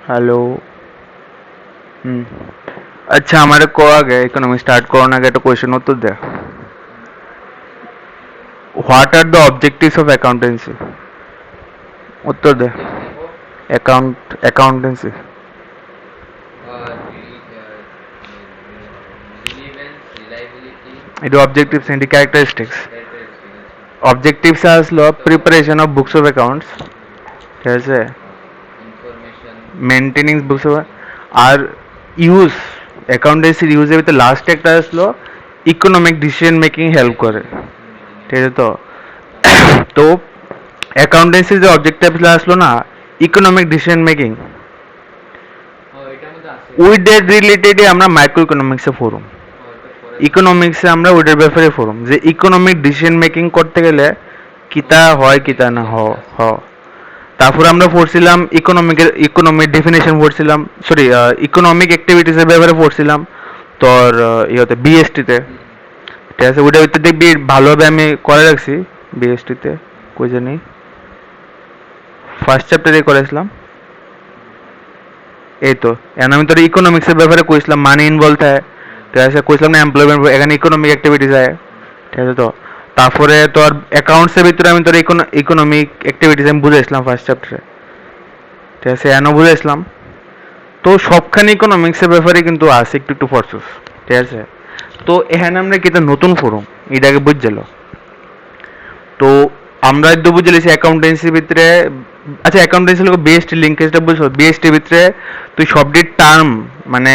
Hello. हम्म। अच्छा, हमारे को आ गया इकोनॉमी स्टार्ट करो ना, तो क्वेश्चन उत्तर दे। What are the objectives of accountancy? उत्तर दे। Objective of accountancy. relevance, reliability, ಇದು objectives and characteristics. characteristic. अच्छा Objectives আসলো तो preparation of books of accounts, ঠিক আছে, information maintaining books of, gathering. আর ইউজ, অ্যাকাউন্টেন্সির ইউজের ভিতরে লাস্ট একটা আসলো ইকোনমিক ডিসিশন মেকিং হেল্প করে, Decision making ঠিক help আছে তো। করে আচ্ছা তো অ্যাকাউন্টেন্সির যে অবজেক্টিভ আসলো না, ইকোনমিক ডিসিশন মেকিং, ও এটার মধ্যে আছে উইথ এটা দ্যাট রিলেটেডই আমরা মাইক্রো ইকোনমিক্সে পড়ুম। ও এটা পরে ইকোনমিক্সে আমরা ওইটার ব্যাপারে পড়ুম যে ইকোনমিক ডিসিশন মেকিং করতে গেলে কিতা কোন হয় কি কিতা কি না জিনিস হ। আছে তারপর আমরা পড়ছিলাম ইকোনমিক ডেফিনেশন পড়ছিলাম, সরি, ইকোনমিক অ্যাক্টিভিটিসের ব্যাপারে পড়ছিলাম তোর ইয়েতে বিএসটিতে, হুম ঠিক আছে। ওইটা ভিতরে দেখবি ভালোভাবে আমি করে রাখছি বিএসটিতে, হুম কই জানি ফার্স্ট চ্যাপ্টারে করেছিলাম। হুম এই তো, এখন আমি তোর ইকোনমিক্সের ব্যাপারে কইছিলাম মানি ইনভলভ থাকে, হুম ঠিক আছে, কইছিলাম না এমপ্লয়মেন্ট, এখানে ইকোনমিক অ্যাক্টিভিটিস আছে, হুম ঠিক আছে তো। তারপরে তোর অ্যাকাউন্টসের ভিতরে আমি তোর ইকোনমিক অ্যাক্টিভিটিস আমি বুঝাইছিলাম ফার্স্ট চ্যাপ্টারে, ঠিক আছে, এনও বুঝাইছিলাম। তো সবখানে ইকোনমিক্সের ব্যাপারে কিন্তু আছে একটু একটু ফরসুস, ঠিক আছে। তো এখানে আমরা কিন্তু নতুন ফোরম এটাকে বুঝছিল। তো আমরা একটু বুঝে লিছি অ্যাকাউন্টেন্সির ভিতরে। আচ্ছা, অ্যাকাউন্টেন্সি লোক বিএসটি লিঙ্কেজটা বুঝছো? বিএসটির ভিতরে তুই সবটি টার্ম মানে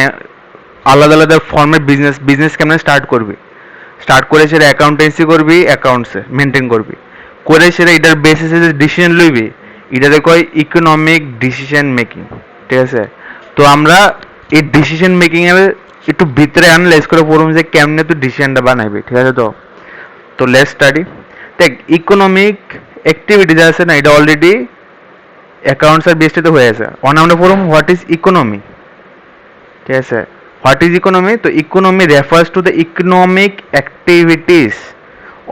আলাদা আলাদা ফর্মের বিজনেস বিজনেস কেমন স্টার্ট করবি, স্টার্ট করে সেটা অ্যাকাউন্টেন্সি করবি, অ্যাকাউন্টসে মেনটেন করবি, করে সেটা এটার বেসিসে যে ডিসিশন লইবি, এটাতে কয় ইকোনমিক ডিসিশন মেকিং, ঠিক আছে। তো আমরা এই ডিসিশন মেকিং এর একটু ভিতরে অ্যানালাইজ করে পড়ুন যে কেমনে তুই ডিসিশনটা বানাইবি, ঠিক আছে তো। তো লেটস স্টাডি। দেখ, ইকোনমিক অ্যাক্টিভিটিস আছে না, এটা অলরেডি অ্যাকাউন্টস আর বিএসটিতে হয়ে আছে। আমরা পড়ুন হোয়াট ইজ ইকোনমি, ঠিক আছে। What is economy? তো economy refers to the economic activities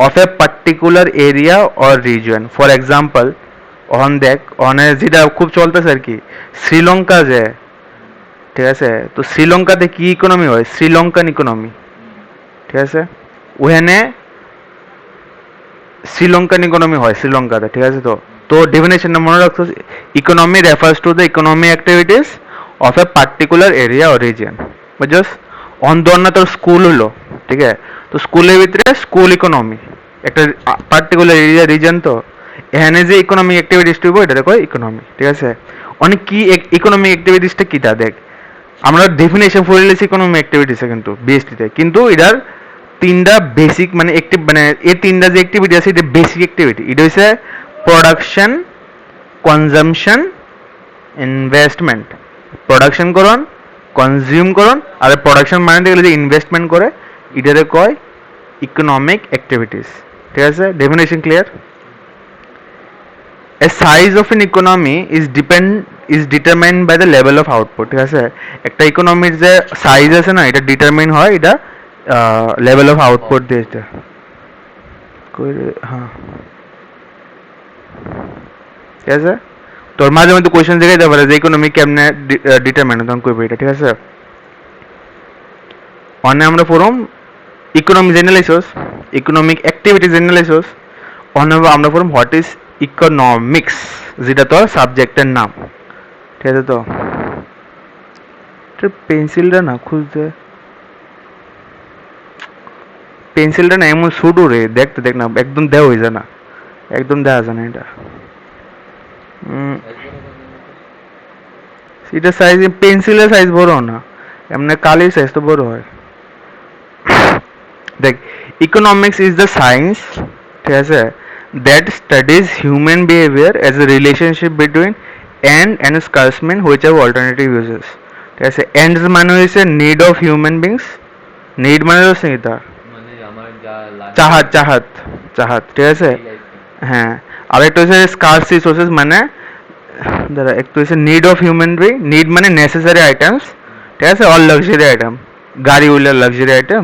of a particular area or region. For example, অন দেখ, অনে যেটা খুব চলতেছে আর কি, শ্রীলঙ্কা যে, হুম ঠিক আছে, তো শ্রীলঙ্কাতে কি ইকোনমি হয়? শ্রীলঙ্কান ইকোনমি, হুম ঠিক আছে। ওখানে শ্রীলঙ্কান ইকোনমি হয় শ্রীলঙ্কাতে, ঠিক আছে তো। হুম তো ডেফিনেশনটা মনে রাখছো, economy refers to the economy activities of a particular area or region, বুঝছস। অন্ধ তোর স্কুল হলো, ঠিক আছে। তো স্কুলের ভিতরে স্কুল ইকোনমি, একটা পার্টিকুলার এরিয়া রিজন, তো এখানে যে ইকোনমিক অ্যাক্টিভিটিস টুইব এটা কয় ইকোনমি, ঠিক আছে। অনেক কি ইকোনমিক অ্যাক্টিভিটিসটা কিটা দেখ, আমরা ডেফিনেশন পড়ে নিয়েছি ইকোনমিক অ্যাক্টিভিটিসে কিন্তু বিএসটিতে, কিন্তু এটার তিনটা বেসিক মানে একটিভ মানে এই তিনটা যে অ্যাক্টিভিটি আছে এটা বেসিক অ্যাক্টিভিটি। এটা হচ্ছে প্রোডাকশন, কনজামশন, ইনভেস্টমেন্ট। প্রোডাকশন করুন, কনজিউম করুন, আর প্রোডাকশন মানে গেলে যে ইনভেস্টমেন্ট করে, হুম এটাতে কয় ইকোনমিক অ্যাক্টিভিটিস, ঠিক আছে। Definition clear? Hmm A size of an economy is determined by the level of output, ঠিক আছে। একটা ইকোনমির যে সাইজ আছে না, এটা ডিটারমিন হয় এটা লেভেল অফ আউটপুট দিয়ে এটা। হ্যাঁ, ঠিক আছে। তোর মাঝে মধ্যে কোয়েশ্চেন জিজ্ঞাসা পারে যে ইকোনমি কেমনে ডিটারমিন তখন কইবে এটা, ঠিক আছে। অনে আমরা পড়ম economic analysis, economic activities analysis. অনে আমরা পড়ম হোয়াট ইজ ইকোনমিক্স, যেটা তোর সাবজেক্টের নাম, ঠিক আছে তো। পেন্সিলটা না খুঁজতে, পেন্সিলটা না এমন শুরু রে, দেখতে দেখ না, একদম দেওয়া হয়ে যায় না, একদম দেওয়া যায় না এটা। সাইজ বড় করে দেন তো এটা সাইজ, পেন্সিলের সাইজ বড় না, এমনি কালির সাইজ তো বড় হয়। দেখ, ইকোনমিক্স ইজ দ্য সায়েন্স, ঠিক আছে, that studies human behaviour as a relationship between ends scarce means which have alternative uses, ঠিক আছে। এন্ডস মানে হয়েছে need of human beings, need মানে হচ্ছে এটা মানে আমার যা লাগে চাহাত, চাহাত, চাহাত, ঠিক আছে। ডেইলি লাইফে হ্যাঁ, আর একটা হচ্ছে স্কার্স রিসোর্সেস মানে, দাঁড়া, একটু হচ্ছে need of human being, need মানে নেসেসারি আইটেমস, হুম ঠিক আছে, অল লাক্সারি আইটেম, গাড়ি wheeler luxury item,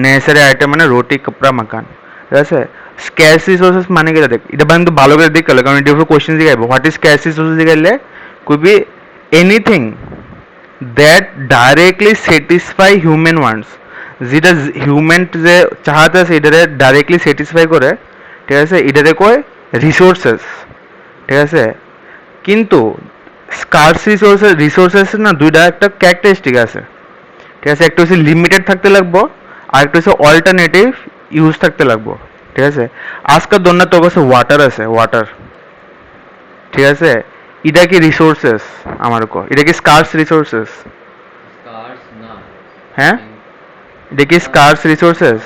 necessary item মানে রুটি কাপড়া মাকান, ঠিক আছে। স্ক্যাস রিসোর্সেস মানে কি দেখ, এটা কিন্তু ভালো করে দেখতে হলো, কারণ এটা কোশ্চেন জিগাইব হোয়াট ইজ স্ক্যাস রিসোর্সেস জিগাইলে কবি anything that directly satisfy human wants, যেটা হিউম্যান যে চাহাতে আছে এটারে ডাইরেক্টলি স্যাটিসফাই করে, ঠিক আছে, এটারে কয় রিসোর্সেস, ঠিক আছে। কিন্তু স্কার্স রিসোর্সেস না দুইটা একটা ক্যারেক্টারিস্টিক আছে, ঠিক আছে। একটা হচ্ছে লিমিটেড থাকতে লাগবো, আর একটা হচ্ছে অল্টারনেটিভ ইউজ থাকতে লাগবো, ঠিক আছে। আজকের দন্যা তোর কাছে ওয়াটার আছে, ওয়াটার, ঠিক আছে, এটা কি রিসোর্সেস? আমার কো এটা কি স্কার্স রিসোর্সেস? স্কার্স না, হ্যাঁ, এটা কি স্কার্স রিসোর্সেস?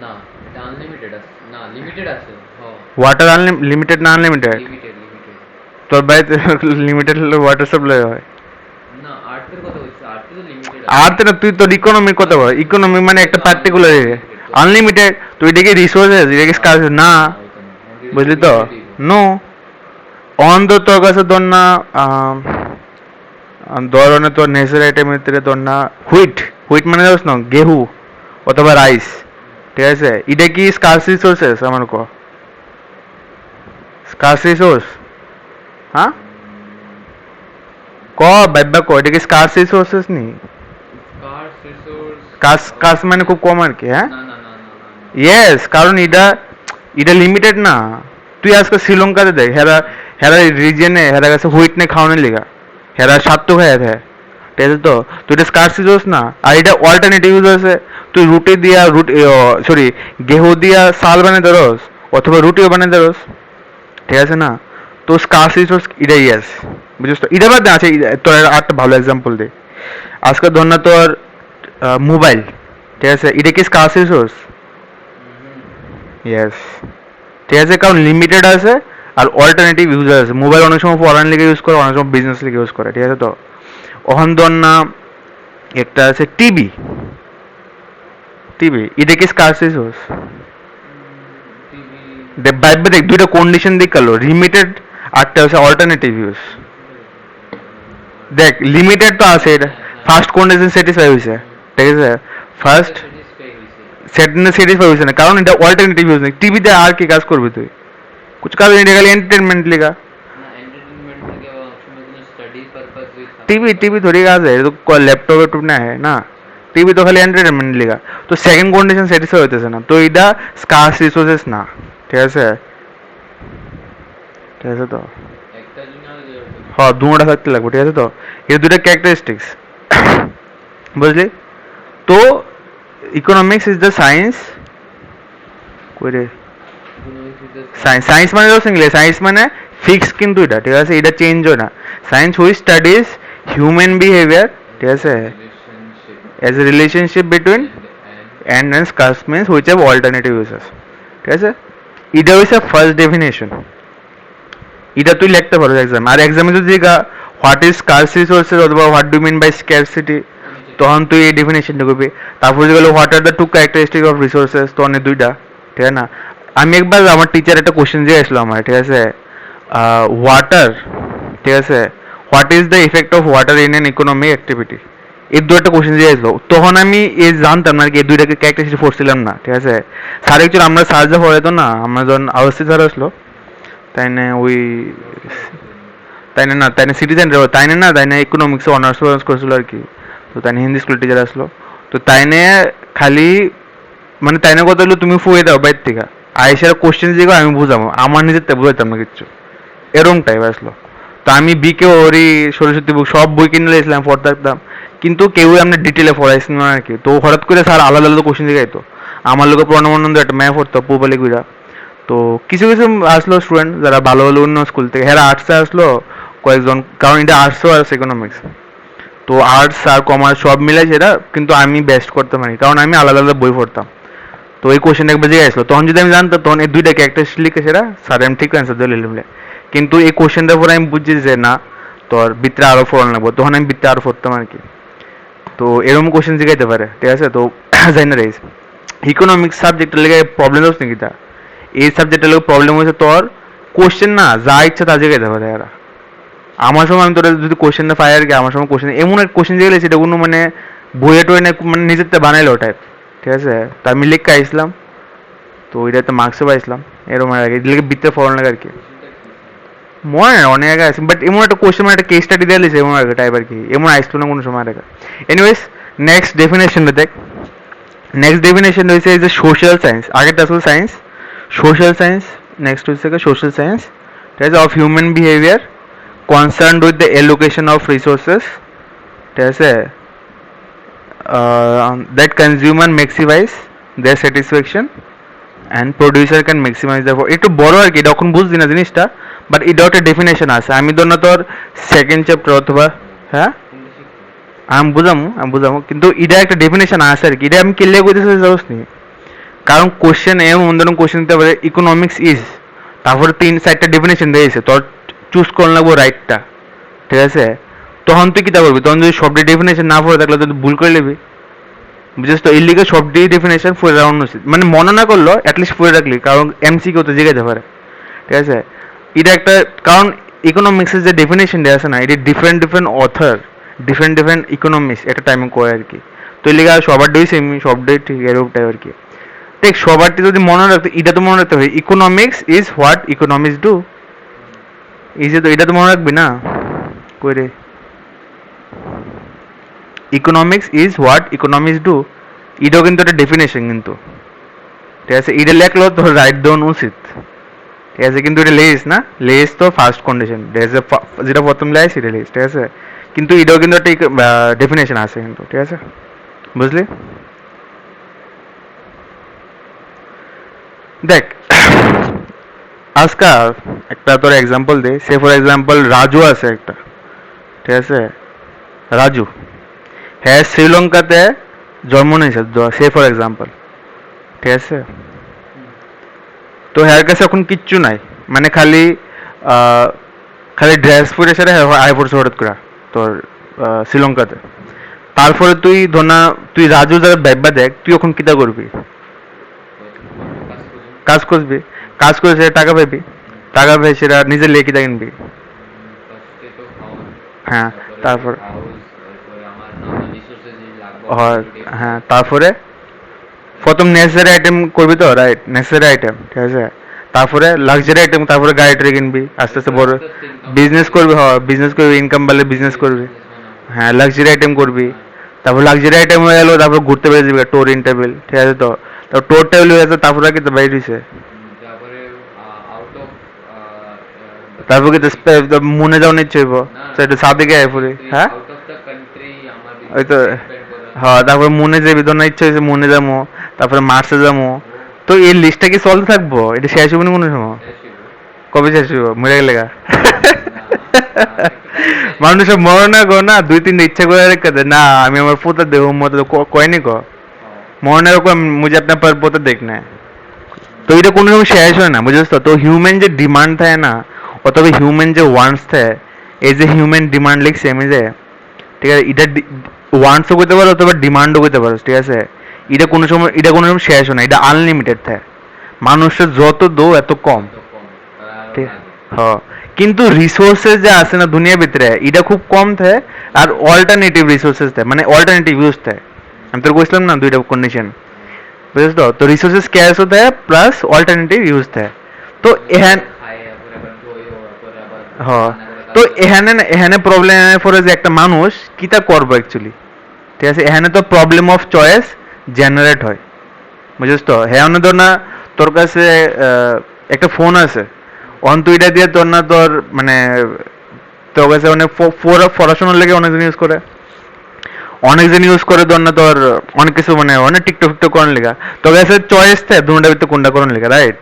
না এটা আনলিমিটেড আছে, না লিমিটেড আছে, ওয়াটার লিমিটেড না আনলিমিটেড? Limited limited. তোর বাড়িতে লিমিটেড ওয়াটার সাপ্লাই হয়? না আর্থের কথা বলছি, আর্থে তো লিমিটেড আর তো না, তুই তোর ইকোনমির কথা বল, ইকোনমি মানে একটা পার্টিকুলার আনলিমিটেড, তুই এটা কি রিসোর্সেস, এটা কি স্কার্স না, বুঝলি তো? নো, অন্ধ তোর কাছে ধর না ধরনে তোর নেচার আইটেমের ভিতরে ধর না হুইট, হুইট মানে জানিস না গেহু অথবা রাইস, ঠিক আছে, এটা কি স্কার্স রিসোর্সেস? আমার কো স্কার্স রিসোর্স? হ্যাঁ ক ভাববা ক, এটা কি স্কার্স রিসোর্সেস নি? স্কার্স রিসোর্স, কাজ মানে খুব কম আর কি, হ্যাঁ। না না না না না না। ইয়েস, কারণ এটা এটা লিমিটেড না। তুই আজকে শ্রীলঙ্কাতে দেখ, হেরা হেরা রিজনে হেরা কাছে হুইট নে খাওয়ানোর লিগা, হেরা সাত্তু খায় দেয়, ঠিক আছে। তো তুই এটা স্কার্স রিসোর্স না, আর এটা অল্টারনেটিভ ইউজ আছে। তুই রুটি দিয়া রুটি, সরি, গেহু দিয়া সাল বানাতে রস, অথবা রুটিও বানাতে রস, ঠিক আছে না। তো স্কার্স রিসোর্স এটাই ইয়েস, বুঝছিস তো? এটা বাদ দে, আছে তোর আরেকটা ভালো এক্সাম্পল দে। আজকে ধর না তোর মোবাইল, ঠিক আছে, এটা কি স্কার্স রিসোর্স? ইয়েস, ঠিক আছে, কারণ লিমিটেড আছে আর অল্টারনেটিভ ইউজার আছে। মোবাইল অনেক সময় পড়ার লিগে ইউজ করে, অনেক সময় বিজনেস লিগে ইউজ করে, ঠিক আছে। তো ওখান ধর না একটা আছে টিভি, টিভি এটা কি স্কার্স রিসোর্স? টিভি, ভাববে দেখ, দুইটা কন্ডিশন দিক গেল, লিমিটেড আরটা হচ্ছে অল্টারনেটিভ ইউজ। দেখ লিমিটেড তো আছে, এটা ফার্স্ট কন্ডিশন স্যাটিসফাই হয়েছে, ঠিক আছে। ফার্স্ট স্যাটিসফাই হইছে। স্যাটিসফাই হয়েছে না, কারণ এটা অল্টারনেটিভ ইউজ নেই। টিভিতে আর কি কাজ করবি তুই? कुछ কাজ নেই, এটা খালি এন্টারটেনমেন্ট লিগা। না एंटरटेनमेंट থেকে অপশন কোনো স্টাডি পারপাস भी था। टीवी टीवी थोड़ी काज है, ये तो लैपटॉप वैपटॉप ना है ना। टीवी तो खाली एंटरटेनमेंट लिगा। तो सेकंड कंडीशन सेटिस्फाई হইতেছে না, তো এটা স্কার্স রিসোর্সেস না, ঠিক আছে, ঠিক আছে। তো একটা জন্য আর হ্যাঁ দুটোটা থাকতে লাগবে, ঠিক আছে। তো এই দুটো ক্যারেক্টারিস্টিক্স বুঝলি? তো ইকোনমিক্স ইজ দ্য সায়েন্স, কই রে, economics is the science, science মানে তো সিঙ্গেল, সায়েন্স মানে ফিক্স কিন্তু এটা, ঠিক আছে, এটা চেঞ্জ হয় না। Science which studies human behaviour, ঠিক আছে, relationship as a relationship between and and scarce means which have alternative uses, ঠিক আছে। এটা হচ্ছে ফার্স্ট ডেফিনেশন, এটা তুই লিখতে পারো এক্সাম। আর এক্সামে যদি হোয়াট ইজ স্কার্স রিসোর্সেস অথবা what do mean by scarcity, তখন তুই এই ডেফিনেশনটা করবি। তারপর যে গেলো what are the two characteristic of resources, তখন এই দুইটা, ঠিক আছে না। আমি একবার আমার টিচার একটা কোশ্চেন দিয়ে আসলো আমার, ঠিক আছে, ওয়াটার, ঠিক আছে, what is the effect of water in an economic activity, এই দু একটা কোশ্চেন দিয়ে আসলো। তখন আমি এই জানতাম না আর কি, এই দুইটাকে ক্যারেক্টারিস্টিক পড়ছিলাম না, ঠিক আছে। স্যার একচুয়ালি আমরা স্যার যা পড়াইতো না, আমরা যখন আওয়াসি স্যার আসলো, তাই না ওই, তাই না, তাই না সিটিজেন, তাই না ইকোনমিক্সে অনার্স করছিল আর কি। তো তাই না হিন্দি স্কুল টিচার আসলো, তো তাই না খালি মানে তাই না কথা হলো তুমি ফুয়ে দাও বাইর থেকে, আয়েসার কোশ্চেন যেগুলো আমি বুঝাবো, আমার নিজের থেকে বুঝাইতাম না কিচ্ছু, এরকম টাইপ আসলো। তো আমি বিকে ওরই সরস্বতী বুক সব বই কিনে নিয়েছিলাম, পড়তে থাকতাম, কিন্তু কেউ আমরা ডিটেলে পড়াইছি না আর কি। তো হঠাৎ করে স্যার আলাদা আলাদা কোশ্চেন দিকে, আমার লোকে প্রণবানন্দ একটা ম্যাপ পড়তো পুবালি গুইরা। তো কিছু কিছু আসলো স্টুডেন্ট যারা ভালো ভালো অন্য স্কুল থেকে, হ্যাঁ আর্টসে আসলো কয়েকজন, কারণ এটা আর্টসও আছে ইকোনমিক্স। তো আর্টস আর কমার্স সব মিলে সেটা, কিন্তু আমি বেস্ট করতে পারি কারণ আমি আলাদা আলাদা বই পড়তাম। তো এই কোশ্চেন একবার জিজ্ঞাসা আসলো, তখন যদি আমি জানতাম তখন এই দুইটা ক্যারেক্টারিস্টিক লিখে সেটা স্যার আমি ঠিক অ্যান্সার দিয়ে লিখলে। কিন্তু এই কোশ্চেনটার পরে আমি বুঝছি যে না, তোর ভিতরে আরো ফোরান লাগবো, তখন আমি ভিতরে আরো পড়তাম আর কি। তো এরকম কোশ্চেন জিগাইতে পারে, ঠিক আছে। তো জানি না রে, ইকোনমিক্স সাবজেক্টের লেগে প্রবলেম হচ্ছে নাকি তা, এই সাবজেক্টের লেগে প্রবলেম হচ্ছে তোর কোশ্চেন না যা ইচ্ছা তা জিগাইতে পারে এরা। আমার সময় আমি তোরা যদি কোশ্চেনটা পাই আর কি, আমার সময় কোশ্চেন এমন এক কোশ্চেন যেগুলো সেটা কোনো মানে বইয়ে টয়ে না, মানে নিজের থেকে বানাইলো টাইপ, ঠিক আছে। তা আমি লিখে আইসলাম, তো ওইটাতে মার্কসও পাইছিলাম, এরকম আর কি, এগুলোকে বৃত্তে ফলন লাগে আর কি। কোশ্চেনটা কি ছিল? মনে হয় অনেক আগে আছে, বাট এমন একটা কোশ্চেন একটা কেস স্টাডি দিয়ে দিয়েছে এমন আগে টাইপ আর কি, এমন আসতো না কোনো সময় আগে। এনিওয়েজ, নেক্সট ডেফিনেশনটা দেখ। নেক্সট ডেফিনেশন হয়েছে যে সোশ্যাল সায়েন্স, আগেরটা আসলে সায়েন্স, সোশ্যাল সায়েন্স। নেক্সট হচ্ছে সোশ্যাল সায়েন্স, ঠিক আছে, of human behaviour concerned with the allocation of resources, ঠিক আছে, that consumer maximize their satisfaction and producer can maximize the, একটু বড় আর কি, এটা এখন বুঝছি না জিনিসটা, বাট এটা একটা ডেফিনেশন আছে। আমি ধর না তোর সেকেন্ড চ্যাপ্টার অথবা, হ্যাঁ কোনটা শিখছো? আমি বুঝামো কিন্তু এটা একটা ডেফিনেশন আছে আর কি, এটা আমি ক্লিয়ার করতে চাচ্ছি নি। কারণ কোশ্চেন এমন ধরুন কোশ্চেন দিতে পারে ইকোনমিক্স ইজ, তারপরে 3-4টা ডেফিনেশন দিয়েছে, তোর চুজ করে লাগবো রাইটটা, ঠিক আছে। তখন তুই কিতা করবি, তখন যদি সবটি ডেফিনেশন না পড়ে থাকলে তুই ভুল করে নিবি, বুঝছিস তো। এর লিগে সবটি ডেফিনেশন পড়ে রাখা উচিত, মানে মনে না করলো অ্যাটলিস্ট পড়ে রাখলি, কারণ এমসিকিউ তো জিজ্ঞাসা পারে, ঠিক আছে। এটা একটা কারণ, ইকোনমিক্সের যে ডেফিনেশন দেওয়া আছে না, এটা different different other, different different economics একটা টাইমে করে আর কি। তো এর লিগে সবার ডই সেম, সবটাই ঠিক এরকম টাইপ আর কি। দেখ সবারটি যদি মনে রাখতে, এটা তো মনে রাখতে হবে, economics is what economics do, এই যে তো এটা তো মনে রাখবি না, কই রে, economics is what economics do, এটাও কিন্তু একটা ডেফিনেশন কিন্তু, ঠিক আছে। এটা লেখলো তো রাইট দেওয়ান উচিত, ঠিক আছে, কিন্তু এটা লেস না, লেস তো ফার্স্ট কন্ডিশন, যেটা প্রথম লেয় সেটা লেস, ঠিক আছে। কিন্তু এটাও কিন্তু একটা ডেফিনেশন আছে কিন্তু, ঠিক আছে, বুঝলি। দেখ আজকাল একটা তোর এক্সাম্পল দে, সে ফর এক্সাম্পল রাজু আছে একটা, ঠিক আছে, রাজু, হ্যাঁ শ্রীলঙ্কাতে জন্ম নিয়েছে, সে ফর এক্সাম্পল, ঠিক আছে। তো হ্যার কাছে এখন কিচ্ছু নাই, মানে খালি আহ, খালি ড্রেস পরে সেটা আয় পড়ছে হঠাৎ করে তোর শ্রীলঙ্কাতে। তারপরে তুই ধর না, তুই রাজু যারা ব্যাগবা দেখ, তুই এখন কিতা করবি, কাজ করবো। কাজ করবি, কাজ করে সেটা টাকা পাবি, টাকা পেয়ে সেটা নিজের লেগে কিতা কিনবি, ফার্স্টে তো খাওয়ান, হ্যাঁ, তারপরে তারপর হাউস, তারপরে আমার রিসোর্সেস যে লাগবে হয়, সেগুলো হ্যাঁ, দেখবো। তারপরে প্রথম নেসেসারি আইটেম করবি তো, রাইট, নেসেসারি আইটেম, ঠিক আছে। তারপরে লাক্সারি আইটেম, তারপরে গাড়ি টাড়ি কিনবি আস্তে আস্তে বড়, আস্তে আস্তে ইনকাম বিজনেস করতে করবি, থাকবো। হয় বিজনেস করবি, ইনকাম বাড়লে বিজনেস করবি, বিজনেস বানাবো। হ্যাঁ লাক্সারি আইটেম করবি। হ্যাঁ। তারপর লাক্সারি আইটেম হয়ে গেলো, তারপর ঘুরতে বেরিয়ে যাবি টোরিং টেবিল, ঠিক আছে তো। তারপর টোর টেবিল হয়ে গেছে, তারপরে কি তো বাইরে দিছে, তারপরে আউট অফ তারপর কি কান্ট্রি। তো মনে যাওয়ার ইচ্ছে হইব, না না, সেটা সাদিকে আয় পড়ি, তুই হ্যাঁ, আউট অফ দ্য কান্ট্রি আমার ওই তো, বিজনেস এক্সপ্যান্ড করা। হ্যাঁ, তারপর মনে যাবি, তোর না ইচ্ছে হয়েছে মনে যাবো, তারপরে মার্সে যাবো। ও তো এই লিস্টটা কি চলতে থাকবো, এটা শেষ হবে না কোনো সময়, শেষ হইব। কবে শেষ হইব, মরে গেলে গা। না, একটু টাইম শেষ হইব। মানুষের মরে না গো, না 2-3 ইচ্ছা করে রেখে দে, না আমি আমার পোতা দেহ মতো কয়নি ক, মরনের রকম মুঝে আপনার পর পোতা দেখ না। তো এটা কোনো সময় শেষ হয় না, বুঝেছ তো। তো হিউম্যান যে ডিমান্ড থাকে না, অথবা হিউম্যান যে ওয়ান্টস থাকে, এই যে হিউম্যান ডিমান্ড লিখছে আমি যে, ঠিক আছে, এটা ওয়ান্টসও করতে পারো অথবা ডিমান্ডও করতে পারো, ঠিক আছে। এটা কোনো সময় শেষ হয় না, এটা আনলিমিটেড থাকে, মানুষের যত দো এত কম, এত কম, তারা আরো ঠিক, লাগে। হ। কিন্তু রিসোর্সেস যে আছে না দুনিয়ার ভিতরে, এটা খুব কম থাকে, আর অল্টারনেটিভ রিসোর্সেস থাকে, মানে অল্টারনেটিভ ইউজ থাকে। আমি তোর কইছিলাম না দুইটা কন্ডিশন, বুঝছিস তো। তো রিসোর্সেস স্ক্যার্সও থাকে প্লাস অল্টারনেটিভ ইউজ থাকে। তো এখান, খায়, তারপরে আবার ধোয়ও, তারপরে আবার হ, রান্না করে তো তারপরে এখানে প্রবলেম পড়ে যে একটা মানুষ কিতা করবো অ্যাকচুয়ালি, ঠিক আছে। এখানে তো প্রবলেম অফ চয়েস জেনারেট হয়, বুঝছিস তো। হ্যাঁ ধর না তোর কাছে একটা ফোন আছে, অন তুই এটা দিয়ে তোর না তোর মানে তোর কাছে অনেক পড়াশোনার লেগে অনেকজন ইউজ করে, অনেকজন ইউজ করে ধর না তোর অনেক কিছু, মানে অনেক টিকটক ফিকটক করার লেগা, তোর কাছে চয়েস থাকে দুটার ভিতরে কোনটা করার লেগা, রাইট।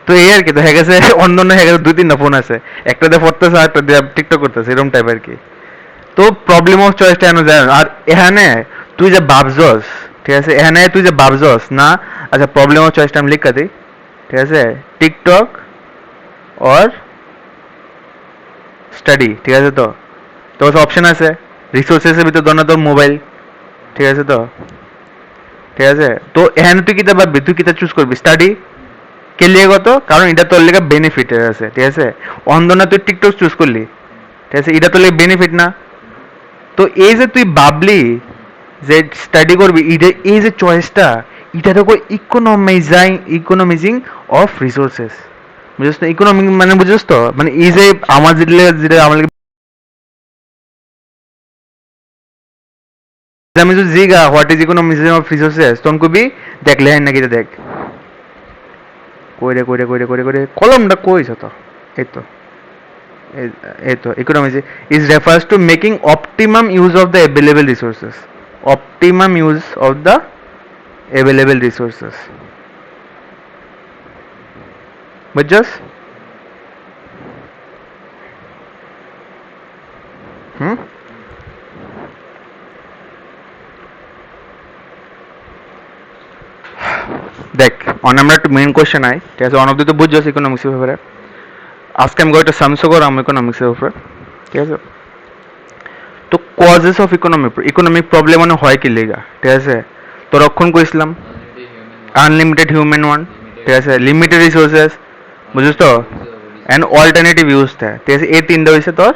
তো এই আর কি, তো হ্যাঁ গেছে অন্য অন্য হ্যাঁ গেছে 2-3টা ফোন আছে, একটা দিয়ে পড়তেছে আর একটা দিয়ে টিকটক করতেছে, এরকম টাইপ আর কি। তো প্রবলেম অফ চয়েসটা এনে যায়, আর এখানে তুই যে ভাবছস, ঠিক আছে, এখানে তুই যে ভাবছস না, আচ্ছা প্রবলেম অফ চয়েসটা আমি লিখা দিই, ঠিক আছে, টিকটক অর স্টাডি, ঠিক আছে তো। তো অপশন আছে রিসোর্সেসের ভিতরে ধর না তোর মোবাইল, ঠিক আছে তো, ঠিক আছে। তো এখানে তুই কিতা ভাববি, তুই কিতা চুজ করবি, স্টাডি কে লিয়ে কত, কারণ এটা তোর লেগে বেনিফিট আছে, ঠিক আছে। অন্ধ না তুই টিকটক চুজ করলি, ঠিক আছে, এটা তোর লেগে বেনিফিট না। তো এই যে তুই ভাবলি যে স্টাডি করবি, এই যে চয়েসটা, এটা দেখো ইকোনমাইজিং অফ রিসোর্সেস, বুঝছিস তো ইকোনমিক মানে বুঝছিস তো মানে এই যে আমার যেটা আমার আমি যদি জিগা what is economics of resources তখন কবি দেখ লেহেন নাকি দেখ কইরে কলমটা কইছ তো এই তো এই তো economics is refers to making optimum use of the available resources optimum use of the available resources বুঝছস হুম দেখ অন আমরা একটু মেইন কোশ্চেন আই ঠিক আছে অন অব্দি তো বুঝছস ইকোনমিক্সের ব্যাপারে আজকে আমি একটা সামসো করাম ইকোনমিক্সের উপরে ঠিক আছে তো কজেস অফ ইকোনমিক প্রবলেম মানে হয় কি লেগা ঠিক আছে তো রক্ষণ করেছিলাম unlimited human unlimited human one ঠিক লিমিটেড আছে লিমিটেড রিসোর্সেস বুঝিস তো অ্যান্ড অল্টারনেটিভ ইউজ থাকে ঠিক আছে এই তিনটা হয়েছে তোর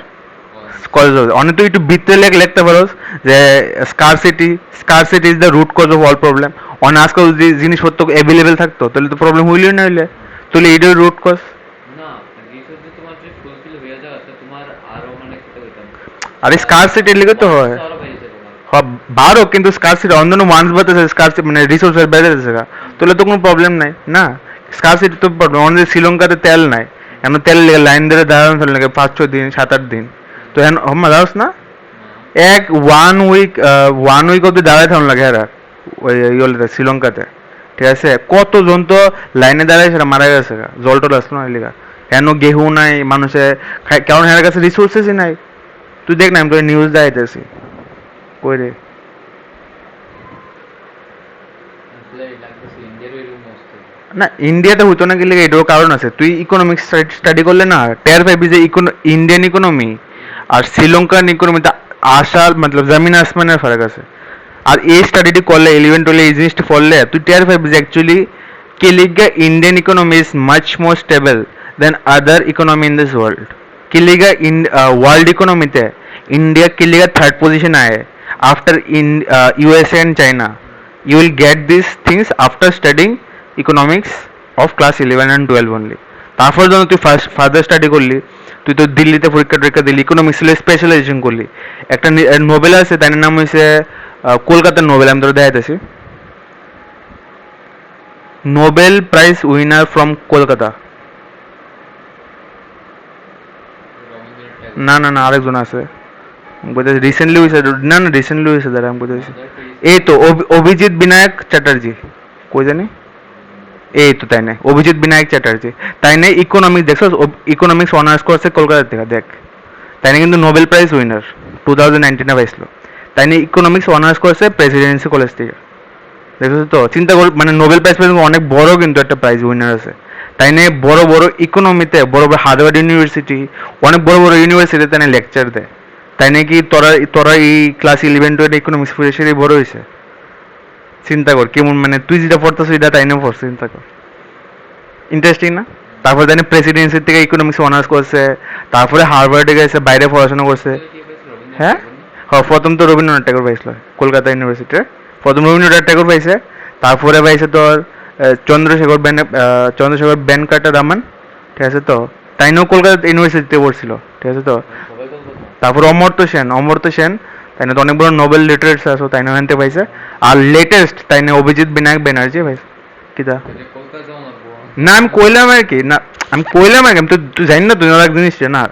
কজ অনেক তুই একটু ভিতরে লিখতে পারোস যে scarcity is the root cause of all problem অনেক আজকাল যদি জিনিসপত্র অ্যাভেলেবেল থাকতো তাহলে তো প্রবলেম হইলই না হইলে তাহলে এইটাই রুট কজ না রিসোর্স যে তোমার যে ফুলফিল হয়ে যাওয়া তো তোমার আরো মানে খেতে হইতাম আর স্কারসিটির লিগে তো হয় আরো বেড়ে যাবে না হ বারো কিন্তু স্কারসিটি অন্যান্য ওয়ান্স বাতাসে স্কারসিটি মানে রিসোর্সের বেড়ে যাচ্ছে তাহলে তো কোনো প্রবলেম নাই না স্কারসিটি তো প্রবলেম আমাদের শ্রীলঙ্কাতে তেল নাই এখন তেল লেগে লাইন ধরে দাঁড়ানো ফেলে লাগে 5-6 দিন 7-8 দিন তো এখন হম্মা দাঁড়াস না এক ওয়ান উইক অব্দি দাঁড়ায় থাকুন লাগে এরা ওই ইয়েতে শ্রীলঙ্কাতে ঠিক আছে কতজন তো লাইনে দাঁড়ায় সেটা মারা গেছে জল টল আসলো না লিগা কেন গেহু নাই মানুষে কারণ এর কাছে রিসোর্সেসই নাই তুই দেখ না আমি তোর নিউজ দেখাইতেছি কই রে আসলে লাগতেছে ইন্ডিয়ার এরকম অবস্থা না ইন্ডিয়াতে হইতো না গেলে এটারও কারণ আছে তুই ইকোনমিক্স স্টাডি করলে না টের পাবি যে ইন্ডিয়ান ইকোনমি আর শ্রীলঙ্কান ইকোনমিতে আসার মতলব জমিন আসমানের ফারাক আছে আর এই স্টাডিটি করলে 11-12 এই জিনিসটা পড়লে তুই টের পাবি যে অ্যাকচুয়ালি কিলিগা Indian economy is much more stable than other economy in this world কিলিগা ওয়ার্ল্ড ইকোনমিতে ইন্ডিয়া কিলিগা থার্ড পজিশন আয় after USA and China you will get these things after studying economics of class 11 and 12 only তারপর যখন তুই further study করলি তুই তো দিল্লিতে পরীক্ষা টরীক্ষা দিলি ইকোনমিক্স স্পেশালাইজেশন করলি একটা নোবেল আছে তার নাম হয়েছে কলকাতার নোবেল আমি তোর দেখাইতেছি Nobel prize winner from Kolkata Rabindranath না আরেকজন আছে বলতেছি রিসেন্টলি হয়েছে না রিসেন্টলি হয়েছে দাঁড়া আমি বলতেছি ট্যাগোর এই তো অভিজিৎ বিনায়ক চ্যাটার্জি কই জানি এই তো তাই না অভিজিৎ বিনায়ক চ্যাটার্জি তাই না ইকোনমিক্স দেখছো ইকোনমিক্স অনার্স করছে কলকাতা থেকে দেখ তাই না কিন্তু নোবেল প্রাইজ উইনার 2019 পাইছিল তাই না ইকোনমিক্স অনার্স করছে প্রেসিডেন্সি কলেজ থেকে দেখছো তো চিন্তা কর মানে নোবেল প্রাইজ পেয়েছে অনেক বড় কিন্তু একটা প্রাইজ উইনার আছে তাই না বড় বড় ইকোনমিতে বড় বড় হার্ভার্ড ইউনিভার্সিটি অনেক বড় বড় ইউনিভার্সিটিতে তাই লেকচার দেয় তাই নাকি তোরা এই ক্লাস 11-12 ইকোনমিক্স পড়ে সেটাই বড় হয়েছে চিন্তা কর কেমন মানে তুই যেটা পড়তেছ এটা তাই না পড়ছে চিন্তা কর ইন্টারেস্টিং না তারপরে জানি প্রেসিডেন্সি থেকে ইকোনমিক্স অনার্স করছে তারপরে হার্ভার্ডে গেছে বাইরে পড়াশোনা করছে কে পেয়েছে রবীন্দ্রনাথ হ্যাঁ ট্যাগোর হ্যাঁ প্রথম তো রবীন্দ্রনাথ ট্যাগোর পাইছিল কলকাতা ইউনিভার্সিটিতে প্রথম রবীন্দ্রনাথ ট্যাগোর পাইছে তারপরে পাইছে তোর চন্দ্রশেখর বেনকাটা রামান ঠিক আছে তো তাইনেও কলকাতা ইউনিভার্সিটিতে পড়ছিল ঠিক আছে তো সবাই কলকাতা তারপর অমর্ত্য সেন তাই না তো অনেক বড় নোবেল লিটারেটস আছে তাই না আনতে পাইছে আর লেটেস্ট তাই না অভিজিৎ বিনায়ক ব্যানার্জি ভাই কিতা যে কলকাতা যাও না বড় না আমি কইলাম আর কি আমি তো তুই জানি না তুই এক জিনিস না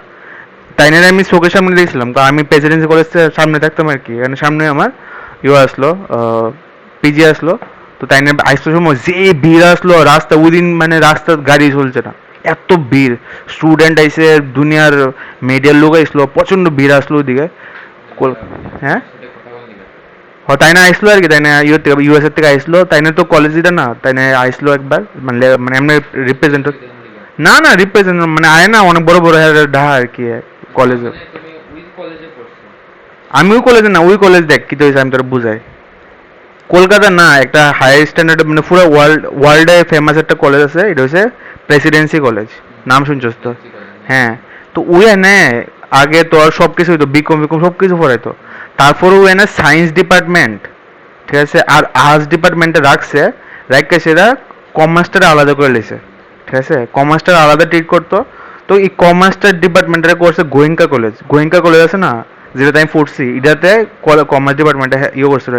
তাই না আমি চোখের সামনে দেখছিলাম কারণ আমি প্রেসিডেন্সি কলেজের সামনে থাকতাম আর কি এখানে সামনে আমার আসলো পিজি আসলো তো তাই না আসতে সময় যে ভিড় আসলো রাস্তা ওই দিন মানে রাস্তার গাড়ি চলছে না এত ভিড় স্টুডেন্ট আইসে দুনিয়ার মিডিয়ার লোক আইসলো প্রচন্ড ভিড় আসলো ওইদিকে হ্যাঁ সেটা কথা বল নিকা তাই না আইসলো আর কি তাই না ইউএসএ থেকে আইসলো তাই না তো কলেজ দিটা না তাই না আইসলো একবার মানে এমনি রিপ্রেজেন্ট না রিপ্রেজেন্ট মানে আয় না অনেক বড় বড় ডাহা আর কি কলেজে মানে তুমি ওই কলেজে পড়ছো আমি ওই কলেজে না ওই কলেজ দেখ কি তো হয়েছে আমি তোর বুঝাই কলকাতা না একটা হায়ার স্ট্যান্ডার্ড মানে পুরো ওয়ার্ল্ডে ফেমাস একটা কলেজ আছে এটা হচ্ছে প্রেসিডেন্সি কলেজ নাম শুনছস তো হ্যাঁ তো ওই এনে আগে তো আর সব কিছু হইতো বিকম সব কিছু পড়াইতো তারপরে ও এনে সায়েন্স ডিপার্টমেন্ট ঠিক আছে আর আর্টস ডিপার্টমেন্টে রাখছে সেটা কমার্সটা আলাদা করে লেছে ঠিক আছে, কমার্সটা আলাদা ট্রিট করতো। তো এই কমার্সটার ডিপার্টমেন্টে করছে গোয়েঙ্কা কলেজ আছে না, যেটাতে আমি পড়ছি, এটাতে কমার্স ডিপার্টমেন্টে ইয়ে করছিল।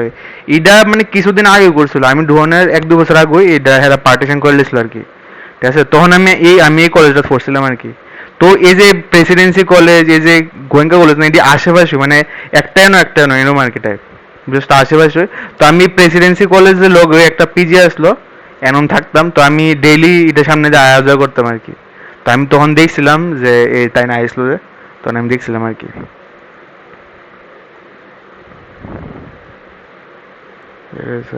এটা মানে কিছুদিন আগে করছিল, আমি ঢোনের 1-2 বছর আগে এটা হেরা পার্টিশন করে দিয়েছিল আর কি। ঠিক আছে, তখন আমি এই কলেজটা পড়ছিলাম আর কি। তো এই যে প্রেসিডেন্সি কলেজ, এই যে গোয়েঙ্কা কলেজ না, এটি আশেপাশে মানে একটাই নয় এরকম আর কি টাইপ, জাস্ট আশেপাশে। তো আমি প্রেসিডেন্সি কলেজের লোক একটা পিজি আসলো, এমন থাকতাম, তো আমি ডেইলি এটার সামনে দিয়ে আয়া যাওয়া করতাম আর কি। তো আমি তখন দেখছিলাম যে এই তাই না আসলো রে, তখন আমি দেখছিলাম আর কি। There's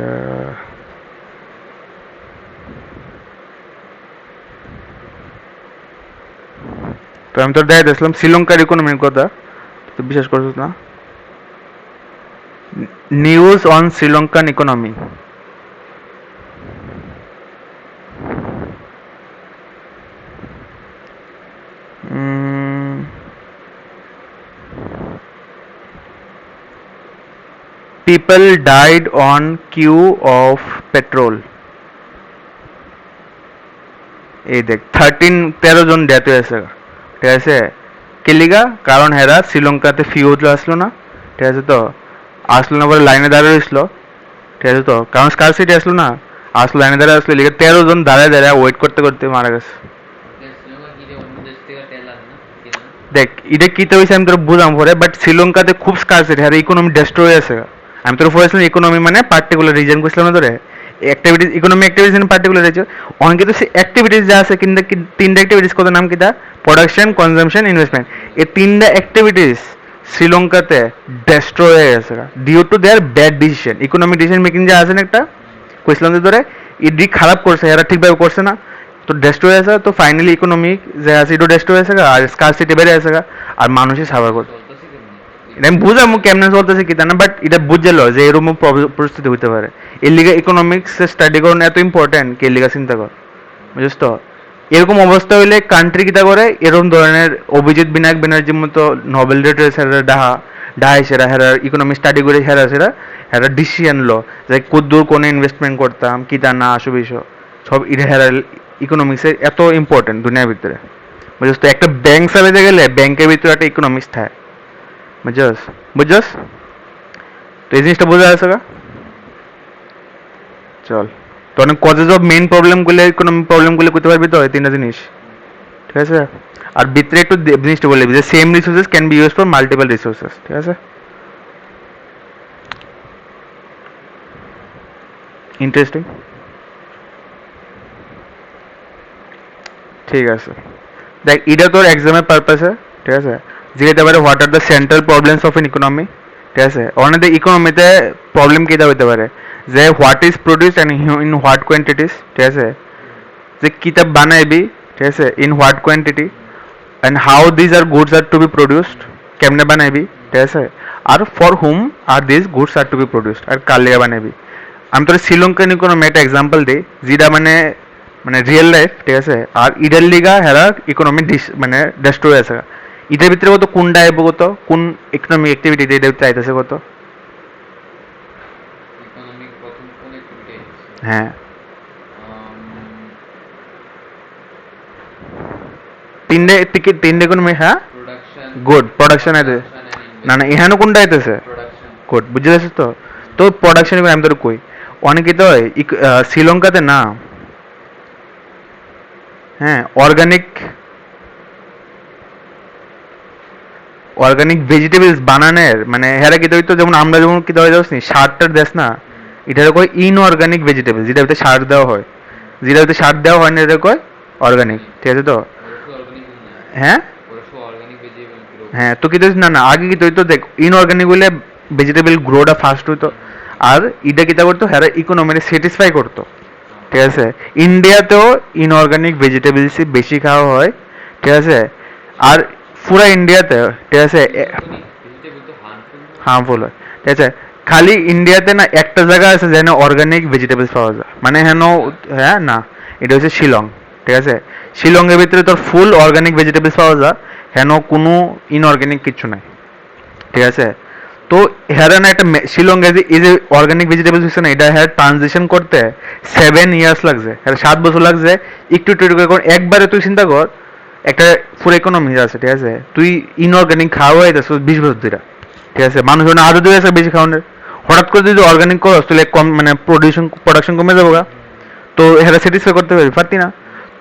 তো আমি তো দেখাই দিয়েছিলাম শ্রীলঙ্কার ইকোনমির কথা, তো বিশ্বাস করছিস না। News on Sri Lankan economy. People died on queue of petrol. এই দেখ 13 জন ডেথ হয়েছে, ঠিক আছে। কেলিগা কারণ হেরা শ্রীলঙ্কাতে ফিউজ আসলো না, ঠিক আছে। তো আসলো না বলে লাইনে দাঁড়িয়ে রইছিল, ঠিক আছে। তো কারণ স্কারসিটি আসলো না, আসলো লাইনে দাঁড়িয়ে আসলো, লিগে 13 জন দাঁড়ায় দাঁড়ায় ওয়েট করতে করতে মারা গেছে। শ্রীলঙ্কা কি যে অন্য দেশ থেকে তেল আনে না কিনে না? দেখ এটা কিতে হয়েছে আমি তোর বুঝাম পরে, বাট শ্রীলঙ্কাতে খুব স্কারসিটি, হ্যাঁ ইকোনমি ডেস্ট্রয় হয়ে আছে। আমি তোর বলেছিলাম ইকোনমি মানে পার্টিকুলার রিজন করছিলাম না তোরে, activities, economy activities in particular reason. অনেকে তো সে অ্যাক্টিভিটিস যা আছে কিন্তু 3টা অ্যাক্টিভিটিস কত নাম কিটা, প্রোডাকশন, কনজাম্পশন, ইনভেস্টমেন্ট। এই 3টা অ্যাক্টিভিটিস শ্রীলঙ্কাতে ডেস্ট্রয় হয়ে গেছে due to their bad decision. Economic decision making যে আছে না একটা, কইছিলাম যে তোরে ইডি খারাপ করছে, এরা ঠিকভাবে করছে না, তো ডেস্ট্রয় হয়েছে। তো ফাইনালি ইকোনমিক যে আছে এটাও ডেস্ট্রয় হয়েছে আর স্কারসিটি বেড়ে গেছে আর মানুষই সাফার করছে। চলতেছে কেমনে? এটা আমি বুঝামু কেমনে চলতেছে কি তা না, বাট এটা বুঝে লো যে এরকম পরিস্থিতি হতে পারে। এর লিগে ইকোনমিক্স স্টাডি করুন এত ইম্পর্টেন্ট, কে লিগা চিন্তা কর, বুঝিস তো। এরকম অবস্থা হইলে কান্ট্রি কিতা করে, এরকম ধরনের অভিজিৎ বিনায়ক ব্যানার্জির মতো নোবেল রেটের ডাহা সেরা হেরা ইকোনমি স্টাডি করে হেরা ডিসিশন লো যে কদ্দূর কোনে ইনভেস্টমেন্ট করতাম কি তা না আসো বিষয় সব এটা হেরা ইকোনমিক্সের এত ইম্পর্টেন্ট দুনিয়ার ভিতরে, বুঝিস তো। একটা ব্যাংক চালাতে গেলে ব্যাংকের ভিতরে একটা ইকোনমিক্স থাকে, বুঝছস। তো এই জিনিসটা বোঝা যাচ্ছে চল। তো অনেক কজেস অফ মেইন প্রবলেমগুলো, ইকোনমিক প্রবলেমগুলো করতে পারবি তো এই 3টা জিনিস, ঠিক আছে। আর ভিতরে একটু জিনিসটা বলে দিবি যে same resources can be use for multiple resources, ঠিক আছে। ইন্টারেস্টিং, ঠিক আছে। দেখ এটা তোর এক্সামের পারপাসে, ঠিক আছে। যেটা পারে what are the central problems of an economy, ঠিক আছে। অনেক ইকোনমিতে প্রবলেম কিটা হতে পারে যে what is produce and in what quantities, ঠিক আছে। যে কিতাব বানাইবি, ঠিক আছে, in what quantity and how this are goods are to be produced, কেমনে বানাইবি, ঠিক আছে। আর for whom are this goods are to be produced, আর কার লিগে বানাইবি। আমি তোর শ্রীলঙ্কান ইকোনমি একটা এক্সাম্পল দিই, যেটা মানে মানে রিয়েল লাইফ, ঠিক আছে। আর ইডার লিগা হেরা ইকোনমি মানে ডেস্ট্রয় আছে। এটার ভিতরে কত কোনটা আইব, কত কোন ইকোনমিক অ্যাক্টিভিটি এটার ভিতরে আইতেছে কত। ইকোনমিক প্রথম কোন অ্যাক্টিভিটি আছে? হ্যাঁ, তিনটে ইকোনমি, হ্যাঁ প্রোডাকশন, গুড প্রোডাকশন আইতে, না না এখানে কোনটা আইতেছে, প্রোডাকশন। গুড বুঝতে পারছিস তো। তো প্রোডাকশন আমি তোর কই, অনেকে তো শ্রীলঙ্কাতে না, হ্যাঁ অর্গানিক অর্গানিক ভেজিটেবলস বানানের মানে হেরা কি তো, যেমন আমরা যেমন কি দেওয়া যাচ্ছি সারটার দেশ না, এটার কয় ইনঅর্গানিক ভেজিটেবল, যেটা ভিতরে সার দেওয়া হয়, যেটা ভিতরে সার দেওয়া হয় না এটা কয় অর্গানিক, ঠিক আছে তো। ওরসু অর্গানিক না, হ্যাঁ ওরসু অর্গানিক ভেজিটেবল গ্রো। হ্যাঁ, তো কি তো না না আগে কি তো দেখ ইনঅর্গানিক হইলে ভেজিটেবল গ্রোটা ফাস্ট হইতো, আর এটা কিতা করতো হেরা ইকোনমিকে স্যাটিসফাই করতো, ঠিক আছে। ইন্ডিয়াতেও ইনঅর্গানিক ভেজিটেবলসই বেশি খাওয়া হয়, ঠিক আছে। আর পুরা ইন্ডিয়াতে, ঠিক আছে, ইনঅর্গানিক ভেজিটেবল তো হার্মফুল না? হার্মফুল হয়, ঠিক আছে। খালি ইন্ডিয়াতে না একটা জায়গা আছে যেখানে অর্গানিক ভেজিটেবলস পাওয়া যায়, মানে হেন, হ্যাঁ না এটা হচ্ছে শিলং, ঠিক আছে। শিলংয়ের ভিতরে তোর ফুল অর্গানিক ভেজিটেবলস পাওয়া যায়, হেন কোনো ইনঅর্গানিক কিছু নাই, ঠিক আছে। তো হেরা না একটা শিলংয়ে যে এই যে অর্গানিক ভেজিটেবলস হচ্ছে না, এটা হ্যাঁ ট্রানজিশন করতে 7 ইয়ার্স লাগছে, হ্যাঁ 7 বছর লাগছে। একটু একটু একটু করে একবারে তুই চিন্তা কর, একটা পুরো ইকোনমি আছে, ঠিক আছে? তুই ইনঅর্গানিক খাওয়াই যাচ্ছ 20 বছর ধরে, ঠিক আছে? মানুষজন আরো 2 বছর বেশি খাওয়ানোর, হঠাৎ করে যদি অর্গানিক করস তাহলে কম মানে প্রোডাকশন কমে যাবো গা। তো হেরা স্যাটিসফাই করতে পারবি পারতি না।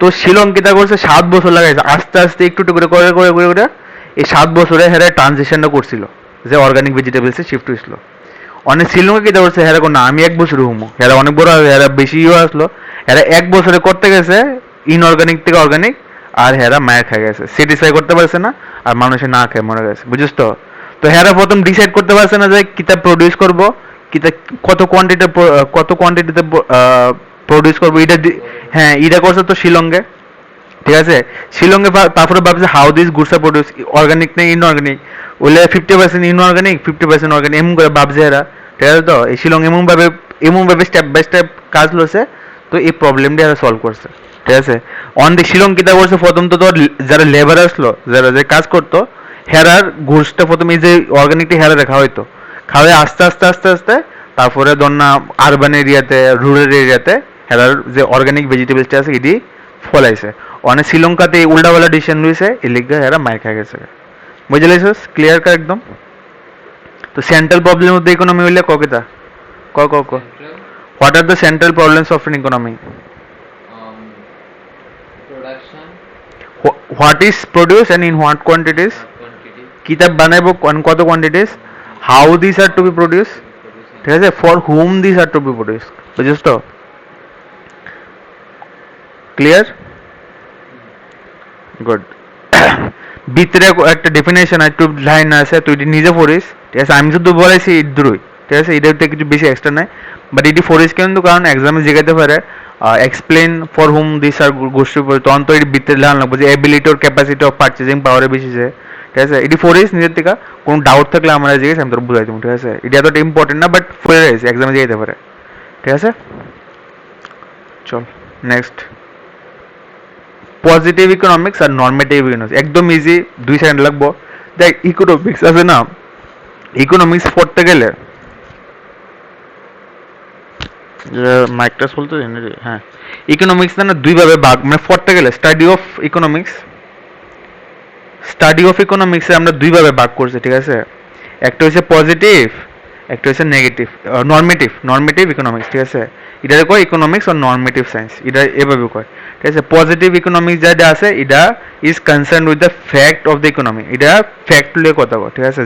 তো শ্রীলঙ্কিতা করছে 7 বছর লাগাইছে, আস্তে আস্তে একটু একটু করে করে করে করে করে এই 7 বছরে হেরা ট্রানজিশনটা করছিল, যে অর্গানিক ভেজিটেবলসে শিফট হয়েছিল। অনেক শ্রীলঙ্কা কিতা করছে হেরা না আমি 1 বছর হুমো, হেরা অনেক বড় হেরা বেশিও আসলো, হেরা 1 বছরে করতে গেছে ইনঅর্গানিক থেকে অর্গানিক, আর হেরা মায়ের খেয়ে গেছে, স্যাটিসফাই করতে পারছে না, আর মানুষের না খেয়ে মরে গেছে, বুঝিস তো? তো হেরা প্রথম ডিসাইড করতে পারছে না যে কিতা প্রডিউস করব, কিতা কত কোয়ান্টিটিতে প্রডিউস করবো, এটা হ্যাঁ এটা করছে তো শিলংয়ে, ঠিক আছে? শিলংয়ে তারপরে ভাবছে how this goods are produce, organic নেই ইনঅর্গানিক, ওইলে 50% ইনঅর্গানিক 50% অর্গানিক, এমন করে ভাবছে এরা, ঠিক আছে? তো এই শিলং এমন ভাবে স্টেপ বাই স্টেপ কাজ লছে, তো এই প্রবলেমটা এরা সলভ করছে, ঠিক আছে? অন দি শিলং কিতা করছে প্রথম তো তোর যারা লেবার আসলো, যারা যে কাজ করতো, হেরার ঘুষটা প্রথম এই যে অর্গানিকটা হেরা রাখা হয়তো, খাওয়াই আস্তে আস্তে আস্তে আস্তে, তারপরে ধর না আরবান এরিয়াতে রুরাল এরিয়াতে হেরার যে অর্গানিক ভেজিটেবলসটা আছে এটি ফলাইছে। অনেক শ্রীলঙ্কাতে উল্টাপাল্টা ডিসিশন লইছে, এই লিগে এরা মার খাই গেছে, বুঝে লাইছিস? ক্লিয়ার কার একদম? তো central problem of the economy হইলে ককেতা ক central what are the central problems of an economy? Production, what is produce and in what quantities? Not quantity, কিতাব বানাইবো কত quantities, how this are to be produce, to be produce in ঠিক আছে? For whom this are to be produce, বুঝিস তো? Clear? Good. ভিতরে একটা definition একটু লাইন আছে, তুই এটি নিজে পড়িস, ঠিক আছে? আমি শুধু বলেছি ইদ্রুই, ঠিক আছে? এটাতে কিছু বেশি এক্সট্রা নাই, বাট এটি পড়িস কিন্তু, কারণ এক্সামে জিজ্ঞাসা পারে এক্সপ্লেন ফর হুম দিস আর গোষ্ঠী, তখন তো এটি ভিতরে লাগান লাগবে যে ability or capacity of purchasing পাওয়ারে বেশি যে, ঠিক আছে? এটি পড়িস নিজের থেকে, কোনো ডাউট থাকলে আমরা জিজ্ঞেস আমি তোর বুঝাই দেবো, ঠিক আছে? এটা এতটা ইম্পর্টেন্ট না, বাট পড়ে রয়েছে এক্সামে যেতে পারে, ঠিক আছে? চল নেক্সট, পজিটিভ ইকোনমিক্স আর নর্মেটিভ ইকোনমিক্স, একদম ইজি, 2 সেকেন্ড লাগবো। দেখ ইকোনমিক্স আছে না, ইকোনমিক্স পড়তে গেলে মাইকটা চলতে দিন রে, হ্যাঁ। ইকোনমিক্স না দুইভাবে ভাগ, মানে পড়তে গেলে স্টাডি অফ ইকোনমিক্সে আমরা দুইভাবে ভাগ করছি, ঠিক আছে? একটা হচ্ছে পজিটিভ, একটা হচ্ছে নেগেটিভ, নর্মেটিভ ইকোনমিক্স, ঠিক আছে? এটাকে কয় ইকোনমিক্স আর নর্মেটিভ সায়েন্স, এটা এভাবে কয়, ঠিক আছে? পজিটিভ ইকোনমিক্স যেটা আছে এটা is concern with the fact of the economy, এটা ফ্যাক্ট লিয়ে কথা কয়, ঠিক আছে?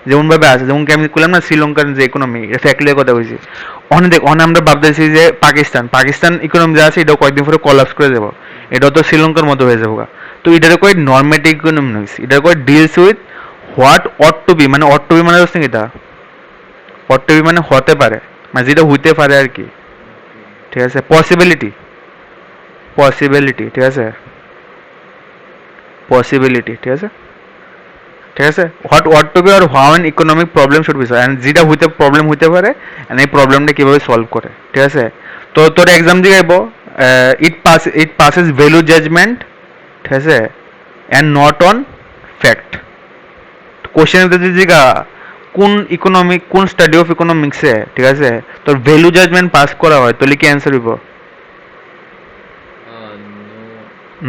যেমন ভাবে আছে, যেমন কি আমি বললাম না শ্রীলঙ্কার যে ইকোনমি, এটা ফ্যাক্ট লিয়ে কথা বলছি। অনেক আমরা ভাবতেছি যে পাকিস্তান ইকোনমি যা আছে এটা কয়েকদিন পরে কলাপস করে দেবো, এটা তো শ্রীলঙ্কার মতো হয়ে যাবো গা। তো এটার কয় নর্মেটিভ ইকোনমিক্স, এটার কয় deals with what ought to be, মানে অট টু বি মানে হচ্ছে কি, এটা অট টু বি মানে হতে পারে, মানে যেটা হইতে পারে আর কি, ঠিক আছে? পসিবিলিটি, ঠিক আছে? পসিবিলিটি, ঠিক আছে? ঠিক আছে? What to be are how an economic problem should be solve, and যেটা প্রবলেম হইতে পারে, এন্ড এই প্রবলেমটা কিভাবে সলভ করে, ঠিক আছে? তো তোর এক্সাম দিগাইব ইট পাসেস ভ্যালু জাজমেন্ট, ঠিক আছে, and not on fact. Question যদি জিগা কোন স্টাডি অফ ইকোনমিক্সে, ঠিক আছে, তোর ভ্যালু জাজমেন্ট পাস করা হয়, তাহলে কি অ্যান্সার হইব?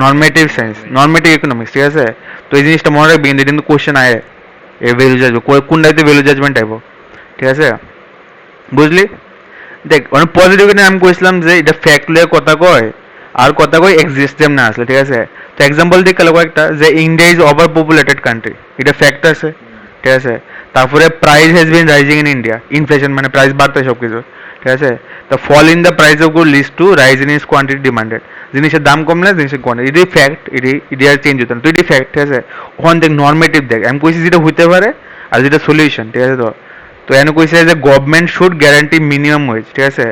নর্মেটিভ সায়েন্স, নর্মেটিভ ইকোনমিক্স, ঠিক আছে? তো এই জিনিসটা মনে রাখবি, কিন্তু কিন্তু কোশ্চেন আয় এই ভ্যালু জাজমেন্ট কোন টাইপে ভ্যালু জাজমেন্ট আইব, ঠিক আছে? বুঝলি? দেখ মানে পজিটিভ আমি কইছিলাম যে এটা ফ্যাক্ট লয়ে কথা কয়, আর কথা কয় এক্সিস্ট যেমন আসলে, ঠিক আছে? তো এক্সাম্পল দিই কালো কয়েকটা, যে India is over populated country, এটা ফ্যাক্ট আছে, ঠিক আছে? তারপরে price has been rising in India, inflation মানে প্রাইস বাড়তে সব কিছু, ঠিক আছে? তো fall in the price of good leads to rise in its quantity demanded, জিনিসের দাম কমলে জিনিসের কোয়ান্টিটি, এটাই ফ্যাক্ট, এটি আর চেঞ্জ হতো না, তো এটি ফ্যাক্ট, ঠিক আছে? ওখান দেখ নর্মেটিভ, দেখ আমি কইছি যেটা হইতে পারে আর যেটা সলিউশন, ঠিক আছে? তো তো এনে কইছে যে government should guarantee minimum wedge, ঠিক আছে?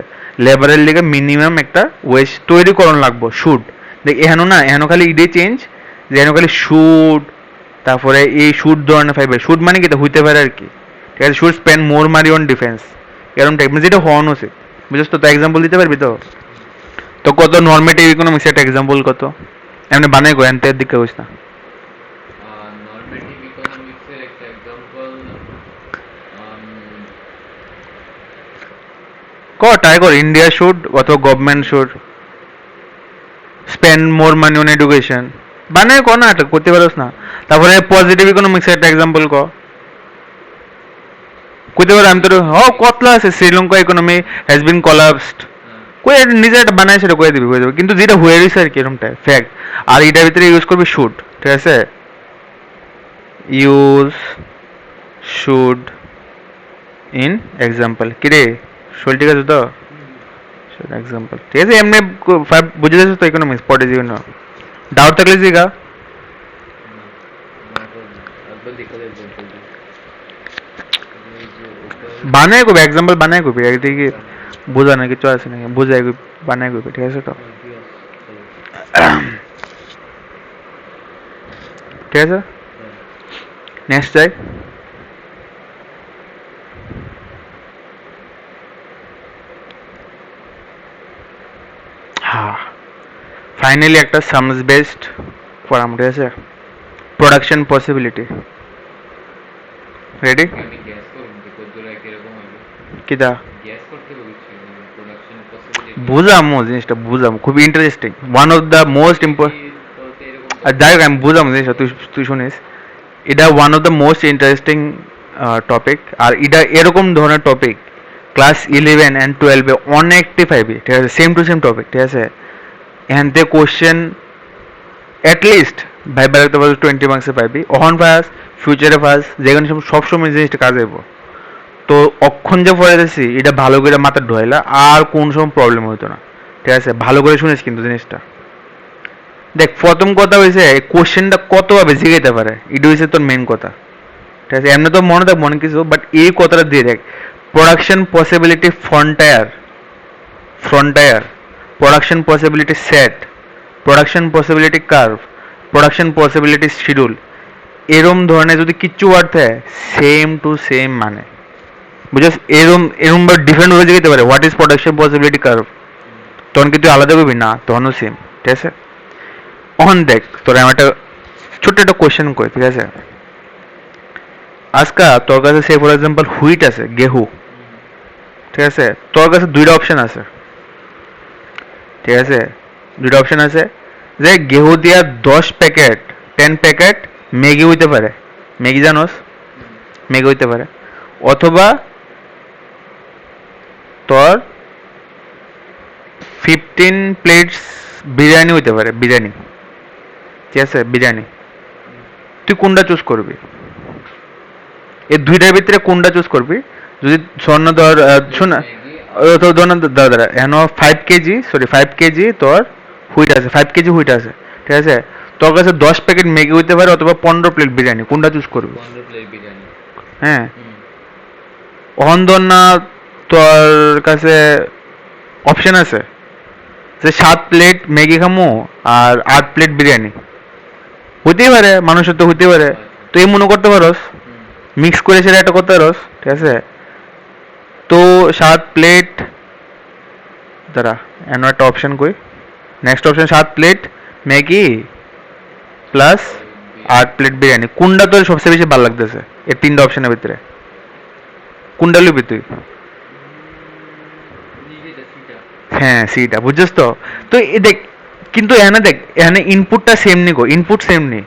লেবারের লিগে মিনিমাম একটা ওয়েজ তৈরি করণ লাগবো, শুড। দেখ এখানো না, এখানো খালি ইডে চেঞ্জ, যে এখানো খালি শুড, তারপরে এই শুড ধরনের ফাইবার, শুড মানে কি হইতে পারে আর কি, ঠিক আছে? Should spend more money on defence, এরকম টাইপ, মানে যেটা হওয়ানো উচিত, বুঝছ তো? এক্সাম্পল দিতে পারবি তো? তো কত নর্মেটিভ ইকোনমিক্স একটা এক্সাম্পল কত, এমনি বানাই গো এনতে দিকে হইস না। নর্মেটিভ ইকোনমিক্সের একটা এক্সাম্পল, ট্রাই কর ইন্ডিয়া শুড অথবা government should spend more money on education বানায় কর না এটা করতে পারোস না তারপরে পজিটিভ ইকোনমিক্স একটা এক্সাম্পল ক করতে পারো আমি তোর কতলা আছে Sri Lanka economy has been collapsed কই নিজে একটা বানায় সেটা করে দিবি কিন্তু যেটা হয়ে রয়েছে আর কি এরকমটা ফ্যাক্ট আর এটার ভিতরে ইউজ করবি শুড ঠিক আছে ইউজ শুড ইন এক্সাম্পল কিরে শোল ঠিক আছে তো এক্সাম্পল ঠিক আছে এমনি বুঝে যাচ্ছ তো ইকোনমিক্স পড়ে জীবন ডাউট থাকলে জিগা একবার দেখে এক্সাম্পল বানায় কবি এক্সাম্পল বানায় কবি একদিকে বোঝা না কিছু আছে নাকি বোঝায় কবি বানায় কবি ঠিক আছে তো ঠিক আছে নেক্সট যাই হ্যাঁ ফাইনালি একটা সামস বেসড পড়াম ঠিক আছে প্রোডাকশন পসিবিলিটি রেডি আমি গ্যাস করুন যে কদ্দুরা কিরকম হবে কিটা গ্যাস করতে বলছি প্রোডাকশন পসিবিলিটি বুঝামো জিনিসটা বুঝাম খুব interesting one of the most important তো এরকম আর যাই হোক আমি বুঝাম জিনিসটা তুই তুই শুনিস এটা one of the most interesting topic আর এটা এরকম ধরনের টপিক ক্লাস 11 অ্যান্ড 12 অনেকটি পাইবি ঠিক আছে সেম টু সেম টপিক ঠিক আছে এখান থেকে কোশ্চেন অ্যাটলিস্ট ভাইবা রাখতে পারো 20 মার্কসে পাইবি অহন ফার্স্ট ফিউচারে ফার্স্ট যেখানে সবসময় জিনিসটা কাজে দেবো তো অক্ষণ যে পড়াইতেছি এটা ভালো করে মাথা ঢোয়াইলা আর কোন সময় প্রবলেম হইতো না ঠিক আছে ভালো করে শুনিস কিন্তু জিনিসটা দেখ প্রথম কথা হয়েছে কোশ্চেনটা কতভাবে জিগাইতে পারে এটা হয়েছে তোর মেন কথা ঠিক আছে এমনি তো মনে থাক মনে কিছু বাট এই কথাটা দিয়ে দেখ production possibility frontier frontier production possibility set production possibility curve production possibility schedule এরম ধরনের যদি কিচ্ছু ওয়ার্ড থাকে সেম টু সেম মানে বুঝছিস এরম এরম বা ডিফারেন্ট হয়ে যেতে পারে what is production possibility curve তখন কিন্তু আলাদা করবি না তখনও সেম ঠিক আছে অন দেখ তোর আমি একটা ছোট্ট একটা কোয়েশ্চেন করি ঠিক আছে আজকা তোর কাছে সে ফর এক্সাম্পল হুইট আছে গেহু ঠিক আছে তোর কাছে দুইটা অপশন আছে ঠিক আছে দুইটা অপশন আছে যে গেহু দিয়া 10 প্যাকেট 10 প্যাকেট ম্যাগি হইতে পারে ম্যাগি জানোস ম্যাগি হইতে পারে অথবা তোর 15 প্লেটস বিরিয়ানি হইতে পারে বিরিয়ানি ঠিক আছে বিরিয়ানি তুই কোনটা চুজ করবি এই দুইটার ভিতরে কোনটা চুজ করবি যদি স্বর্ণ ধর শোনা তোর ধর দাদা এখন 5 কেজি সরি 5 কেজি তোর হুইট আছে 5 কেজি হুইট আছে ঠিক আছে তোর কাছে 10 প্যাকেট ম্যাগি হইতে পারে অথবা 15 প্লেট বিরিয়ানি কোনটা চুজ করবি 15 প্লেট বিরিয়ানি হ্যাঁ অহন ধর না তোর কাছে অপশন আছে যে 7 প্লেট ম্যাগি খামো আর 8 প্লেট বিরিয়ানি হইতেই পারে মানুষের তো হইতে পারে তো এই মনে করতে পারোস মিক্স করে সেটা একটা করতে পারোস ঠিক আছে তো 7 প্লেট দাঁড়া এমন একটা অপশন কই next option 7 plate Maggi plus 8 plate biryani কোনটা তোর সবচেয়ে বেশি ভালো লাগতেছে এই তিনটা অপশনের ভিতরে কোনটা লিবি তুই হ্যাঁ সিটা বুঝছিস তো তো দেখ কিন্তু এখানে দেখ এখানে ইনপুটটা সেম নি গো ইনপুট সেম নি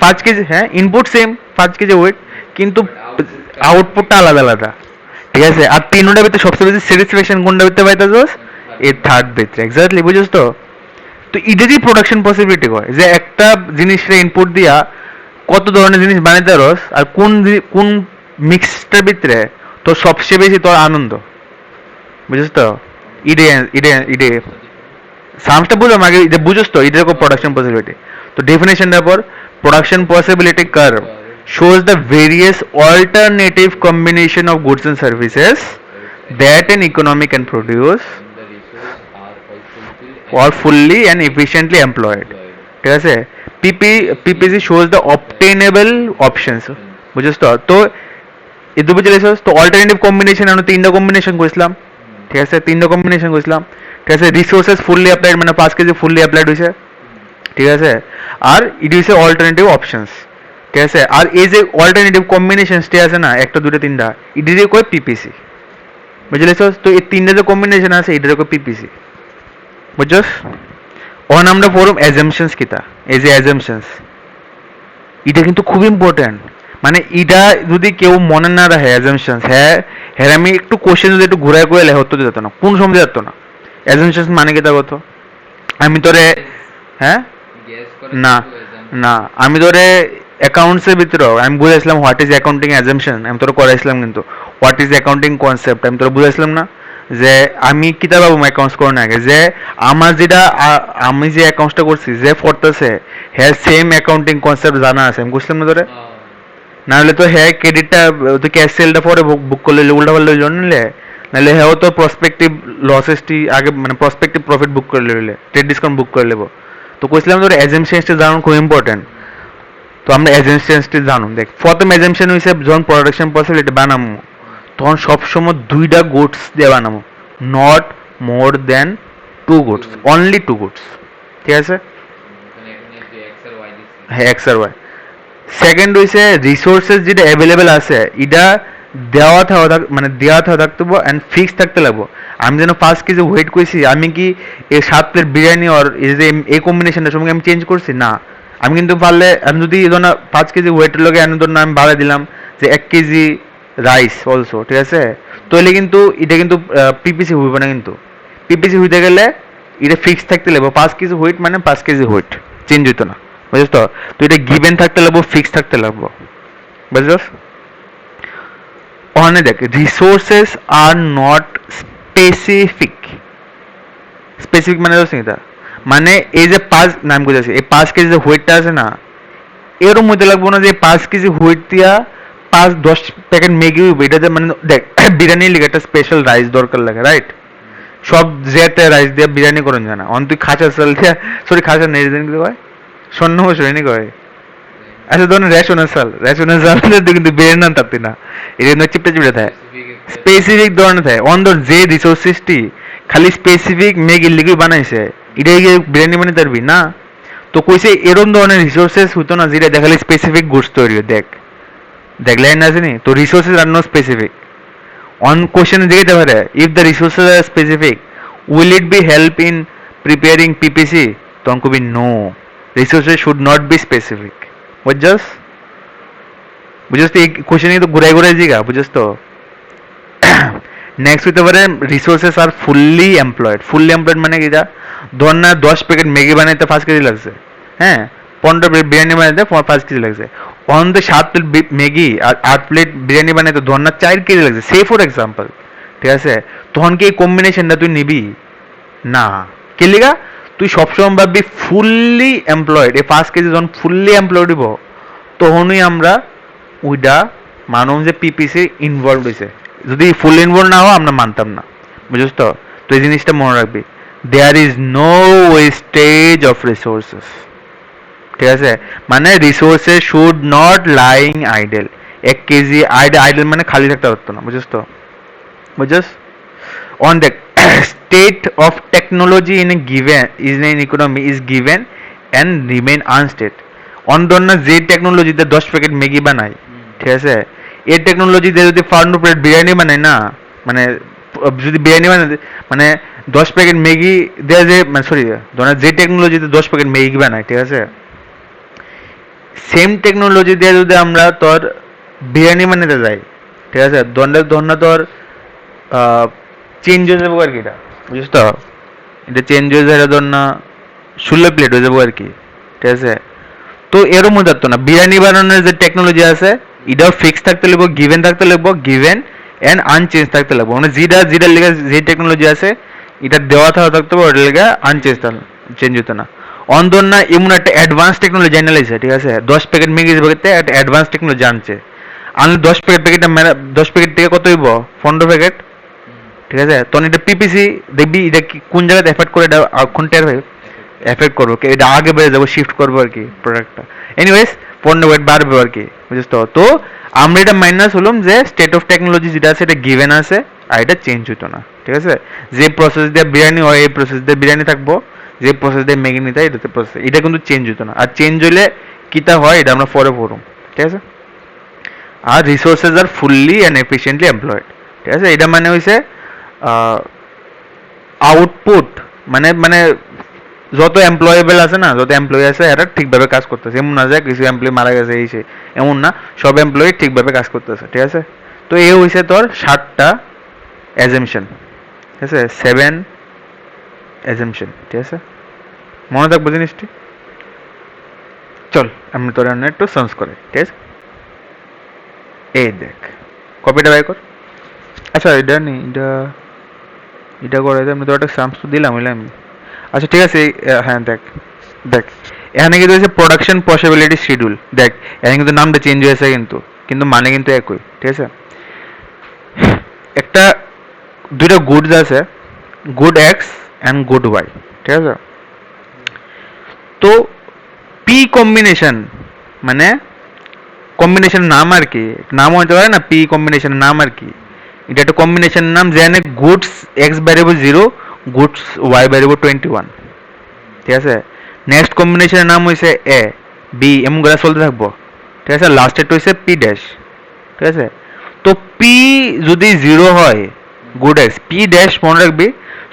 5 কেজি হ্যাঁ ইনপুট সেম 5 কেজি ওয়েট কিন্তু আউটপুটটা আলাদা আলাদা ঠিক আছে আর তিনটার ভিতরে সবচেয়ে বেশি স্যাটিসফ্যাকশন কোনটা ভিতরে পাইতেছস এই থার্ড ভিতরে এক্স্যাক্টলি বুঝছিস তো তো এটারই প্রোডাকশন পসিবিলিটি হয় যে একটা জিনিসের ইনপুট দিয়া কত ধরনের জিনিস বানাইতে পারস আর কোন মিক্সটার ভিতরে তোর সবচেয়ে বেশি তোর আনন্দ বুঝছিস তো ইডে ইডে ইডে সামসটা বুঝলাম আগে এটা বুঝছিস তো এটার প্রোডাকশন পসিবিলিটি তো ডেফিনেশনটার পর production possibility curve shows the various alternative combination of goods and services that an economy can produce the resource are all fulfilled or fully and efficiently employed ঠিক আছে PPC shows the obtainable options বুঝছিস তো তো এই দুটো resource তো alternative combination আমরা তিনটা কম্বিনেশন করেছিলাম ঠিক আছে তিনটা কম্বিনেশন করেছিলাম ঠিক আছে রিসোর্সেস ফুললি অ্যাপ্লাইড মানে 5 কেজি ফুললি অ্যাপ্লাইড হয়েছে ঠিক আছে আর ইট ইজ অল্টারনেটিভ অপশনস ঠিক আছে। আর এই যে অল্টারনেটিভ কম্বিনেশনসটি আছে না, একটা দুটো তিনটা, এটারই কয় পিপিসি, বুঝলে? তো এই তিনটা যে কম্বিনেশন আছে এটার কয় পিপিসি, বুঝছস? অন আমরা পড়ম অ্যাজাম্পশনস কিতা, এই যে অ্যাজাম্পশনস, এটা কিন্তু খুব ইম্পর্টেন্ট। মানে এটা যদি কেউ মনে না রাখে অ্যাজাম্পশনস, হ্যাঁ হ্যাঁ, আমি একটু কোশ্চেন যদি একটু ঘুরায় করে লেখা হতো যেত না, কোন সময় যেত না। অ্যাজাম্পশনস মানে কিতা কত? আমি তোরে, হ্যাঁ গেস করে না কিন্তু assumption না, আমি তোরে অ্যাকাউন্টসের ভিতরে আমি বুঝাইছিলাম হোয়াট ইজ অ্যাকাউন্টিং অ্যাজাম্পশন, আমি তোরে করাইছিলাম কিন্তু হোয়াট ইজ অ্যাকাউন্টিং কনসেপ্ট আমি তোরে বুঝাইছিলাম না, যে আমি কিতা পাবো অ্যাকাউন্টস করার আগে, যে আমার যেটা আমি যে অ্যাকাউন্টসটা করছি যে পড়তেছে হ্যাঁ সেম অ্যাকাউন্টিং কনসেপ্ট জানা আছে, আমি বুঝলাম না তোরে। না হলে তো হ্যাঁ ক্রেডিটটা তো ক্যাশ সেলটা পরে বুক করলে উল্টা পাল্টা জন্য নিলে, নাহলে হ্যাঁ তো প্রসপেক্টিভ লসেসটি আগে মানে প্রসপেক্টিভ প্রফিট বুক করে নিলে, ট্রেড ডিসকাউন্ট বুক করে নেবো। তো কইছিলাম তোর এজেন্সিটা জানানো খুব ইম্পর্টেন্ট। তো আমরা এজেন্সিটি জানুন, দেখ প্রথম এজেন্সিন হইছে যখন প্রোডাকশন প্রসেস এটা বানামো তখন সবসময় দুইটা গুডস দিয়ে বানামো, not more than two goods, only two goods, ঠিক আছে? মানে এখানে যে এক্স আর ওয়াই দিচ্ছি হ্যাঁ এক্স আর ওয়াই। সেকেন্ড হইছে রিসোর্সেস যেটা অ্যাভেলেবেল আছে এটা মানে দেওয়া থাকতে অ্যান্ড ফিক্স থাকতে লাগবো। আমি যেন 5 কেজি ওয়েট করছি, আমি কি এই 7 প্লেট বিরিয়ানি আর এই যে এই কম্বিনেশনটা সঙ্গে আমি চেঞ্জ করছি না। আমি কিন্তু পারলে আমি যদি ধরুন 5 কেজি ওয়েটের লগে আমি ধরুন আমি বাড়াই দিলাম যে 1 কেজি রাইস অলসো, ঠিক আছে? তাহলে কিন্তু এটা কিন্তু পিপিসি হইব না, কিন্তু পিপিসি হইতে গেলে এটা ফিক্স থাকতে লাগবে, 5 কেজি ওয়েট মানে 5 কেজি ওয়েট, চেঞ্জ হইতো না, বুঝছ তো? তো এটা গিভেন থাকতে লাগবো, ফিক্স থাকতে লাগবো, বুঝছস? ওখানে দেখ resources are not specific, specific মানে হচ্ছে এটা মানে এই যে 5 নাম বুঝেছি, এই 5 কেজি যে হোয়েটটা আছে না, এর মধ্যে লাগবো না যে 5 কেজি হোয়েট দিয়া 5-10 প্যাকেট ম্যাগি হইব, এটা যে মানে দেখ বিরিয়ানির লিগে একটা স্পেশাল রাইস দরকার লাগে, রাইট? সব যেতে রাইস দিয়ে বিরিয়ানি করেন জানা, অন তুই খাঁচা চাল দিয়া, সরি খাঁচা নেই দিন কি কয়, স্বর্ণ হইনি কয়, আচ্ছা ধরুন রেশনের চাল কিন্তু বের না তাপতি না, এটা কিন্তু চিপটা চিপটা থাকে, স্পেসিফিক ধরনের থাকে। অন ধর যে রিসোর্সেসটি খালি স্পেসিফিক মেগির লিগে বানাইছে এটাই গিয়ে বিরিয়ানি বানাতে পারবি না। তো কইছে এরকম ধরনের রিসোর্সেস হইতো না যেটা দেখালে স্পেসিফিক গুডস তৈরি হয়, দেখ দেখলেন না জানি তো resources are no specific. On কোশ্চেনে জিজ্ঞাসা পারে if the resources are specific will it be help in preparing PPC, তখন কবি no, resources should not be specific, বুঝছস? বুঝছস তো এই কোশ্চেনে তো ঘুরাই ঘুরাই জিগা, বুঝছস তো? নেক্সট হইতে পারে resources are fully employed, fully employed মানে কি, যা ধর না 10 প্যাকেট ম্যাগি বানাইতে 5 কেজি লাগছে, হ্যাঁ 15 প্লেট বিরিয়ানি বানাইতে 5 কেজি লাগছে, অন দ্য 7 প্লেট ম্যাগি আর 8 প্লেট বিরিয়ানি বানাইতে ধর না 4 কেজি লাগছে, সে ফর এক্সাম্পল, ঠিক আছে? তখন কি এই কম্বিনেশনটা তুই নিবি না, কে লিগা? তুই সবসময় ভাববি ফুললি এমপ্লয়েড, এই 5 কেজি যখন ফুললি এমপ্লয়েড হইব তখনই আমরা ওইটা মানব যে পিপিসি ইনভলভ হয়েছে, যদি ফুল ইনভলভ না হয় আমরা মানতাম না, বুঝছিস তো? তো এই জিনিসটা মনে রাখবি, there is no wastage of resources, ঠিক আছে? মানে resources should not lying idle, 1 কেজি আইডেল মানে খালি থাকতে পারতো না, বুঝছিস তো? বুঝছিস? On the state of technology in a given is in economy is given and remain unstated. অন ধর না যে টেকনোলজিতে 10 প্যাকেট ম্যাগি বানায়, ঠিক আছে? এই টেকনোলজি দিয়ে যদি 5 প্লেট বিরিয়ানি বানায় না, মানে যদি বিরিয়ানি বানায় মানে 10 প্যাকেট ম্যাগি দেওয়া যে মানে সরি ধর যে টেকনোলজিতে 10 প্যাকেট ম্যাগি বানায়, ঠিক আছে? সেম টেকনোলজি দিয়ে যদি আমরা তোর বিরিয়ানি বানাতে যাই, ঠিক আছে? ধর না তোর চেঞ্জ হয়ে যাবো আর কি, এটা বুঝিস তো? এটা চেঞ্জ হয়ে যায় ধর না 16 প্লেট হয়ে যাবো আর কি, ঠিক আছে? তো এরও মধ্যে থাকতো না, বিরিয়ানি বানানোর যে টেকনোলজি আছে এটাও ফিক্স থাকতে লাগবো, গিভেন থাকতে লাগবো, গিভেন অ্যান্ড আনচেঞ্জ থাকতে লাগবো, মানে যেটার লেগে যে টেকনোলজি আছে এটা দেওয়া থাকতে হবে, ওটার লেগে আনচেঞ্জ চেঞ্জ হতো না। অন ধর না এমন একটা অ্যাডভান্স টেকনোলজি জানালাইছে, ঠিক আছে? 10 প্যাকেট ম্যাগি প্যাকেটে একটা অ্যাডভান্স টেকনোলজি আনছে, আনলে 10 প্যাকেটটা 10 প্যাকেট থেকে কত হইব 15 প্যাকেট, ঠিক আছে? তখন এটা পিপিসি দেখবি এটা কোন জায়গায় এফেক্ট করে, এটা কোন টের এফেক্ট করবো, এটা আগে বেড়ে যাবো, শিফট করবো আর কি প্রোডাক্টটা, এনিওয়েজ 15 ওয়েট বাড়বে আর কি, বুঝিস তো? তো আমরা এটা মাইনাস হলাম যে স্টেট অফ টেকনোলজি যেটা আছে এটা গিভেন আছে আর এটা চেঞ্জ হতো না, ঠিক আছে? যে প্রসেস দিয়ে বিরিয়ানি হয় এই প্রসেস দিয়ে বিরিয়ানি থাকবো, যে প্রসেস দিয়ে ম্যাগি নিতে হয় এটাতে প্রসেস, এটা কিন্তু চেঞ্জ হতো না। আর চেঞ্জ হলে কিটা হয় এটা আমরা পরে পড়ুম, ঠিক আছে, আর resources are fully and efficiently employed. ঠিক আছে, এটা মানে হইছে আউটপুট, মানে মানে যত এমপ্লয়েবল আছে না, যত এমপ্লয়ি আছে এরা ঠিকভাবে কাজ করতেছে, এমন না যে কিছু এমপ্লয়ি মারা গেছে এই সে, এমন না, সব এমপ্লয়ি ঠিকভাবে কাজ করতেছে। ঠিক আছে, তো এই হইছে তোর 7টা অ্যাজাম্পশন। ঠিক আছে, 7 অ্যাজাম্পশন। ঠিক আছে, মনে থাকবো জিনিসটি। চল আমি তোর একটু সার্চ করে। ঠিক আছে, এই দেখ, কপিটা বাই কর। আচ্ছা এটা নেই, এটা করে আমি তো একটা সামস তো দিলাম হইলাম। আচ্ছা ঠিক আছে, হ্যাঁ দেখ দেখ, এখানে কিন্তু হচ্ছে প্রোডাকশন পসিবিলিটি শিডিউল। দেখ এখানে কিন্তু নামটা চেঞ্জ হয়েছে, কিন্তু কিন্তু মানে কিন্তু একই। ঠিক আছে, একটা দুইটা গুডস আছে, good X and good Y. ঠিক আছে, তো পি কম্বিনেশন মানে কম্বিনেশন নাম আর কি, নাম হতে পারে না, পি কম্বিনেশন নাম আর কি, এটা একটা কম্বিনেশন নাম যেখানে goods X variable 0, goods Y variable 21। ঠিক আছে, নেক্সট কম্বিনেশনের নাম হয়েছে এ বি, এমন করে চলতে থাকবো। ঠিক আছে, লাস্টেরটা হয়েছে পি ড্যাশ। ঠিক আছে, তো পি যদি 0 হয়, গুড এক্স, পি ড্যাশ মনে রাখবি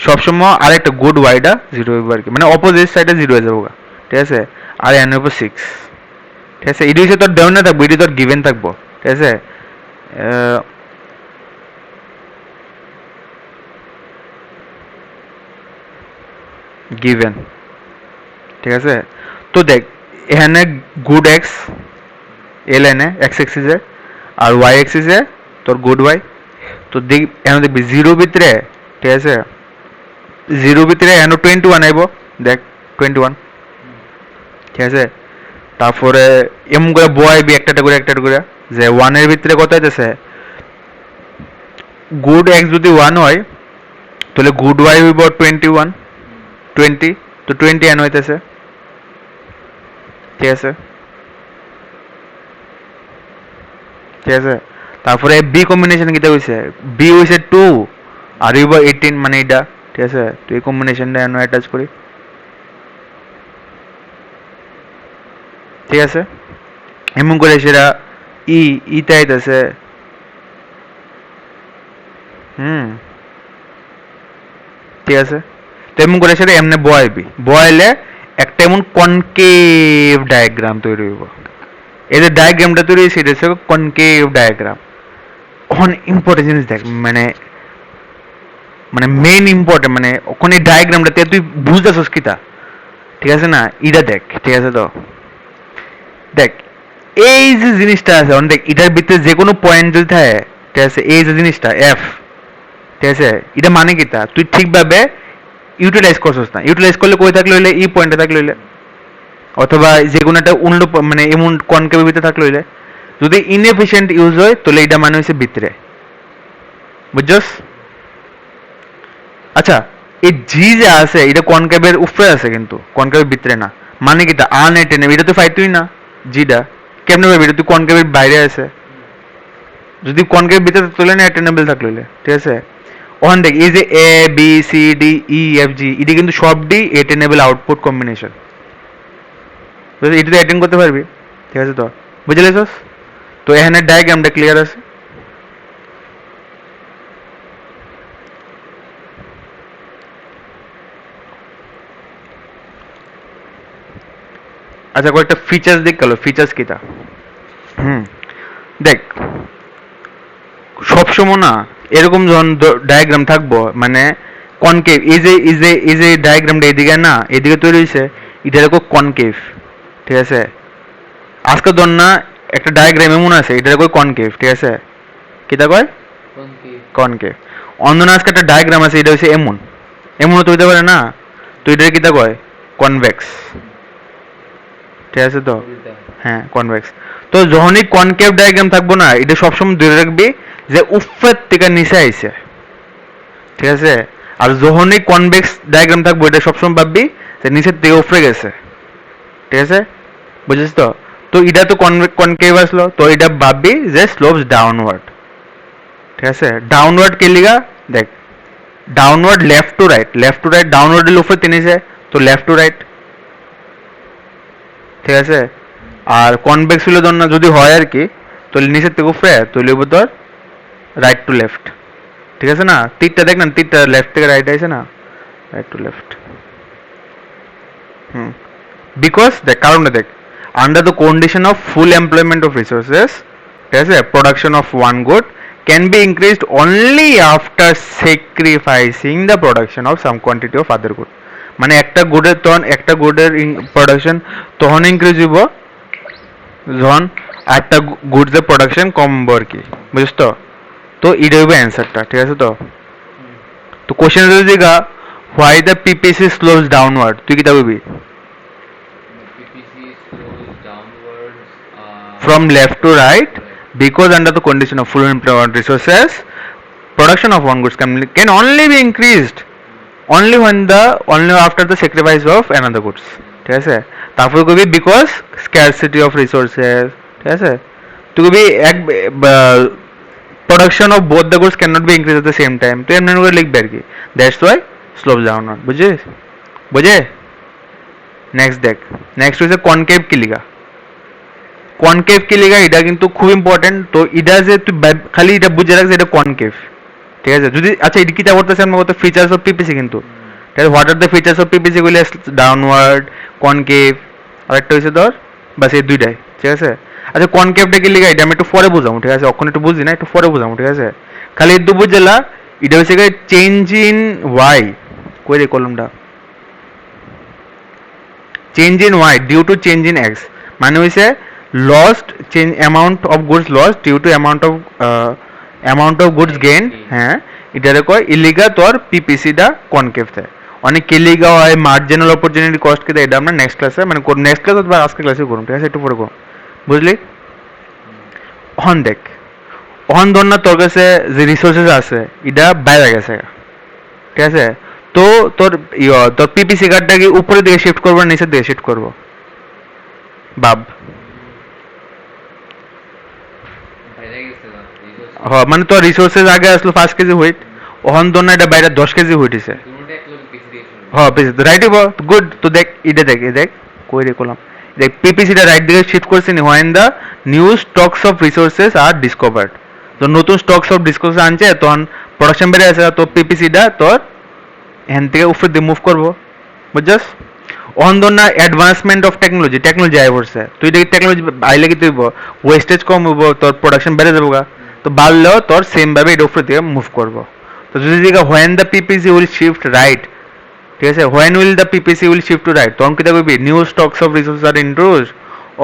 সবসময় আরেকটা গুড ওয়াইটা 0 হইব আর কি, মানে অপোজিট সাইডে 0 হয়ে যাবো। ঠিক আছে, আর এন হইব 6। ঠিক আছে, এটি হচ্ছে তোর দেওয়া না থাকবো, এটি তোর গিভেন থাকবো। ঠিক আছে, গিভেন। ঠিক আছে, তো দেখ এখানে গুড এক্স এ লাইনে এক্স এক্সিসে আর ওয়াই এক্সিসে তোর গুড ওয়াই। তো দেখ এখানে দেখবি 0 ভিতরে। ঠিক আছে, 0 ভিতরে এখানে 21 আইব। দেখ 21। ঠিক আছে, তারপরে এমন করে বয়াবি একটা করে একটা করে, যে 1 এর ভিতরে কত হইতেছে, গুড এক্স যদি 1 হয় তাহলে গুড ওয়াই হইব 21, 20, তো 20 এন হইতেছে। ঠিক আছে, ঠিক আছে, তারপরে বি কম্বিনেশন কিটা হইছে, বি হইছে 2 আর হইব 18, মানে এটা। ঠিক আছে, তো এই কম্বিনেশনটা এনে অ্যাটাচ করি। ঠিক আছে, এমন করে সেটা ইতে আইতেছে। হুম, ঠিক আছে, তো এমন করে সেটা এমনি বয়াইবি, বয়াইলে একটা এমন কনকেভ ডায়াগ্রাম তৈরি হইব। এই যে ডায়াগ্রামটা তৈরি হয়েছে এটা হচ্ছে কনকেভ ডায়াগ্রাম। ওখানে ইম্পর্টেন্ট জিনিস দেখ, মানে মানে মেইন ইম্পর্টেন্ট, মানে ওখানে ডায়াগ্রামটাতে তুই বুঝতেছস কিটা। ঠিক আছে না, ইটা দেখ। ঠিক আছে, তো দেখ এই যে জিনিসটা আছে, দেখ এটার ভিতরে যে কোনো পয়েন্ট যদি থাকে, ঠিক আছে, এই যে জিনিসটা এফ, ঠিক আছে, এটা মানে কিটা তুই ঠিকভাবে ইউটিলাইজ করছস না। ইউটিলাইজ করলে কই থাকলে হইলে ই পয়েন্টে থাকলে হইলে, অথবা যে কোনো একটা অন্য মানে এমন কনকেভের ভিতরে থাকলে হইলে, যদি ইনএফিশিয়েন্ট ইউজ হয় তাহলে এটা মানে হচ্ছে ভিতরে, বুঝছস? আচ্ছা, এই জি যে আছে এটা কনকেভের উপরে আছে, কিন্তু কনকেভের ভিতরে না, মানে কিটা আনএটেনেব, এটা তো ফাইতুই না জিটা, কেমনে ভাবে এটা তুই কনকেভের বাইরে আছে, যদি কনকেভ ভিতরে তুলে না অ্যাটেনেবল থাকলে হইলে। ঠিক আছে, ওখান দেখ এই যে A B C D E F G, এটা কিন্তু সবডি অ্যাটেনেবল আউটপুট কম্বিনেশন, এটাতে অ্যাটেন্ড করতে পারবি। ঠিক আছে, তো বুঝলেছস? তো এখানে ডায়াগ্রামটা ক্লিয়ার আছে। আচ্ছা, কয়েকটা ফিচার্স দেখ গেল, ফিচার্স কিটা। হুম, দেখ সবসময় না এরকম যখন ডায়াগ্রাম থাকবো, মানে কনকেভ, এই যে ডায়াগ্রামটা এদিকে না, এদিকে তৈরি হয়েছে, এটা দেখো কনকেভ। ঠিক আছে, আজকে ধর না একটা ডায়াগ্রাম এমন আছে, এটা কই কনকেভ। ঠিক আছে, কিটা কয় কনকেভ। অন্য না আজকে একটা ডায়াগ্রাম আছে, এটা হচ্ছে এমন, এমনও তো হইতে পারে না, তো এটা কিটা কয় কনভেক্স। ঠিক আছে, তো হ্যাঁ কনভেক্স। তো যখনই কনকেভ ডায়াগ্রাম থাকবো না, এটা সবসময় ধরে রাখবি যে উপরের থেকে নিচে আইছে। ঠিক আছে, আর যখনই কনভেক্স ডায়াগ্রাম থাকবো এটা সবসময় ভাববি যে নিচের থেকে উপরে গেছে। ঠিক আছে, বুঝেছিস? তো তো এটা তো কনকেভ আসলো, তো এটা ভাববি যে স্লোপস ডাউনওয়ার্ড। ঠিক আছে, ডাউনওয়ার্ড কে লিগা, দেখ downward left to right, left to right, ডাউনওয়ার্ডের উপরে টেনেছে, তো লেফট টু রাইট। ঠিক আছে, আর কনভেক্স হলে ধর না যদি হয় আর কি, তাহলে নিচের থেকে উপরে তাহলে হইব তোর রাইট টু লেফট। ঠিক আছে না, তীরটা দেখ না, তীরটা লেফট থেকে রাইট আছে না, right to left. Hmm, because দেখ কারণটা দেখ, under the condition of full employment of resources, ঠিক আছে, production of one good can be increased only after sacrificing the production of some quantity of other good. মানে একটা গুডের production তখন increase হইব যখন একটা গুডসের প্রোডাকশন কমবো আর কি, বুঝিস তো? তো এটা হইবে অ্যান্সারটা, ঠিক আছে তো? তো কোশ্চেন যদি দিঘা why the PPC slopes downward, তুই কি তা বলবি? PPC slows downwards From left to right, right. because under the condition of full employment resources, production of one goods can only be increased only after the sacrifice of another goods, ঠিক আছে? তারপর কবি because scarcity of resources, ঠিক আছে? তুই কবি এক production of both the goods can not be increase at the same time, তুই এমনি করে লিখবি আর কি, দ্যাটস ওয়াই স্লোপ ডাউন, বুঝিস? বুঝে? নেক্সট দেখ, নেক্সট হচ্ছে কনকেভ কি লিগা। কনকেভ কি লিগা এটা কিন্তু খুব ইম্পর্টেন্ট। তো এটা যে তুই খালি এটা বুঝে রাখ যে এটা কনকেভ, ঠিক আছে? যদি আচ্ছা এটা কিটা করতেছে আমরা কত ফিচার্স অফ পিপিসি কিন্তু, ঠিক আছে? What are the features of PPC গুলি, ডাউনওয়ার্ড, কনকেভ, আর একটা হচ্ছে ধর, বাস এই দুইটাই, ঠিক আছে? আচ্ছা কনকেভটা কি লিগা এটা আমি একটু পরে বুঝাবো, ঠিক আছে? এখন একটু বুঝি না, একটু পরে বুঝাবো, ঠিক আছে? খালি একটু বুঝলা এটা হচ্ছে চেঞ্জ ইন ওয়াই, কই রে কলমটা, change in Y due to change in X, মানে হয়েছে lost change amount of goods lost due to amount of goods gain. হ্যাঁ, এটারে কয় ইলিগা তোর পিপিসিটা কনকেভ দেয়। অনেক ইলিগা হয় মার্জিনাল অপরচুনিটি কস্ট কে দেয়, এটা আমরা নেক্সট ক্লাসে মানে নেক্সট ক্লাস বা আজকে ক্লাসে করুন, ঠিক আছে? একটু পরে করুন, বুঝলি? অহন দেখ, অহন ধর না তোর কাছে যে রিসোর্সেস আছে এটা বাইরে গেছে, ঠিক আছে? তো তোর পিপিসি কার্ডটা কি উপরের দিকে শিফট করবো না নিচের দিকে শিফট করবো ভাব? বাইরে গেছে না resource মানে তোর রিসোর্সেস আগে আসলো 5 কেজি হুইট, ওহন ধর না এটা বাইরে 10 কেজি হুইট হইছে। দুটোটা এক লগে পিছিয়ে দিয়ে শুরু হ্যাঁ বেশি তো রাইট হইব, গুড। তো দেখ এটা দেখ, দেখ কই রে কলাম, দেখ পিপিসিটা রাইট দিকে শিফট করছে নি when the new stocks of resources are discovered. তো নতুন স্টকস অফ রিসোর্সেস আনছে তখন প্রোডাকশন বেড়ে আছে, তো পিপিসিটা তোর এখান থেকে উপরে দিয়ে মুভ করবো, বুঝছস? অন ধর না অ্যাডভান্সমেন্ট অফ টেকনোলজি আয় পড়ছে, তুই দেখি টেকনোলজি আইলে কি তুই ওয়েস্টেজ কম হইব, তোর প্রোডাকশন বেড়ে যাবো গা। তো বাড়লেও তোর সেম ভাবে এটা উপরে দিয়ে মুভ করবো। তো যদি দেখা when the PPC will shift right, ঠিক আছে, when will the PPC will shift to right, তখন কি দেখবি new stocks of resource are introduce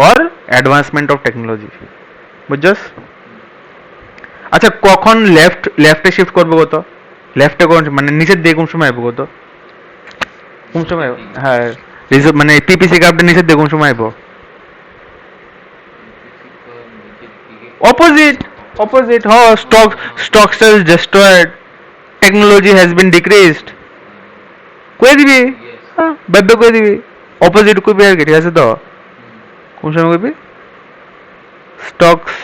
or advancement of technology, বুঝছস? আচ্ছা কখন লেফটে শিফট করবো কত, লেফটে কোন মানে নিচের দিকে কোন সময় আইবো কত, কোন সময়? হ্যাঁ মানে পিপিসি কার্ডটা নিচের দিকে কোন সময় আইবো? PPC তো নিচের দিকে অপোজিট, অপোজিট হ, stock sales destroyed, technology has been decreased, কই দিবি? yes হ্যাঁ ব্যাব্বে কই দিবি, অপোজিট কইবি আর কি, ঠিক আছে তো? কোন সময় কইবি? স্টকস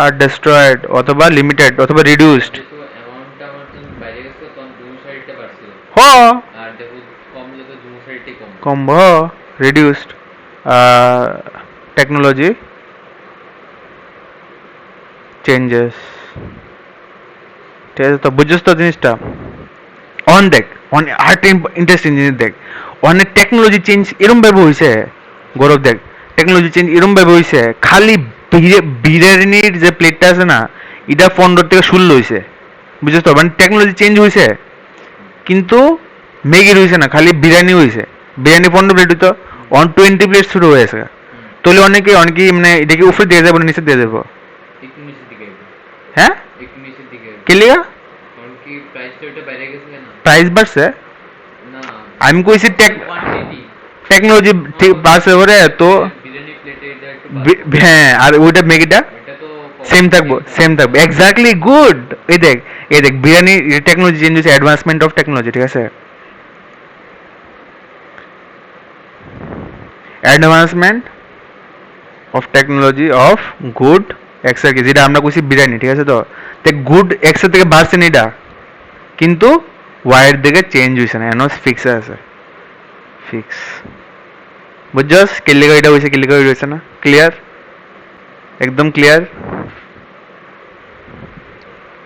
আর ডেস্ট্রয়েড অথবা লিমিটেড অথবা রিডিউসড। যেহেতু অ্যামাউন্টটা আমার যখন বাইরে গেছে তখন দু সাইডটা বাড়ছিল হ আর দেখো কমলে তো দু সাইডটাই কম কম হ রিডিউসড টেকনোলজি চেঞ্জেস, ঠিক আছে তো? বুঝছিস তো জিনিসটা? অন দেখ, অন আরেকটা ইন্টারেস্টিং জিনিস দেখ, অনেক টেকনোলজি চেঞ্জ এরম ভাবে হয়েছে, গৌরব দেখ, টেকনোলজি চেঞ্জ এরম ভাবে হয়েছে, খালি বিরিয়ানির যে প্লেটটা আছে না এটা 15 থেকে 16 হয়েছে, বুঝছিস তো? মানে টেকনোলজি চেঞ্জ হয়েছে কিন্তু ম্যাগির হয়েছে না, খালি বিরিয়ানি হয়েছে। বিরিয়ানি 15 প্লেট হইতো, অন 20 প্লেট শুরু হয়েছে। তাহলে অনেকেই মানে এটা কি উপরে দিয়ে যাবো না নিচে দিয়ে দেবো? একটু নিচের দিকে আসবে হ্যাঁ একটু নিচের দিকে আসবে কে লিগা? কারণ কি প্রাইসটা ওটা বাইরে গেছে কেন প্রাইস বাড়ছে, না আমি কইছি কোয়ান্টিটি টেকনোলজি ঠিক বাড়ছে ওরে তো। বিরিয়ানি প্লেটে এটা একটু হ্যাঁ আর ওইটা ম্যাগিটা এটা তো সেম থাকবো, সেম থাকবে এক্স্যাক্টলি, গুড। এই দেখ বিরিয়ানি টেকনোলজি চেঞ্জ হয়েছে, অ্যাডভান্সমেন্ট অফ টেকনোলজি, ঠিক আছে? Advancement of technology of good X আর কি, যেটা আমরা কইছি বিরিয়ানি, ঠিক আছে তো? গুড এক্স এর থেকে বাড়ছে না এটা, কিন্তু ওয়াইয়ের দিকে চেঞ্জ হয়েছে না, এনও ফিক্স আছে, ফিক্স। বুঝছস কিল্লিগা এটা হয়েছে কিল্লিগা এটা হয়েছে না ক্লিয়ার একদম ক্লিয়ার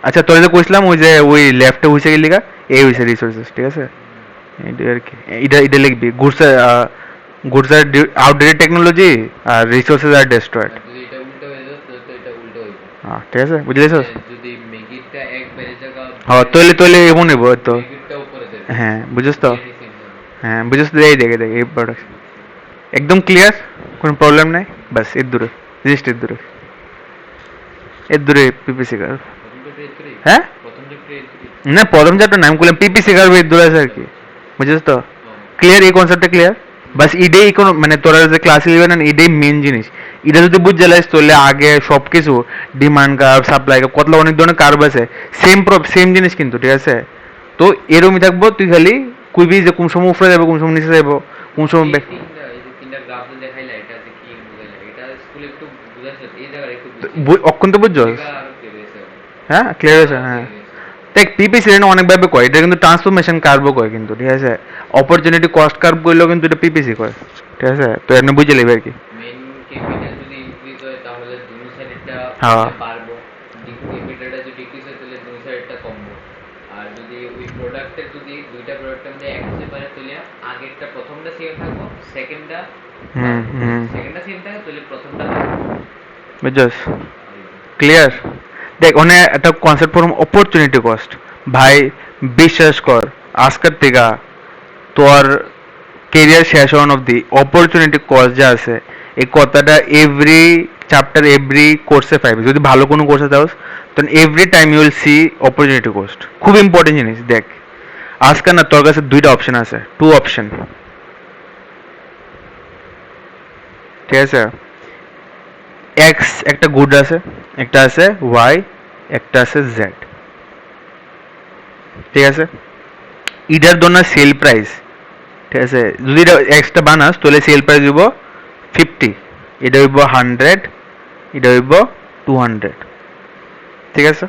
আচ্ছা তোর যে কইছিলাম ওই যে ওই লেফটে হয়েছে কিল্লিগা এই হয়েছে রিসোর্সেস ঠিক আছে এটা আর কি এটা এটা লিখবি গুডস আর আউটডেটেড টেকনোলজি আর রিসোর্সেস আর ডেস্ট্রয়েড আর যদি এটা উল্টো হয়ে যায় তাহলে তো এটা উল্টো হইব। হ্যাঁ ঠিক আছে বুঝলিস যদি মেগিটটা এক বেড়ে জায়গা হ্যাঁ তৈলে তৈলে এমন নেবো তো মেগিটটা উপরে যাবে। হ্যাঁ বুঝছিস তো এই same হবে। হ্যাঁ বুঝছিস তো এই দেখে দেখে এই প্রোডাক্ট একদম ক্লিয়ার কোনো প্রবলেম নাই বাস এর দূরে জাস্ট এর দূরে পিপিসি কার প্রথম চ্যাপ্টার এর থ্রি। হ্যাঁ প্রথম চ্যাপ্টার এর থ্রি। না প্রথম চ্যাপ্টার নাম করলাম পিপিসি কার এর দূরে আছে আর কি বুঝছিস তো ক্লিয়ার এই কনসেপ্টটা ক্লিয়ার বাস ইডেই কোনো মানে তোরা যে ক্লাস 11 ইডেই মেন জিনিস এটা যদি বুঝে যাইস তাহলে আগে সব কিছু ডিমান্ড কার্ভ সাপ্লাই কার্ভ কতলা অনেক ধরনের কার্ভ আছে সেম জিনিস কিন্তু ঠিক আছে তো এরমই থাকবো তুই খালি কুইবি যে কোন সময় উপরে যাবে কোন সময় নিচে যাবো কোন সময় এই তিনটা গ্রাফ যে দেখাইলা এটা যে কি বুঝাইলা এটা স্কুলে একটু বুঝাইছিল এই জায়গায় একটু অক্ষণ তো বুঝছো এটা আর কি হয়েছে হ্যাঁ ক্লিয়ার হয়েছে হ্যাঁ দেখ পিপিসি রেন অনেকভাবে কয় এটা কিন্তু ট্রান্সফরমেশন কার্ভও কয় কিন্তু ঠিক আছে অপরচুনিটি কস্ট কার্ভ করলেও কিন্তু এটা পিপিসি কয় ঠিক আছে তো এর বুঝে নেবে আর কি মেইন ক্যাপিটাল যদি ইনক্রিজ হয় তাহলে দুই সাইডেরটা হ্যাঁ। বাড়বো ক্যাপিটালটা যদি ডিক্রিজ হয় তাহলে দুই সাইডটা কমবো আর যদি ওই প্রোডাক্টের যদি দুইটা প্রোডাক্টের মধ্যে এক হতে পারে তাহলে আগেরটা প্রথমটা সেম থাকবো সেকেন্ডটা সেকেন্ডটা সেম থাকে তাহলে প্রথমটা বুঝছস ক্লিয়ার দেখ অনেক একটা কনসেপ্ট ফর্ম অপরচুনিটি কস্ট ভাই বিশ্বাস কর আজকের থেকে তোর কেরিয়ার শেষ হওয়ান অব্দি অপরচুনিটি কস্ট যা আছে এই কথাটা এভরি চ্যাপ্টার এভরি কোর্সে পাইবে যদি ভালো কোনো কোর্সে যাও তখন every time you will see opportunity cost খুব ইম্পর্টেন্ট জিনিস দেখ আজকে না তোর কাছে দুইটা অপশন আছে টু অপশন ঠিক আছে এক্স একটা গুড আছে একটা আছে ওয়াই একটা আছে জেড ঠিক আছে ইটার জন্য সেল প্রাইস ঠিক আছে যদি এটা এক্সটা বানাস তাহলে সেল প্রাইস দিব 50 এটা হইব 100 এটা হইব 200 ঠিক আছে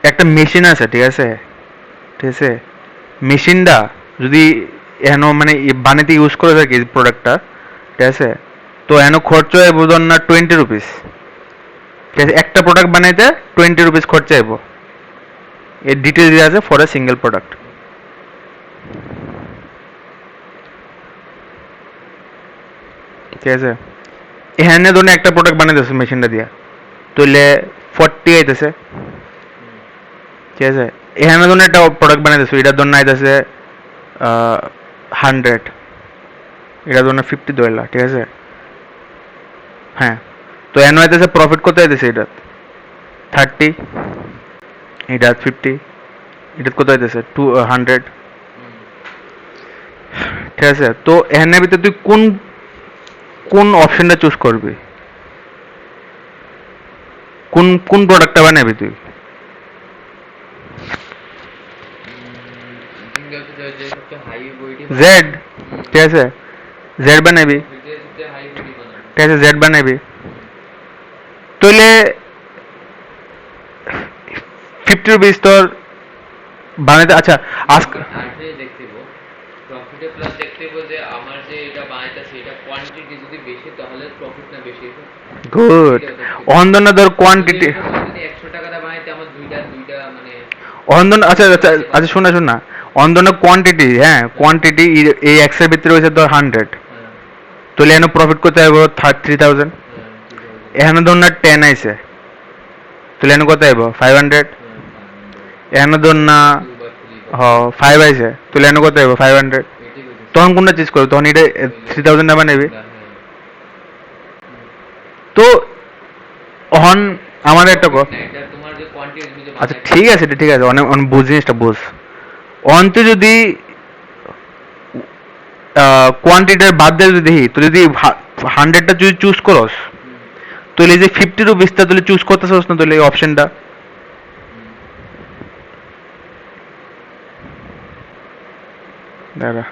একটা মেশিন আছে ঠিক আছে ঠিক আছে মেশিনটা যদি এনো মানে বানাতে ইউজ করে থাকি প্রোডাক্টটা ঠিক আছে তো এনো খরচ হইব ধর না 20 রুপিস ঠিক আছে একটা প্রোডাক্ট বানাইতে 20 রুপিস খরচা হইব এর ডিটেলস দেওয়া আছে ফর এ সিঙ্গেল প্রোডাক্ট ঠিক আছে এখানে ধরুন একটা প্রোডাক্ট বানাইতেছে মেশিনটা দিয়া তাহলে 40 আইতেছে ঠিক আছে এখানে ধরুন একটা প্রোডাক্ট বানাইতেছে এটার জন্য আইতেছে 100 এটার জন্য 50 ধরলা ঠিক আছে হ্যাঁ তো এনে আইতেছে প্রফিট কত আইতেছে এটা 30 এটা 50 এটা কত আইতেছে 200 ঠিক আছে তো এখানে ভিতরে তুই কোন কোন অপশনটা চুজ করবি কোন কোন প্রোডাক্টটা বানাবি তুই যে সবচেয়ে হাই বইটি জেড ঠিক আছে জেড বানাবি সবচেয়ে হাই বইটি বানাবো ঠিক আছে জেড বানাবি তাহলে 50 রুপিস তোর বানাইতে আচ্ছা আজকে আগে দেখতেইব প্রফিটে প্লাস দেখতেইব যে আমার যে এটা বানাইতাছি এটা কোয়ান্টিটি যদি বেশি তাহলে প্রফিট না বেশি হবে গুড অন্ধনা ধর কোয়ান্টিটি যদি 100 টাকা দা বানাইতে আমার দুইটা মানে অন্ধনা আচ্ছা আচ্ছা আচ্ছা শোনা শোনা অন্ধনা কোয়ান্টিটি হ্যাঁ কোয়ান্টিটি এই এক্সের ভিতরে হয়েছে ধর 100 তাহলে এনে প্রফিট করতে হবে 3000 এখানে ধর না 10 আইছে তাহলে এনে কত আইব 500 এখানে ধর না হ 5 আইছে তাহলে এনে কত আইব 500 তখন কোনটা চিজ করবে তখন এটা 3000 টাকা নেবে তো অহন আমার একটা এটা তোমার যে কোয়ান্টিটি তুমি যে আচ্ছা ঠিক আছে এটা ঠিক আছে অনেক অনেক বুঝ জিনিসটা বুঝ অন্ত যদি কোয়ান্টিটির বাদ দিয়ে যদি দেখি তো যদি 100টা যদি চুজ করস তাহলে যে 50 রুপিসটা তাহলে চুজ করতেছস না তাহলে এই অপশনটা দাঁড়া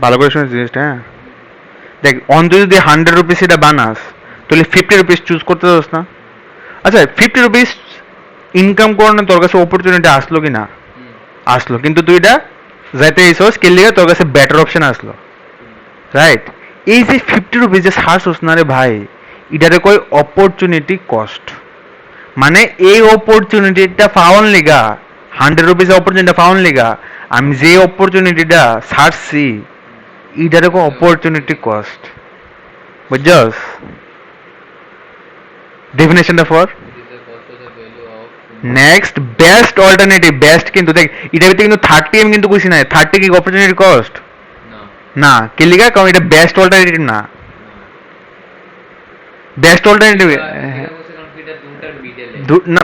ভালো করে শুনিস জিনিসটা হ্যাঁ দেখ অন্ত যদি 100 রুপিস এটা বানাস তাহলে 50 রুপিস চুজ করতে চাস না আচ্ছা 50 রুপিস ইনকাম করানোর তোর কাছে অপরচুনিটি আসলো কি না আসলো, কিন্তু তুই এটা যাইতে এইসস কে লিগে তোর কাছে বেটার অপশন আসলো, রাইট? এই যে 50 রুপিস যে ছাড়ছস না রে ভাই, এটারে কই অপরচুনিটি কস্ট। মানে এই অপরচুনিটিটা পাওয়ার লিগা, 100 রুপিস অপরচুনিটি পাওয়ার লিগা আমি যে অপরচুনিটিটা ছাড়ছি, এটারে কই অপরচুনিটি কস্ট। বুঝছস ডেফিনেশনটা for It is the cost of the value of next best alternative? Best কিন্তু দেখ, এটার ভিতরে কিন্তু 30 আমি কিন্তু কইছি না, 30 কি অপরচুনিটি কস্ট না না, কে লিগা? কারণ এটা বেস্ট অল্টারনেটিভ না। না বেস্ট অল্টারনেটিভ এটা বলছে কারণ কি এটা দুটার মিডলে না,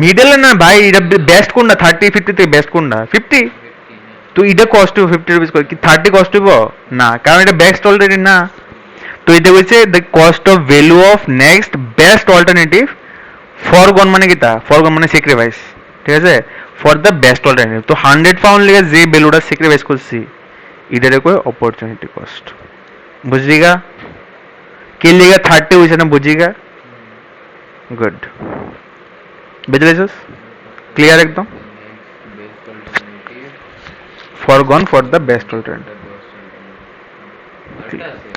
মিডলে না ভাই, এটা বেস্ট কোনটা? 30 50 থেকে বেস্ট কোনটা? 50। 50 না তো এটা কস্ট হইব 50 রুপিস করে, কি 30 কস্ট হইব না? কারণ এটা বেস্ট অল্টারনেটিভ না। তো এটা হচ্ছে the cost of value of next best alternative ফরগন, মানে কিটা? ফরগন মানে স্যাক্রিফাইস, ঠিক আছে, ফর দ্য বেস্ট অল্টারনেটিভ। তো 100 পাউন্ড লিগে যে ভ্যালুটা স্যাক্রিফাইস করছি, এটারে কই অপরচুনিটি কস্ট। বুঝলিগা? কে লিগা 30 হইছে না? বুঝিগা? গুড, বুঝে লাইছস? ক্লিয়ার একদম? next best alternative ফরগন for the best alternative. the best alternative আরেকটা আছে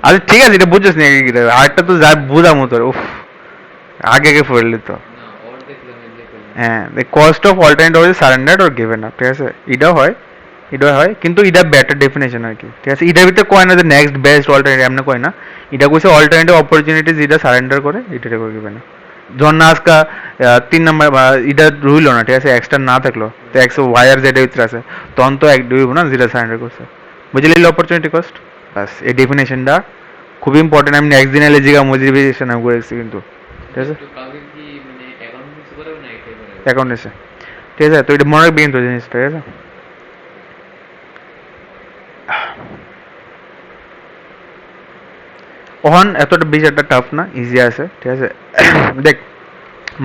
আরে ঠিক আছে, এটা বুঝছিস না? আরেকটা তো যা বুঝামো তোর, উফ, আগে আগে পড়লি তো। না ওর দেখলাম এই যে করলাম হ্যাঁ, the cost of alternative is surrendered or given up, ঠিক আছে, এটাও হয়, এটাও হয়, কিন্তু এটা বেটার ডেফিনেশন আর কি, ঠিক আছে। এটার ভিতরে কয় না যে নেক্সট বেস্ট অল্টারনেটিভ, এমনি কয় না। এটা কইছে অল্টারনেটিভ অপরচুনিটি যেটা সারেন্ডার করে, এটারে করে গিভেন আপ। ধর না আজকা 3 নম্বর বা এটা রইল না, ঠিক আছে, এক্সট্রা না থাকলো, তো এক্স ওয়াই আর জেড ভিতরে আছে, তখন তো এক দুইব না, যেটা সারেন্ডার করছে। বুঝলি অপরচুনিটি কস্ট? বাস এই ডেফিনেশনটা খুব ইম্পর্টেন্ট। আমি নেক্সট দিন এলে জিগা মোটিভেশন আমি করেছি কিন্তু, ঠিক আছে, তো কাউকে কি মানে অ্যাকাউন্টিংস করে না এটাই করে অ্যাকাউন্ট এসে, ঠিক আছে। তো এটা মনে রাখবি কিন্তু জিনিসটা, ঠিক আছে। ওহন এতটা বেশি একটা টাফ না, ইজি আছে, ঠিক আছে। দেখ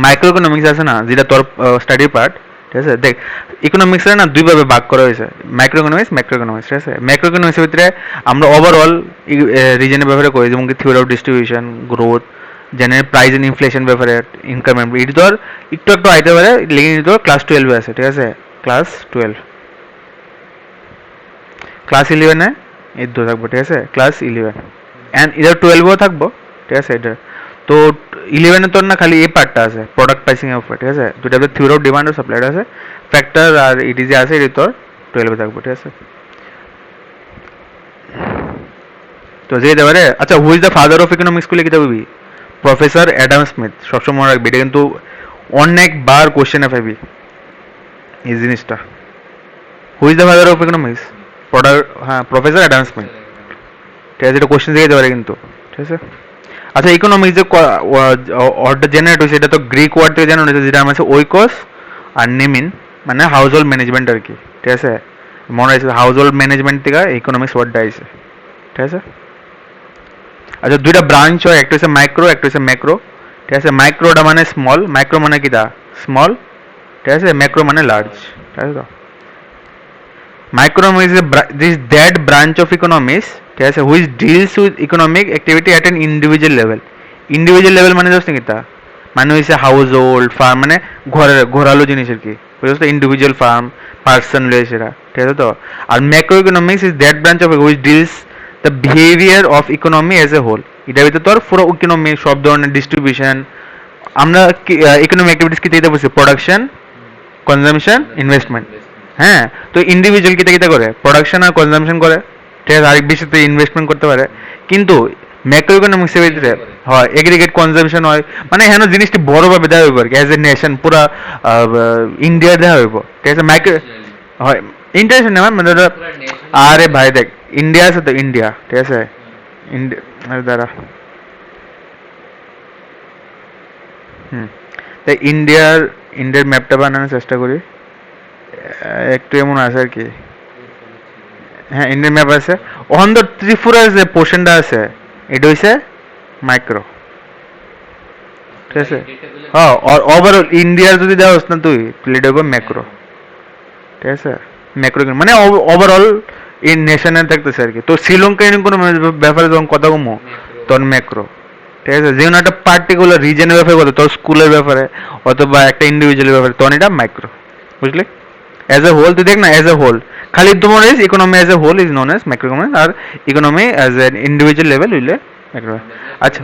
মাইক্রো ইকোনমিক্স আছে না, যেটা তোর স্টাডি পার্ট, ঠিক আছে। দেখ ইকোনমিক্সের না দুইভাবে ভাগ করা হয়েছে, মাইক্রো ইকোনমিক্স, ম্যাক্রো ইকোনমিক্স, ঠিক আছে। ম্যাক্রো ইকোনমিক্সের ভিতরে আমরা ওভারঅল রিজনের ব্যাপারে করি, যেমন কি theory of distribution, growth, general price and inflation ব্যাপারে, ইনকাম, এটা তোর একটু একটু আইতে পারে, লেকিন তোর ক্লাস 12 আছে, ঠিক আছে, ক্লাস 12। ক্লাস 11-এ এই দু থাকবো, ঠিক আছে, ক্লাস 11 অ্যান্ড ইদার 12-এও থাকবো, ঠিক আছে। এটা তো 11-এ তোর না খালি এই পার্টটা আছে, প্রোডাক্ট প্রাইসিং এর উপর, ঠিক আছে। দুটা থিওরি অফ ডিমান্ড ও সাপ্লাই আছে, ফ্যাক্টর আর ইটি যে আছে, এটা তোর 12-এ থাকবো, ঠিক আছে। তো যে এবারে আচ্ছা, who is the father of economics গুলো কিতা বলবি? প্রফেসর অ্যাডাম স্মিথ, সবসময় মনে রাখবি, এটা কিন্তু অনেকবার কোশ্চেনে পাবি এই জিনিসটা। Who is the father of economics? হ্যাঁ, প্রফেসর অ্যাডাম স্মিথ, ঠিক আছে। এটা কোশ্চেন থেকে যেতে পারে কিন্তু, ঠিক আছে। আচ্ছা, ইকোনমিক্স যে ওয়ার্ডটা জেনারেট হয়েছে, এটা তো গ্রিক ওয়ার্ড থেকে জেনারেট হয়েছে, যেটা আছে ওইকস আর নেমিন, মানে হাউস হোল্ড ম্যানেজমেন্ট আর কি, ঠিক আছে। মনে হয়েছে হাউস হোল্ড ম্যানেজমেন্ট থেকে ইকোনমিক্স ওয়ার্ডটা আইছে, ঠিক আছে। আচ্ছা, দুইটা ব্রাঞ্চ হয়, একটা হচ্ছে মাইক্রো, একটা হচ্ছে ম্যাক্রো, ঠিক আছে। মাইক্রোটা মানে স্মল, মাইক্রো মানে কি দা স্মল, ঠিক আছে, ম্যাক্রো মানে লার্জ, ঠিক আছে। তো microeconomics is that branch of economics, ঠিক আছে, which deals with economic activity at an individual level. Individual level মানে জাস্ট কিতা, মানে হচ্ছে হাউস হোল্ড, ফার্ম, মানে ঘরের ঘোরালো জিনিস আর কি, বুঝছো তো, ইন্ডিভিজুয়াল ফার্ম, পার্সন রয়েছে সেটা, ঠিক আছে। তো আর macro economics is that branch of which deals the behaviour of economy as a whole. এটার ভিতরে তোর পুরো ইকোনমি, সব ধরনের ডিস্ট্রিবিউশন, আমরা ইকোনমিক অ্যাক্টিভিটিস কি দিতে বলছি? Production, consumption, investment. হ্যাঁ, তো ইন্ডিভিজুয়াল কিতা কিতা করে? প্রোডাকশন আর কনজামশন করে, ঠিক আছে, আরেক বেশিতে ইনভেস্টমেন্ট করতে পারে। কিন্তু ম্যাক্রো ইকোনমিক্সের ভিতরে হয় এগ্রিগেট কনজামশন হয়, মানে হেন জিনিসটি বড়ভাবে দেওয়া হইব আর কি, অ্যাজ এ নেশন পুরা ইন্ডিয়া দেওয়া হইব, ঠিক আছে। মাইক্রো হয় ইন্টারন্যাশনাল মানে ধরো, পুরো নেশন আরে ভাই দেখ, ইন্ডিয়া আছে তো, ইন্ডিয়া, ঠিক আছে, ইন্ডিয়া দ্বারা তাই ইন্ডিয়ার ম্যাপটা বানানোর চেষ্টা করি, একটু এমন আছে আর কি। হ্যাঁ, ইন্ডিয়ান ম্যাপ আছে, ওখান তো ত্রিপুরার যে পোর্শনটা আছে, এটা হইছে মাইক্রো, ঠিক আছে। হ্যাঁ, ওভারঅল ইন্ডিয়ার যদি দেওয়া না তুই, তাহলে এটা ম্যাক্রো, ঠিক আছে। ম্যাক্রো মানে ওভারঅল এই নেশনের থাকতেছে আর কি। তো শ্রীলঙ্কা এরকম কোনো ব্যাপারে যখন কথা কমো, তখন ম্যাক্রো, ঠিক আছে। যেমন একটা পার্টিকুলার রিজনের ব্যাপারে কথা, তোর স্কুলের ব্যাপারে অথবা একটা ইন্ডিভিজুয়ালের ব্যাপারে, তখন এটা মাইক্রো, বুঝলি? एज ए होल, तो देख ना एज ए होल खाली তোমার is economy as a whole is known as macro economy, আর economy as an individual level হইলে ম্যাক্রো। আচ্ছা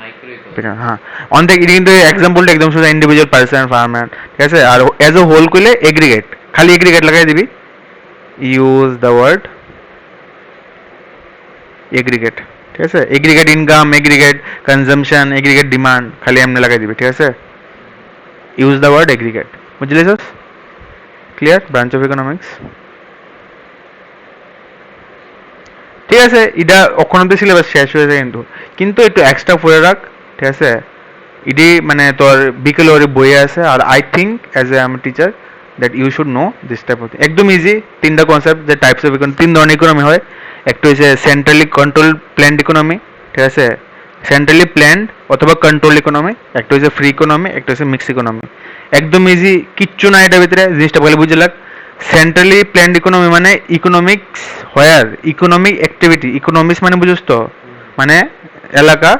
মাইক্রো ইকোনমি। হ্যাঁ, অন থেকে এটা কিন্তু এক্সাম্পলটা একদম সোজা ইন্ডিভিজুয়াল পার্সন ফার্মার, ঠিক আছে। আর এজ এ হোল কইলে এগ্রিগেট, খালি এগ্রিগেট লাগাই দিবি, ইউজ দ্য ওয়ার্ড এগ্রিগেট, ঠিক আছে। Aggregate income, aggregate consumption, aggregate demand খালি এমনি লাগাই দিবি, ঠিক আছে। ইউজ দ্য ওয়ার্ড এগ্রিগেট, বুঝলি sir? Clear? Branch of economics, ঠিক আছে। এটা অক্ষণতে সিলেবাস শেষ হয়ে যায়, কিন্তু কিন্তু একটু এক্সট্রা পড়ে রাখ, ঠিক আছে। এটি মানে তোর বিকেলে ওর বইয়ে আছে, আর আই থিঙ্ক অ্যাজ এ আমি teacher that you should know this type of, একদম ইজি। তিনটা কনসেপ্ট, যে টাইপস অফ ইকোনমি, তিন ধরনের ইকোনমি হয়। একটা হচ্ছে সেন্ট্রালি কন্ট্রোল প্ল্যান্ড ইকোনমি, ঠিক আছে, সেন্ট্রালি প্ল্যান্ড অথবা কন্ট্রোল ইকোনমি। একটা হচ্ছে ফ্রি ইকোনমি, একটা হচ্ছে মিক্স ইকোনমি। একদম ইজি, কিচ্ছু না এটার ভিতরে, জিনিসটা বলে বুঝে লাগ। সেন্ট্রালি প্ল্যান্ড ইকোনমি মানে economics where economic activity, economics মানে বুঝছ তো, মানে এলাকা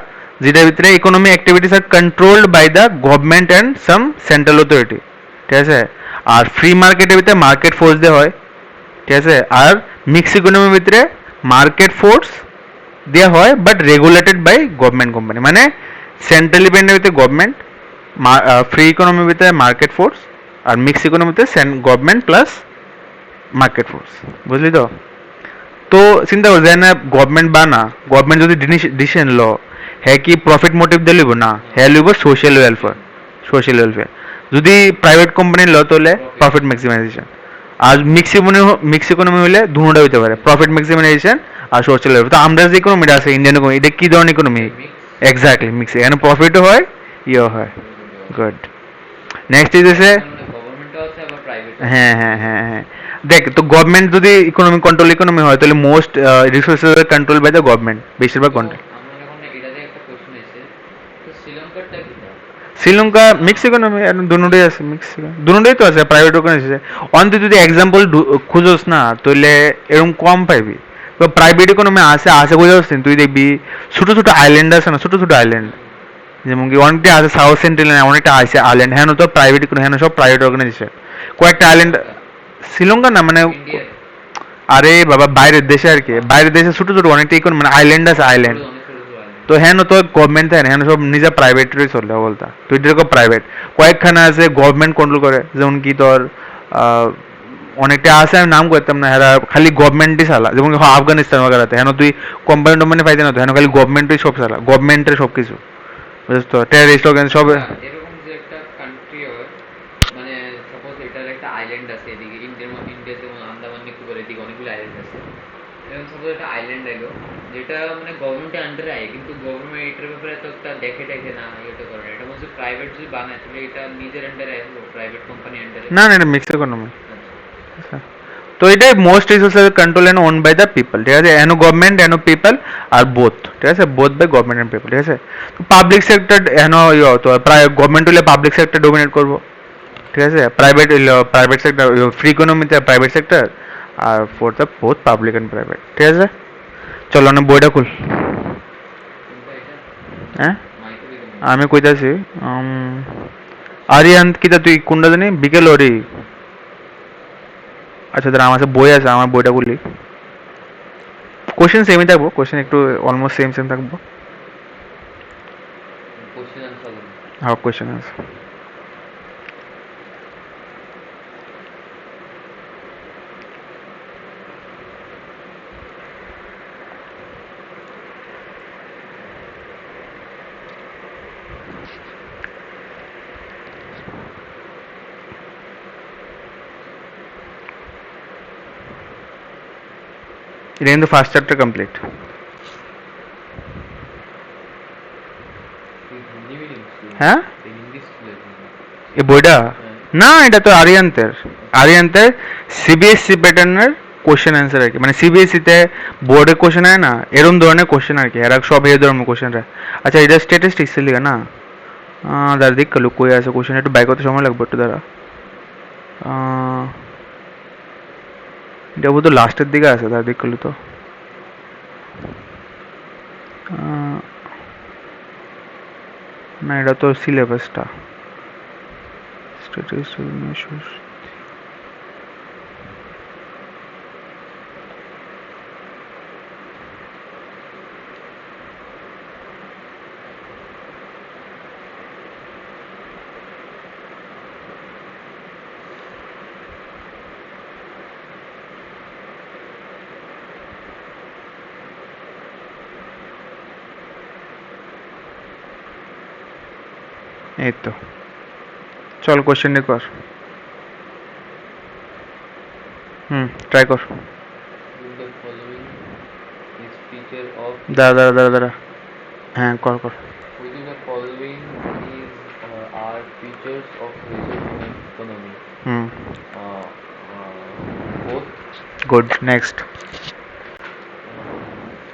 যেটার ভিতরে economic activities are controlled by the government and some central authority, ঠিক আছে। আর ফ্রি মার্কেটের ভিতরে মার্কেট ফোর্স দেওয়া হয়, ঠিক আছে। আর মিক্স ইকোনমির ভিতরে মার্কেট ফোর্স দেওয়া হয় but regulated by government company, মানে সেন্ট্রালি প্ল্যান্ডের ভিতরে গভর্নমেন্ট, ফ্রি ইকোনমির ভিতরে মার্কেট ফোর্স, আর মিক্স ইকোনমিতে গভর্নমেন্ট প্লাস মার্কেট ফোর্স, বুঝলি তো? তো চিন্তা কর যে না গভর্নমেন্ট বা না গভর্নমেন্ট যদি ডিসিশন ল, হ্যাঁ কি প্রফিট মোটিভ দিয়ে লইব না, হ্যাঁ লইব সোশ্যাল ওয়েলফেয়ার, সোশ্যাল ওয়েলফেয়ার। যদি প্রাইভেট কোম্পানি ল তাহলে প্রফিট ম্যাক্সিমাইজেশন। আর মিক্স ইকোনমি হলে দুটোটা হইতে পারে, প্রফিট ম্যাক্সিমাইজেশন আর সোশ্যাল ওয়েলফেয়ার। তো আমরা যে ইকোনমিটা আছে ইন্ডিয়ান ইকোনমি, এটা কি ধরনের ইকোনমি? এক্স্যাক্টলি মিক্স, এখানে প্রফিটও হয় ইয়েও হয়। গুড। নেক্সট ইজ এসে, মানে গভর্নমেন্টও আছে আবার প্রাইভেট। হ্যাঁ হ্যাঁ হ্যাঁ হ্যাঁ, দেখ তো গভর্নমেন্ট যদি ইকোনমি কন্ট্রোল ইকোনমি হয় তাহলে most resources control by the government, বেশিরভাগ কন্ট্রোল। আমার এখন এটাতে একটা কোশ্চেন আছে, তো শ্রীলঙ্কারটা কি? শ্রীলঙ্কা মিক্স ইকোনমি, দুটোই আছে, মিক্স দুটোই তো আছে, প্রাইভেট ইকোনমি আছে। অন তুই যদি এক্সাম্পল খুঁজোস না তাহলে এরকম কম পাইবি। প্রাইভেট ইকোনমি আছে আছে বুঝতে তুই দেখবি ছোট ছোট আইল্যান্ড আছে না, ছোট ছোট আইল্যান্ড, যেমন কি অনেকটা আছে সাউথ সেন্ট্রাল, অনেকটা আছে আইল্যান্ড, হ্যাঁ তো প্রাইভেট ইকোনমি, হ্যাঁ সব প্রাইভেট অর্গানাইজেশন। কয়েকটা আইল্যান্ড, শ্রীলঙ্কা না মানে, ইন্ডিয়ার আরে বাবা বাইরের দেশে আর কি, বাইরের দেশে ছোট ছোট অনেকটা ইকোনমি মানে আইল্যান্ড আছে, আইল্যান্ড। অনেক ছোট ছোট island। তো হ্যাঁ তো গভর্নমেন্ট থাকে না, হ্যাঁ সব নিজে প্রাইভেটই চলে বলতা, তো এটা প্রাইভেট। কয়েকখানা আছে গভর্নমেন্ট কন্ট্রোল করে, যেমন কি তোর অনেকটা আছে আমি নাম করতাম না, হ্যাঁ খালি গভর্নমেন্টই চালা, যেমন কি আফগানিস্তান ওগারাতে হ্যাঁ তুই কোম্পানি টোম্পানি পাইতে না, তো হ্যাঁ খালি গভর্নমেন্টই সব চালা, গভর্নমেন্টের সব কিছু, বুঝছ তো, টেররিস্ট অর্গান সব। এরকম যে একটা কান্ট্রি হয়, মানে সাপোজ এটার একটা আইল্যান্ড আছে এদিকে, ইন্ডিয়া যেমন আন্দামান নিকোবর এদিকে অনেকগুলো আইল্যান্ড আছে। এবং সাপোজ একটা আইল্যান্ড এলো যেটা মানে গভর্নমেন্টের আন্ডারে আয়, কিন্তু গভর্নমেন্ট এটার ব্যাপারে তো একটা দেখে টেখে না, ইয়েটা করে না। এটা বলছে প্রাইভেট যদি বানায় তাহলে এটা নিজের আন্ডারে আসবো, প্রাইভেট কোম্পানি আন্ডারে। না না এটা মিক্স ইকোনমি। তো এটাই most resources control and own by the people, ঠিক আছে। এনো গভর্নমেন্ট এনো পিপল আর বোথ, ঠিক আছে, both by government and people, ঠিক আছে। তো পাবলিক সেক্টর এনো তো প্রায় গভর্নমেন্ট হলে পাবলিক সেক্টর ডোমিনেট করবো, ঠিক আছে। প্রাইভেট সেক্টর ফ্রি ইকোনমিতে প্রাইভেট সেক্টর, আর for the both public and private, ঠিক আছে। চলো না বইটা খুল। কোনটা এটা? হ্যাঁ মাইক্রো ইকোনমি। আমি কইতাছি আরিয়ান কিতা তুই কোনটা জানি বিকেল ওরি। আচ্ছা দাঁড়া আমার কাছে বই আছে, আমার বইটা খুলি। কোশ্চেন সেমই থাকবো, কোশ্চেন একটু অলমোস্ট সেম সেম থাকবো। Question answer. হ্যাঁ কোশ্চেন আছে। এটা কিন্তু first chapter complete. Hindi medium school? হ্যাঁ হিন্দি স্কুলে? এই বইটা না, এটা তো আরিয়ান্তের, আরিয়ান্তের সিবিএসসি প্যাটার্নের কোশ্চেন অ্যান্সার আর কি, মানে সিবিএসসি তে বোর্ডে কোশ্চেন হয় না এরকম ধরনের কোশ্চেন আর কি, এরা সব এই ধরনের কোশ্চেন রা। আচ্ছা এটা স্ট্যাটিস্টিক্স এর লিগা না, দাঁড়া দেখ কালু কই আছে কোশ্চেন, একটু বাইক করতে সময় লাগবে একটু দাঁড়া। এটা বোধ লাস্টের দিকে আছে, দাঁড়া দেখ কালু তো। না এটা তো সিলেবাসটা স্ট্যাটিস্টিক্স এই তো চল কোশ্চেনটা কর। ট্রাই কর। With the following is feature of দাঁড়া। হ্যাঁ কর কর। which of the following is are features of resource economy? Hmm Uh, Both. Good next.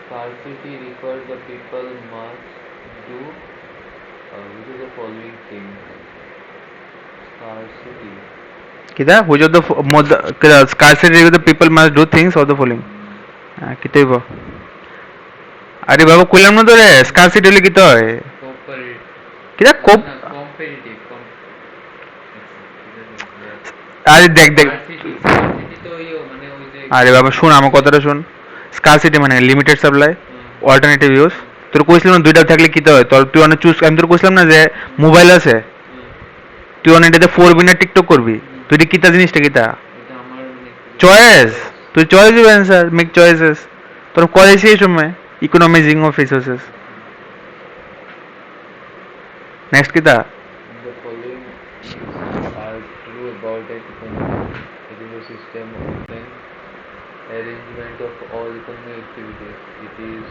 Scarcity refers the people must do which of the following things? Scarcity. কিতা which of the scarcity with the people must do things of the following. কিতাইব আরে বাবা কইলাম না তো রে scarcity হলে কিতা হয় Comparative. কিতা কোপ No, competitive. আরে দেখ Scarcity তো ইয়ে মানে ওই যে আরে বাবা শোন আমার কথাটা শোন। স্কারসিটি মানে লিমিটেড সাপ্লাই অল্টারনেটিভ ইউজ। তোর কইছিলাম না দুইটা থাকলে কিতা হয় তোর তুই অনেক চুজ আমি তোর কইছিলাম না যে মোবাইল আছে তুই অনেক এটাতে 4 মিনিট টিকটক করবি তুই কিতা জিনিসটা কিতা এটা আমার চয়েস তুই চয়েস দিবি অ্যান্সার মেক চয়েসেস তোর কলেজে এই সময় ইকোনমিজিং অফ রিসোর্সেস নেক্সট কিতা the following is are true about an economy. It is a system of an arrangement of all economic activities. It is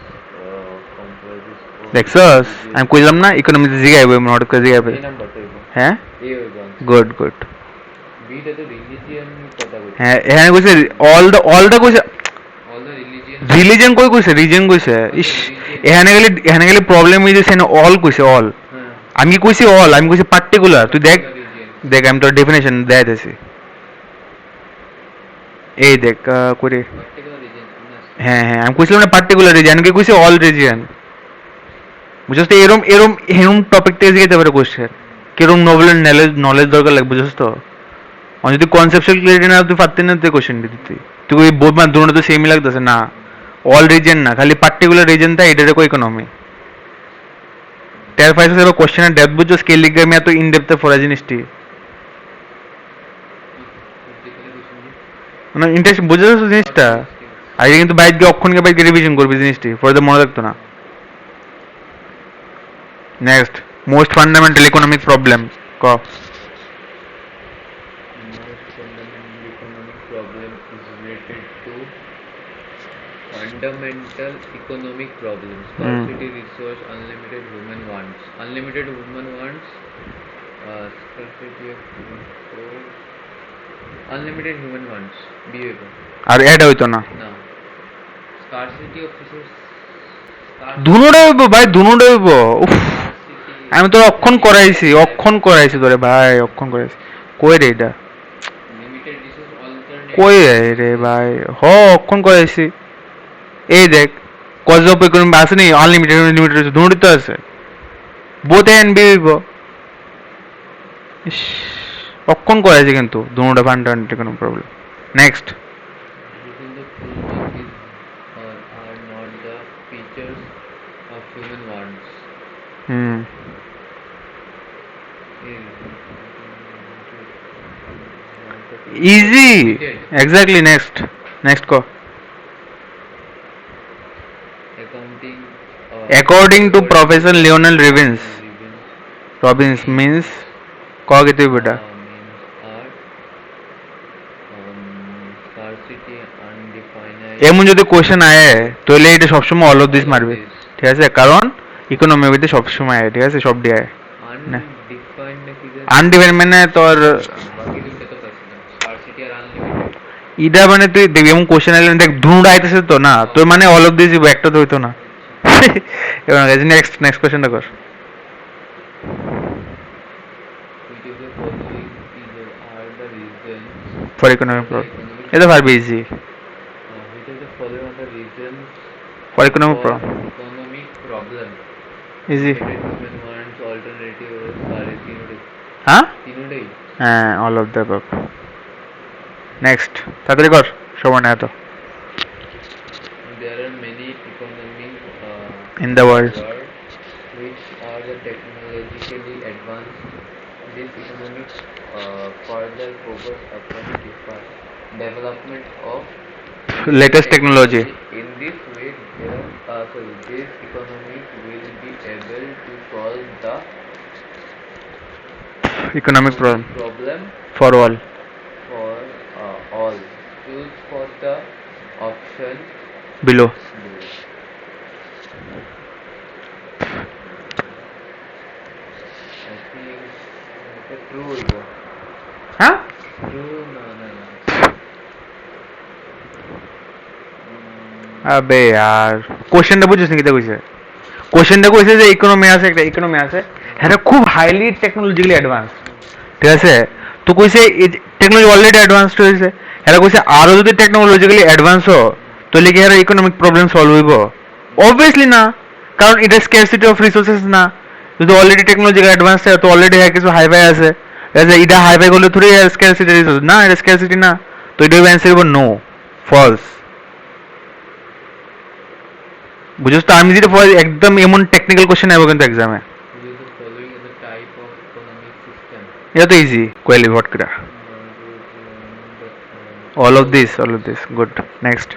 comprises of দেখছস আমি কইলাম না ইকোনমিতে জিগাইবো নোট করে জিগাইবো A number to হ্যাঁ A one. Good good B টা তো religion কথা বলছে হ্যাঁ এখানে কইছে অল দা কইছে all the religion রিলিজন কই কইছে রিজন কইছে ইস এখানে গেলে প্রবলেম হইছে সেন অল কইছে অল হ্যাঁ আমি কি কইছি অল আমি কইছি পার্টিকুলার তুই দেখ religion দেখ আমি তোর ডেফিনেশন দেয় দিছি এই দেখ করে particular region হ্যাঁ আমি কইছিলাম না পার্টিকুলার রিজন আমি কি কইছি অল রিজিয়ন বুঝছস তো এরম টপিক থেকে যেতে পারে কোশ্চেন কিরম নোবেল নলেজ দরকার লাগবে বুঝছস তো আর যদি কনসেপচুয়াল ক্লিয়ারিটি না তুই পারতি না তুই কোশ্চেন দিতে তুই ওই বোধ মানে দুটো তো সেমই লাগতেছে না অল রিজন না খালি পার্টিকুলার রিজন তা এটার কো ইকোনমি টের পাইছিস এবার কোশ্চেনের ডেপথ বুঝছো স্কেল লিখে আমি এত ইন ডেপথে পড়া জিনিসটি মানে ইন্টারেস্ট বুঝেছিস জিনিসটা আগে কিন্তু বাইক গিয়ে অক্ষণ গিয়ে বাইক রিভিশন করবি জিনিসটি পরে তো মনে রাখতো না next most fundamental economic problem ক most fundamental economic problem is related to fundamental economic problems scarcity resource unlimited human wants scarcity of resource unlimited human wants behavior R add হইতো না now scarcity of resource দুনোটা হইব ভাই দুনোটা হইব উফ scarcity আমি তো অক্ষণ করাইছি তোরে ভাই অক্ষণ করাইছি কই রে এটা limited resource alternate কই রে ভাই অক্ষণ করাইছি এই দেখ কজ অফ ইকোনমি আছে নি আনলিমিটেড লিমিটেড দুটোই তো আছে বোথ এ এন্ড বি হইব ইস, অক্ষণ করাইছি কিন্তু দুটোটা ফান্ডামেন্টাল কোনো problem next within the following is are not the features of human wants hmm easy exactly next co accounting according to professor Lionel Robbins means ক কিছু বেটা means are scarcity undefined এমন যদি question আয় তাহলে এটা সবসময় অল অফ দিস মারবে ঠিক আছে কারণ ইকোনমি মধ্যে সবসময় আয় ঠিক আছে সব দিয়ে আয় undefined নাকি যে আনডিফাইন্ড মানে তোর বাকি দুটো তো পাইছিলাম scarcity আর unlimited ইটা মানে তুই দেখ এমন কোশ্চেন আইলে দেখ ধুঁড়া আইতেছে তো না তোর মানে অল অফ দিস একটা তো হইতো না এবার নেক্সট কোশ্চেনটা কর which of the following are the reasons for economic for the problem economic এটা পারবি easy which of the following are the reasons for economic for problem economic problem easy limited human wants alternative or scarcity হ্যাঁ তিনটাই হ্যাঁ all of the above next তাড়াতাড়ি কর সময় না তো there are many economic in the world which are the technologically advanced. This economic further focus upon development of latest technology In this way, this economic will be able to solve the economic problem problem for all. for all. Choose for the option Below. below. I think এটা true হইব। হ্যাঁ True না না না। আবে यार কোশ্চেনটা বুঝছিস নাকি তা কইছে কোশ্চেনটা কইছে যে ইকোনমি আছে একটা ইকোনমি আছে এটা খুব হাইলি টেকনোলজিক্যালি অ্যাডভান্স ঠিক আছে তো কইছে টেকনোলজি অলরেডি অ্যাডভান্সড হয়েছে এটা কইছে আরো যদি টেকনোলজিক্যালি অ্যাডভান্স হো তাহলে কি এর ইকোনমিক প্রবলেম সলভ হইব অবভিয়াসলি না কারণ এটা স্ক্যারসিটি অফ রিসোর্সেস না যদি অলরেডি টেকনোলজিক্যাল অ্যাডভান্স হয় তো অলরেডি কিছু হাইফাই আছে এটা হাইফাই করলে থোড়ি স্ক্যারসিটি রিসোর্স না এটা স্ক্যারসিটি না তো এটা অ্যান্সার হইব নো ফলস বুঝছিস তো আমি যেটা একদম এমন টেকনিক্যাল কোশ্চেন আইব কিন্তু এক্সামে Use the following as a type of economic system. এটা তো ইজি কোয়েলি ভট করা all of this good next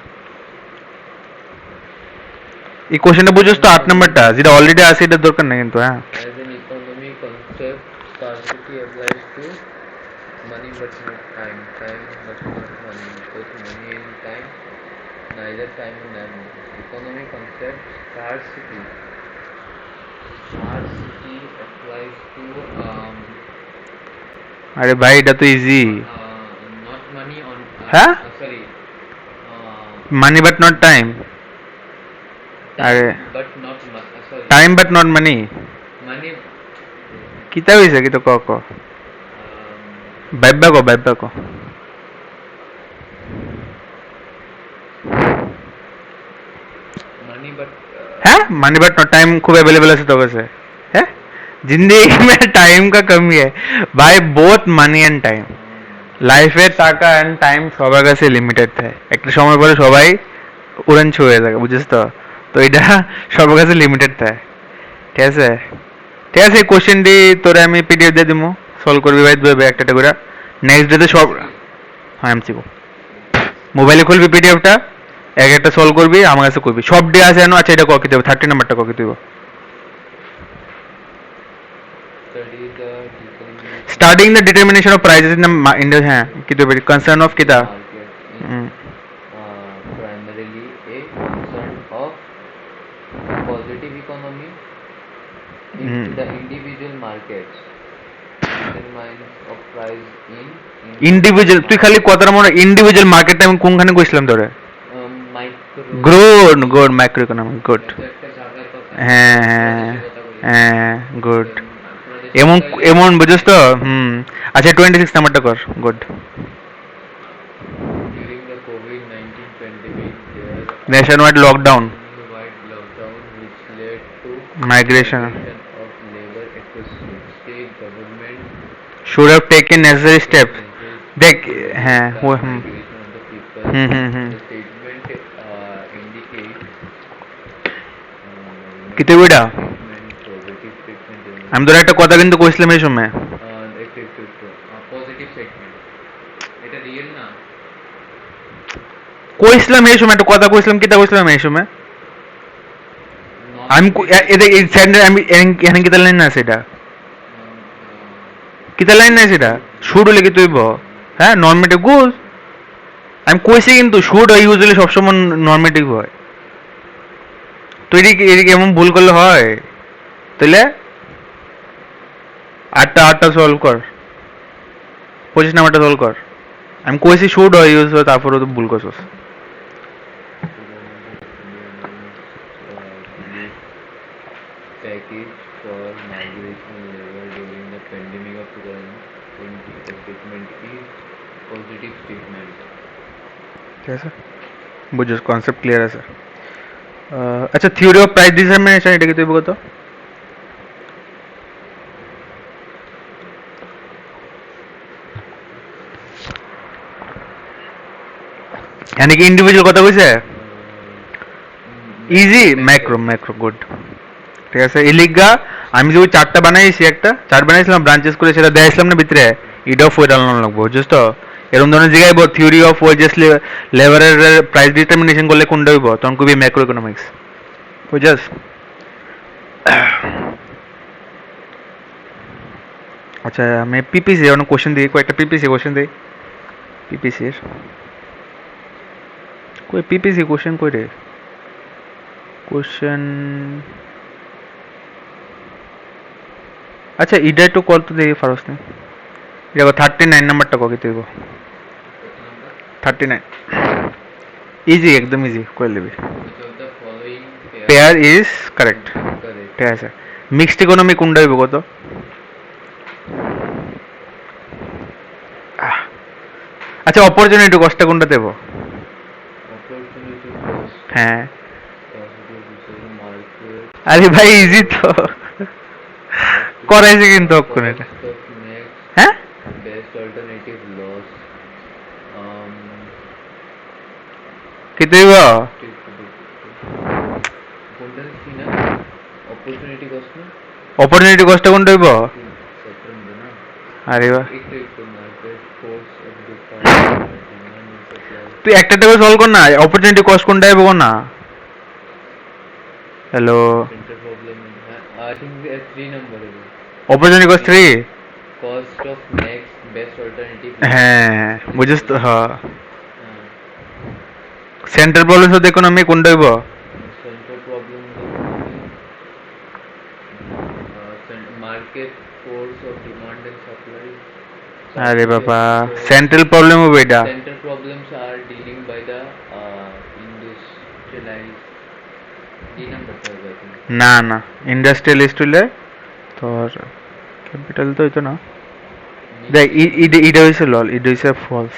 এই কোশ্চেনটা বুঝছিস তো 8 নাম্বারটা যেটা অলরেডি আছে এটা দরকার নেই কিন্তু হ্যাঁ As an economic concept, scarcity applies to money but not time. Time but not money. Both money and time, neither time and money. Economic concept, scarcity. Scarcity applies to আরে ভাই এটা তো easy not money on. Huh? Sorry. Money but not time Time Are- but not sorry. Time but not money Money. কিতা হইছে কি তো ক ক বাইব্যা ক Money but. है मनी बट नॉट टाइम खूब अवेलेबल है तो वैसे है जिंदगी में टाइम का कमी है भाई बोथ मनी एंड टाइम লাইফের টাকা এন্ড টাইম সবার কাছে লিমিটেড থাকে একটা সময় পরে সবাই উড়ান ছুঁয়ে থাকে বুঝছিস তো তো এটা সবার কাছে লিমিটেড থাকে ঠিক আছে ঠিক আছে এই কোশ্চেনটি তোরে আমি পিডিএফ দিয়ে দিমু সলভ করবি ভাই দুই ভাই একটা করে নেক্সট ডেতে সব হ্যাঁ এমসিকিউ মোবাইলে খুলবি পিডিএফটা এক একটা সলভ করবি আমার কাছে করবি সব ডে আছে জানো আচ্ছা এটা ককি দেবো 30 নাম্বারটা ককি দেবো Study the determination starting the determination of prices in the India হ্যাঁ কি দেবে কনসার্ন অফ কিতা market is primarily a concern of positive economy in the individual markets determines of price in individual তুই খালি কথার মনে ইন্ডিভিজুয়াল মার্কেট আমি কোনখানে কইছিলাম তোরে micro good good micro economy good একটা জায়গার কথা হ্যাঁ হ্যাঁ হ্যাঁ গুড আপনাদের এমন সরকারি- এমন বুঝছিস তো আচ্ছা 26 নাম্বারটা কর good during the COVID-19 pandemic there nation wide lockdown nationwide lockdown which led to Migration. of labor across state government should have taken necessary step দেখ হ্যাঁ the O migration of the people. Hmm The statement indicates কিতে বইটা positive statement আমি তোর একটা কথা কিন্তু কইছিলাম এই সময় পজিটিভ স্টেটমেন্ট এটা রিয়েল না কইছিলাম এই সময় একটা কথা কইছিলাম কিতা কইছিলাম এই সময় আমি এদের এই স্যান্ডে আমি এখানে কিতা লাইন না সেটা কিতা লাইন না সেটা শুড হলে কি তুইব হ্যাঁ নর্মেটিভ গুড আমি কইছি কিন্তু শুড ইউজুয়ালি সবসময় নর্মেটিভ হয় তুই এদিকে এমন ভুল করলে হয় তাহলে আটটা সলভ কর 25 নাম্বারটা সলভ কর আমি কইছি শুড হয় ইউজ হয় তারপরে তো ভুল করছস package for migration labor during the pandemic of 2020. The statement is positive statement. ঠিক আছে বুঝছস কনসেপ্ট ক্লিয়ার আছে আচ্ছা থিওরি অফ প্রাইস ডিটারমিনেশন এটা কি তুই বলতো यानी कि इंडिविजुअल কথা কইছে ইজি ম্যাক্রো গুড ঠিক আছে এই লিগা আমি যে ওই চারটা বানাইছি একটা চার বানাইছিলাম ব্রাঞ্চেস করে সেটা দেখাইছিলাম না ভিতরে ইড অফ ওয়েট আলানো লাগবো বুঝছিস তো এরকম ধরনের জায়গায় থিওরি অফ ওয়েজেস লেবারের প্রাইস ডিটারমিনেশন করলে কোনটা হইব তখন কবি ম্যাক্রো ইকোনমিক্স বুঝছস আচ্ছা আমি পিপিসি অনেক কোশ্চেন দিই, কয়েকটা পিপিসি কোশ্চেন দিই। পিপিসির কই, পিপিসি কোশ্চেন কই রে? কোশ্চেন, আচ্ছা ইডা একটু কল তো দেখি ফারস নে। দেখো 39 নাম্বারটা ককে তুইব? কত নাম্বার? 39 ইজি, একদম ইজি করে দিবি। Which of the following pair is correct. correct? ঠিক আছে, মিক্সড ইকোনমি কোনটা হইব কত? আহ, আচ্ছা অপরচুনিটি কস্টটা কোনটা দেব? Opportunity cost, হ্যাঁ, positive research market, আরে ভাই ইজি তো, করাইছে কিন্তু অক্ষণ এটা। cost of next হ্যাঁ, best alternative loss, um, কি তুইব? কোনটা কি না? Opportunity cost না? অপরচুনিটি কস্টটা কোনটা হইব? Second না? আরে বাহ, একটু market force of demand and supply. তুই একটা টেবিল সলভ কর না, অপরচুনিটি কস্ট কোনটা হইব না? Hello, Center problem I think 3 number is opportunity cost 3। cost of next best alternative হ্যাঁ বুঝিস তো, হ্যাঁ। uh, central problems of economy কোনটা হইব? center problem market force of demand and supply. আরে বাবা, So, সেন্ট্রাল প্রবলেম হবে এটা। center problems are dealing by the industrialized number I think. না না, ইন্ডাস্ট্রিয়ালিস্ট হইলে তোর ক্যাপিটাল তো হইতো না। দেখ এটা হইছে লল, এটা হইছে ফলস।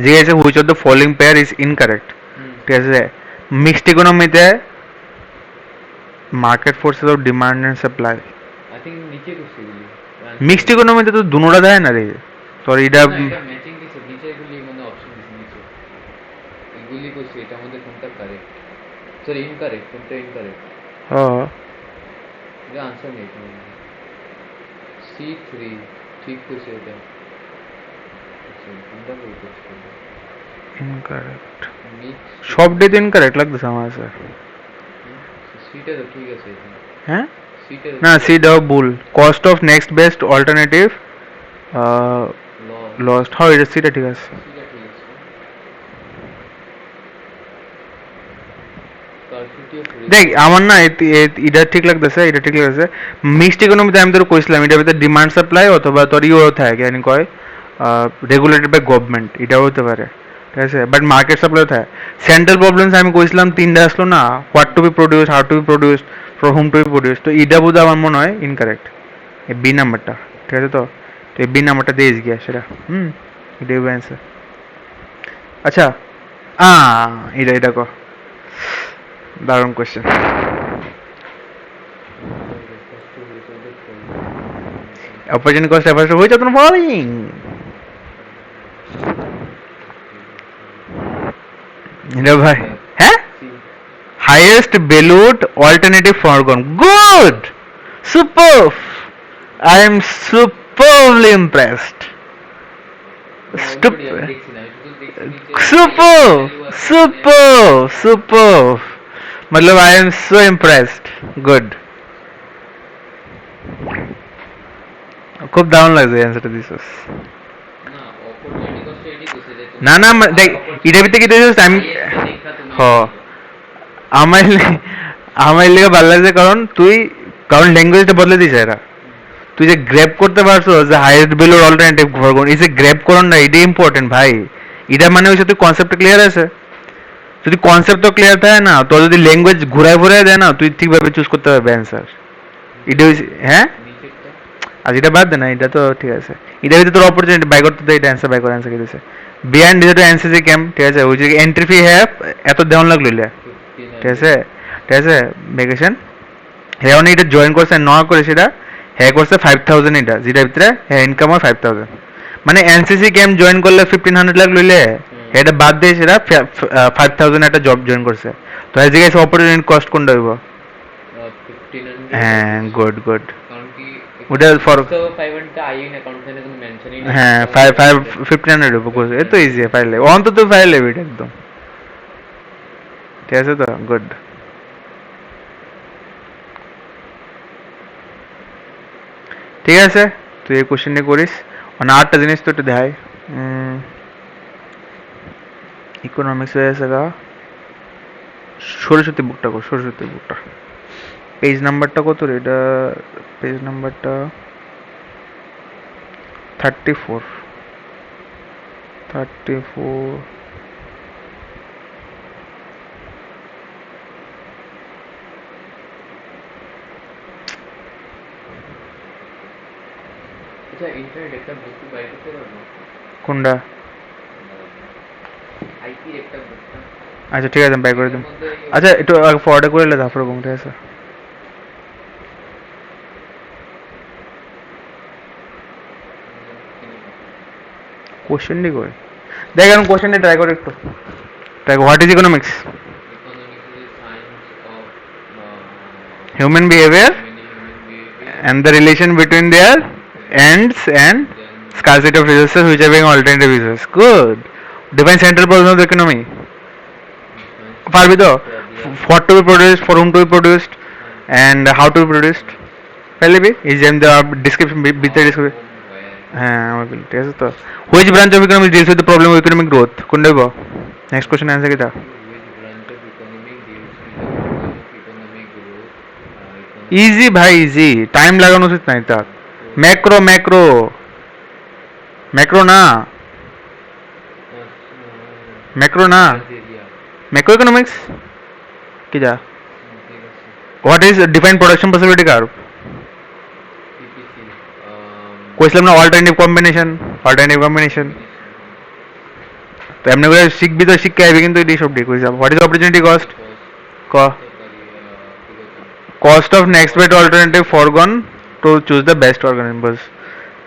যে আছে which of the following pair is incorrect. Hmm. ঠিক আছে, মিক্সড ইকোনমিতে market forces of demand and supply. I think নিচে করছে এগুলি মিক্সড ইকোনমিতে তো দুনোটা দেয় না রে, তোর এটা না এটা ম্যাচিং দিছে নিচে এগুলি মানে অপশন দিছে নিচে এগুলি কইছে এটা আমাদের কোনটা কারেক্ট সরি ইনকারেক্ট কোনটা ইনকারেক্ট ও এটা আনসার নেই C3 ঠিক কইছে এটা আচ্ছা কোনটা বলতে ইনকারেক্ট, মিক্স সব ডে তো ইনকারেক্ট লাগতেছে আমার কাছে। সিটা তো ঠিক আছে এখানে হ্যাঁ, সিটা না সি দাও ভুল। Cost of next best alternative ল লস্ট, হাউ এটা সিটা ঠিক আছে। সিটা ঠিক আছে স্কারসিটি অফ দেখ আমার না এটা ঠিক লাগতেছে, এটা ঠিক লাগতেছে। মিক্সড ইকোনমিতে আমি তোর কইছিলাম এটার ভিতরে ডিমান্ড সাপ্লাই অথবা তোর ইও থাকে জানি কয় রেগুলেটেড বাই গভর্নমেন্ট, এটাও হতে পারে। ঠিক আছে, বাট মার্কেট সাপ্লাই থাকে। সেন্ট্রাল প্রবলেমস আমি কইছিলাম তিনটা আসলো না, what to be produce, how to be produce, for whom to be produce, তো এটা বোধ আমার মনে হয় ইনকারেক্ট, এই বি নাম্বারটা। ঠিক আছে, তো তো এই বি নাম্বারটা দিয়ে গিয়া সেটা এটাই অ্যান্সার। আচ্ছা এটা এটা কো, দারুণ question. Opportunity cost efforts of which of the following? এটা ভাই, হ্যাঁ, highest valued alternative foregone. Good, superb. I am superbly impressed. Already আমি দেখছি না আমি শুধু দেখছি নিচে Superb, superb, superb. मतलब I am so impressed. Good. খুব দারুণ লাগছে অ্যান্সারটা দিছিস। না অপরচুনিটি কষ্ট এডি কইছে যে তুমি না না দেখ, এটা ভিতরে কি দিছিস আমি দেখা তুমি হ আমার আমার লেগে ভালো লাগছে কারণ তুই, কারণ ল্যাঙ্গুয়েজটা বদলে দিছে এরা। তুই যে গ্র্যাব করতে পারছো যে হাইয়েস্ট ভ্যালুর অল্টারনেটিভ ফরগন, এই যে গ্র্যাব করন না, এটাই ইম্পর্টেন্ট ভাই। এটা মানে হচ্ছে তুই কনসেপ্টটা ক্লিয়ার আছে। যদি কনসেপ্ট তো ক্লিয়ার থাকে না, তো যদি ল্যাঙ্গুয়েজ ঘুরায় ঘুরায় দেয় না, তুই ঠিকভাবে চুজ করতে পারবে অ্যান্সার। এটা হচ্ছে হ্যাঁ, নিচেরটা আর এটা বাদ দে না, এটা তো ঠিক আছে। এটা ভিতরে তোর অপরচুনিটি বাই করতে দেয়, এটা অ্যান্সার বাই করে অ্যান্সার কি দিছে। বিহাইন্ড ডিজিট এনসিসি ক্যাম্প, ঠিক আছে, ওই যে এন্ট্রি ফি হ্যাঁ এত দেওয়ান লাগলো ইলে, 15 ঠিক আছে, ঠিক আছে, ভ্যাকেশন হ্যাঁ অনেক এটা জয়েন করছে নয় করে সেটা হ্যাঁ করছে 5000, এটা যেটার ভিতরে হ্যাঁ ইনকাম হয় 5000। মানে এনসিসি ক্যাম্প জয়েন করলে 1500 লাখ লইলে এটা বাদ দিয়ে সেটা 5000 একটা জব জয়েন করছে। তো এই জায়গায় অপরচুনিটি কস্ট কোনটা হইব? 1500 হ্যাঁ গুড গুড, কারণ কি ওটা ফর 500 আইএন অ্যাকাউন্ট এখানে কোনো মেনশনই নেই হ্যাঁ 1500 হইব কোর্স, এ তো ইজি পাইলে অন্তত পাইলে এটা একদম ঠিক আছে, তো গুড। ঠিক আছে, তুই এই কোশ্চেনটা করিস। মানে আটটা জিনিস তো একটু দেখাই। ইকোনমিক্স হয়ে গেছে গা। সরস্বতী বুকটা কর, সরস্বতী বুকটা। পেজ নাম্বারটা কত রে এটা? পেজ নাম্বারটা 34। 34। আচ্ছা ইন্টারনেট একটা বুক বাই করতে পারবো? কোনটা? আইপির একটা বুকটা আচ্ছা ঠিক আছে, আমি বাই করে এটার দিম। মধ্যে আচ্ছা একটু ফরওয়ার্ড করে নিলে তারপরে ঘুম, ঠিক আছে? কোশ্চেনটি কই? দেখ আমি কোশ্চেনটা ট্রাই করি একটু। Try, what is economics? economics is a science of Human behavior human behavior and the relation between their ends and then scarcity of resources which are being alternative resources. Good. Define central problem of the economy. পারবি তো? For to be produced, for whom to be produced, and how to be produced. পারবি? Is in the description, ভিতরে description. হ্যাঁ আমার বলি, ঠিক আছে তো? Which branch of economics deals with the problem of economic growth? কোনটা গো? নেক্সট কোশ্চেন অ্যান্সার কিটা? which branch of economic deals with the problem of economic growth easy ভাই, ইজি। টাইম লাগানো উচিত নাই তার। ম্যাক্রো, ম্যাক্রো, ম্যাক্রো না, macro না, area macro economics কি যা? ঠিক আছে what is define production possibility curve? PPC কইছিলাম না অল্টারনেটিভ কম্বিনেশন, অল্টারনেটিভ কম্বিনেশন। তো এমনি করে শিখবি তো, শিক্ষা আইবি, কিন্তু এটি সব ঠিক হয়ে যাবে। What is opportunity cost? ক cost of next best alternative forgone to choose the best organism, বাস।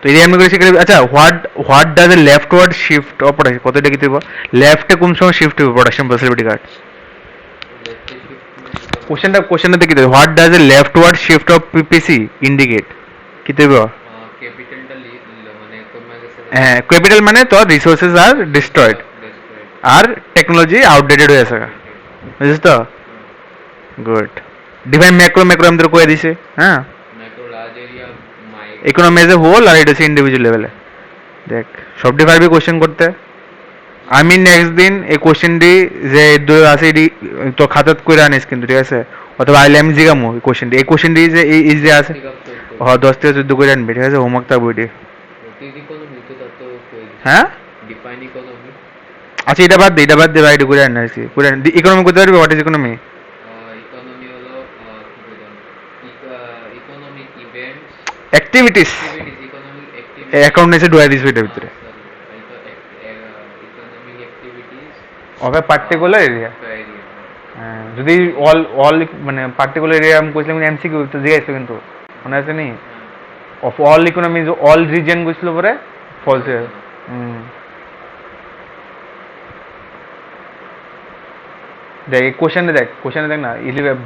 তো এই এমনি করে শিখে। আচ্ছা, what what does a leftward shift of production, কতটা কি দিব? লেফটে কোন সময় শিফট হবে production possibility curve? left shift কোশ্চেনটা কি দেবে? What does a leftward shift of PPC indicate? কি দেবে? ক্যাপিটালটা মানে কমে গেছে হ্যাঁ, ক্যাপিটাল মানে তো রিসোর্সেস আর ডিস্ট্রয়েড, destroyed আর টেকনোলজি আউটডেটেড হয়ে আছে, বুঝছিস তো? গুড। ডিফাইন ম্যাক্রো, ম্যাক্রো আমাদের কয়ে দিছে। হ্যাঁ, macro large area my economy as a whole, আর এটা হচ্ছে ইন্ডিভিজুয়াল লেভেলে। দেখ সবটি পারবি কোশ্চেন করতে। আমি নেক্সট দিন এই কোশ্চেনটি যে আছে এটি তো খাতাত করে আনিস কিন্তু, ঠিক আছে? অথবা আইলে আমি জিগামো এই কোশ্চেনটি, এই কোশ্চেনটি যে এই যে আছে, pick up করতে হ 10 থেকে 14 করে আনবি, ঠিক আছে? হোমওয়ার্কটা বইটি। economy তো তার তো কই হ্যাঁ, define economy আচ্ছা এটা বাদ দে, এটা বাদ দে ভাই, এটা করে আন আজকে করে আন। ইকোনমি করতে পারবি? What is economy? economy হলো কি বললাম economic events activities. activities economic activities accountancy ডুয়াই দিস এটার ভিতরে। economic activities okay particular area. area হ্যাঁ, যদি অল অল মানে পার্টিকুলার এরিয়া আমি কইছিলাম এমসিকিউ তো জিজ্ঞাসা, কিন্তু মনে আছে নি? Of all economies all region কইছিল পরে ফলস। দেখ এই কোশ্চেনটা দেখ, কোশ্চেনটা দেখ না,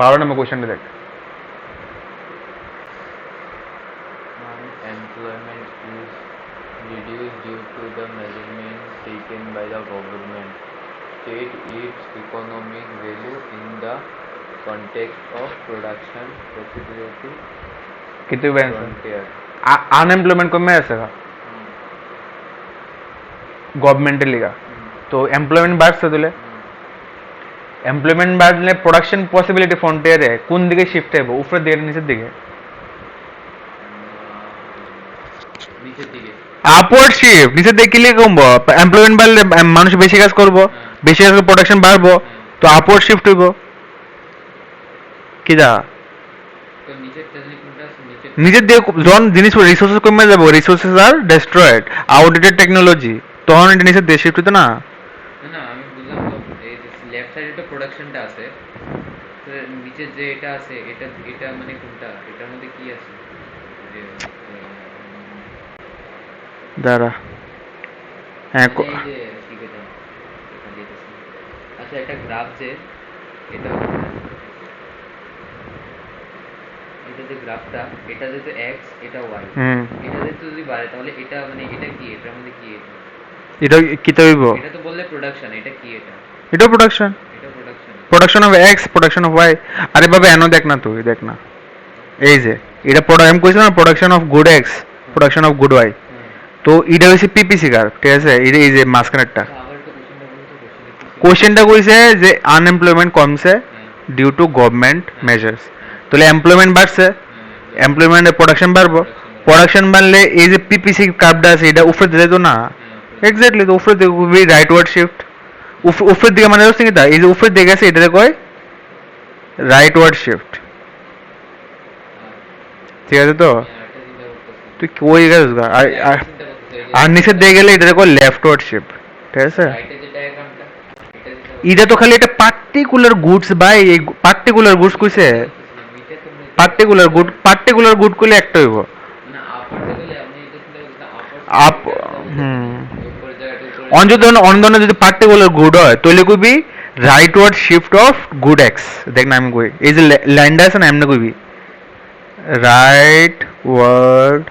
12 নম্বর কোশ্চেনটা দেখ। Employment is reduced due to the measurements taken by the government. State its economic value in the context of production, possibility, কিন্তু frontier. আনএমপ্লয়মেন্ট কমে আছে গভর্নমেন্টের লিগা, তো এমপ্লয়মেন্ট বাড়ছে তুলে। এমপ্লয়মেন্ট বাড়লে প্রোডাকশন পসিবিলিটি ফ্রন্টিয়ারে কোন দিকে শিফট হবে? উপরের দিকে, নিচের দিকে? নিচের দিকে আপওয়ার্ড শিফট। নিচের দিকে কিলে কমবো? এমপ্লয়মেন্ট বাড়লে মানুষ বেশি কাজ করবো, বেশি কাজ প্রোডাকশন বাড়বো, তো আপওয়ার্ড শিফট হইব। কি যা তো নিচেরটা যদি কোনটা আছে নিচের নিজের দিয়ে যখন জিনিস রিসোর্সেস কমে যাবো, রিসোর্সেস আর ডেস্ট্রয়েড, আউটডেটেড টেকনোলজি, তখন এটা নিচের দিয়ে শিফট হতো না? না না আমি বুঝলাম তো এই যে লেফট সাইডে তো প্রোডাকশনটা আছে তো নিচে যে এটা আছে এটা এটা মানে কোনটা এটার মধ্যে কি আছে যে দাঁড়া, হ্যাঁ এই যে কি কইতাম এখানে দিতেছি আচ্ছা এটা গ্রাফ যে এটা এটা যে গ্রাফটা এটা যেতে x এটা y এটা যেতে যদি বাড়ে তাহলে এটা মানে এটা কি এটার মধ্যে কি এটা কি হইব? এটা তো বললে প্রোডাকশন এটা কি এটা এটা প্রোডাকশন, এটা production production of X, production of Y. আরে বাবা এনো দেখ না, তুই দেখ না, এই যে এটা আমি কইছিলাম না production of good X, production of good Y. হ্যাঁ তো এটা হচ্ছে পিপিসি কার, ঠিক আছে, এটা এই যে মাঝখানেরটা। আচ্ছা আবার একটা কোশ্চেনটা বলুন তো কোশ্চেনটা কি ছিল? কোশ্চেনটা কইছে যে আনএমপ্লয়মেন্ট কমছে হ্যাঁ ডিউ টু গভর্নমেন্ট হ্যাঁ মেজার্স। হ্যাঁ তাহলে এমপ্লয়মেন্ট বাড়ছে, হ্যাঁ এমপ্লয়মেন্টের প্রোডাকশন বাড়বো, প্রোডাকশন প্রোডাকশন বাড়লে এই যে পিপিসি কার্ভটা আছে এটা উপরে দিতে তো না, হ্যাঁ এক্স্যাক্টলি, তো উপরে দিকে খুবই রাইট ওয়ার্ড শিফট। উপরের দিকে মানে হচ্ছে কি তা, এই যে উপরের দিকে আছে এটাতে কয় রাইট ওয়ার্ড শিফট, ঠিক আছে তো। আমি আরেকটা চিন্তা করতেছি, তুই কই গেছিস গা? আর একটা আর- চিন্তা করতেছি এই আর যে নিচের দিকে গেলে এটাতে কয় লেফট ওয়ার্ড শিফট, ঠিক আছে। রাইটে যে ডায়াগ্রামটা এটা চিন্তা এটা তো খালি একটা পার্টিকুলার গুডস ভাই, এই পার্টিকুলার গুডস কইছে, করতেছিলাম এটা তো মনে পার্টিকুলার গুড কইলে একটা হইব। মানে আপারটা গেলে আমি এটা চিন্তা করতেছিলাম আপ আপার হুম উপরে জায়গাটা উপরে অঞ্জন যদি পার্টিকুলার গুড হয় তাহলে কইবি rightward shift of good X. দেখ না আমি কই, এই যে লাইনটা আছে না এমনি কইবি rightward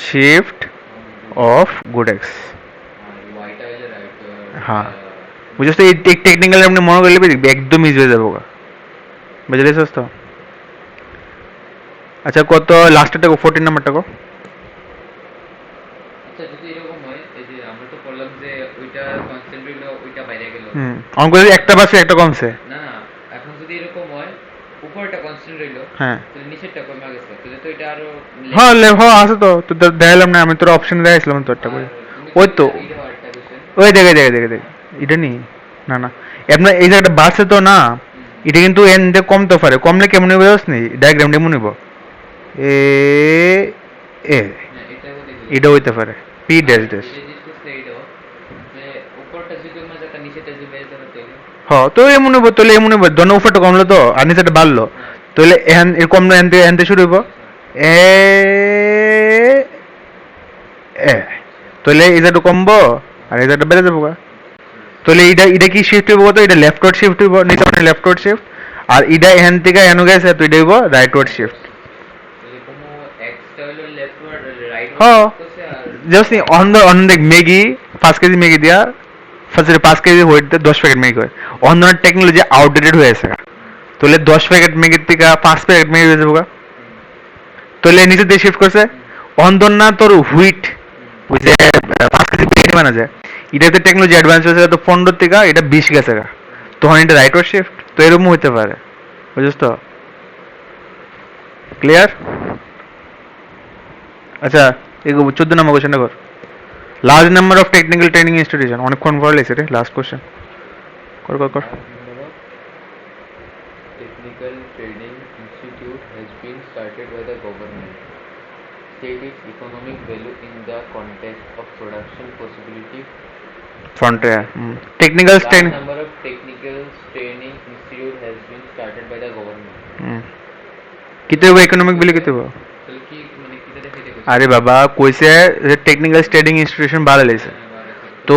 shift of good X. আর ওয়াইটা হইলে রাইট হ্যাঁ বুঝছিস তো, এই টেকনিক্যাল আপনি মনে করলে দেখবি একদম ইজি হয়ে যাবো গা। বুঝলিস তো। আচ্ছা কত লাস্টেরটা 14 নাম্বারটা কো। আচ্ছা যদি এরকম হয় এই যে আমরা তো বললাম যে ওইটা কনস্ট্যান্ট রইলো ওইটা বাইরে গেল, অঙ্ক যদি একটা বাসে একটা কমছে। না না এখন যদি এরকম হয় উপরটা কনস্ট্যান্ট রইলো হ্যাঁ তাহলে নিচেরটা কমে গেছে তাহলে তো এটা আরো হ্যাঁ হ্যাঁ আছে তো, তো দেখালাম না আমি, তোর অপশন দেখাইছিলাম তো একটা করে। ওই তো এইটাও আরেকটা কোশ্চেন ওই দেখে এটা নি, না না আপনার এই জায়গাটা বাড়ছে তো না, এটা কিন্তু এন দিয়ে কমতে পারে, কমলে কেমন হবে বুঝছ নি, ডায়াগ্রাম কেমন হইব এ এ এটা এটা হইতে পারে পি ড্যাশ ড্যাশ। এটা জিজ্ঞেস করছে এইটাও যে উপরটা যদি কমে যায় তার নিচেরটা যদি বেড়ে যাবে তাহলে হ তো এমন হইব, তাহলে এমন হইব ধরুন উপরটা কমলো তো আর নিচেটা বাড়লো, হ্যাঁ তাহলে এখান এর কমলো এখান থেকে শুরু হইব এ এ, তাহলে এই জায়গাটা কমবো আর এই জায়গাটা বেড়ে যাবো গা। তাহলে এটা কি শিফট হইব, তো এটা লেফট ওয়ার্ড শিফট হইব, নিচে মানে লেফট ওয়ার্ড শিফট, আর এটা এখান থেকে এনো গেছে তো এটা হইব রাইট ওয়ার্ড শিফট। তাহলে কোনো এক্সটা হলো লেফট ওয়ার্ড রাইট হ্যাঁ ওয়ার্ড করতেছে আর জাস্ট অন দেখ ম্যাগি 5 কেজি ম্যাগি দিয়া ফার্স্ট 5 কেজি হইতে 10 প্যাকেট ম্যাগি হয়, অন্য টেকনোলজি আউটডেটেড হয়ে আছে, তাহলে 10 প্যাকেট ম্যাগির থেকে 5 প্যাকেট ম্যাগি হয়ে যাবো গা। তাহলে নিচে দিয়ে শিফট করছে অন্ধন না তোর হুইট, ওই যে 5 কেজি বিরিয়ানি বানা যায়, এটাতে টেকনোলজি অ্যাডভান্স হয়েছে তো 15 থেকে এটা 20 গেছে গা, তখন এটা রাইট ওয়ার্ড শিফট, তো এরকম হইতে পারে, বুঝছিস তো। ক্লিয়ার? আচ্ছা এই 14 নম্বর কোশ্চেনটা কর। Large number of technical training institution, অনেকক্ষণ পর লেগেছে রে, লাস্ট কোশ্চেন কর কর কর। Technical Training Institute has been started by the government. State its economic value in the context of production possibility. ফ্রন্টে technical Large training number of technical training institute has been started by the government. কিতে হবে economic বিলে কিতে হবে। তাহলে কি মানে কিটা দেখাইতে কইছে? আরে বাবা কইছে যে টেকনিক্যাল ট্রেনিং ইনস্টিটিউশন বাড়া লেছে, বাড়াইছে। তো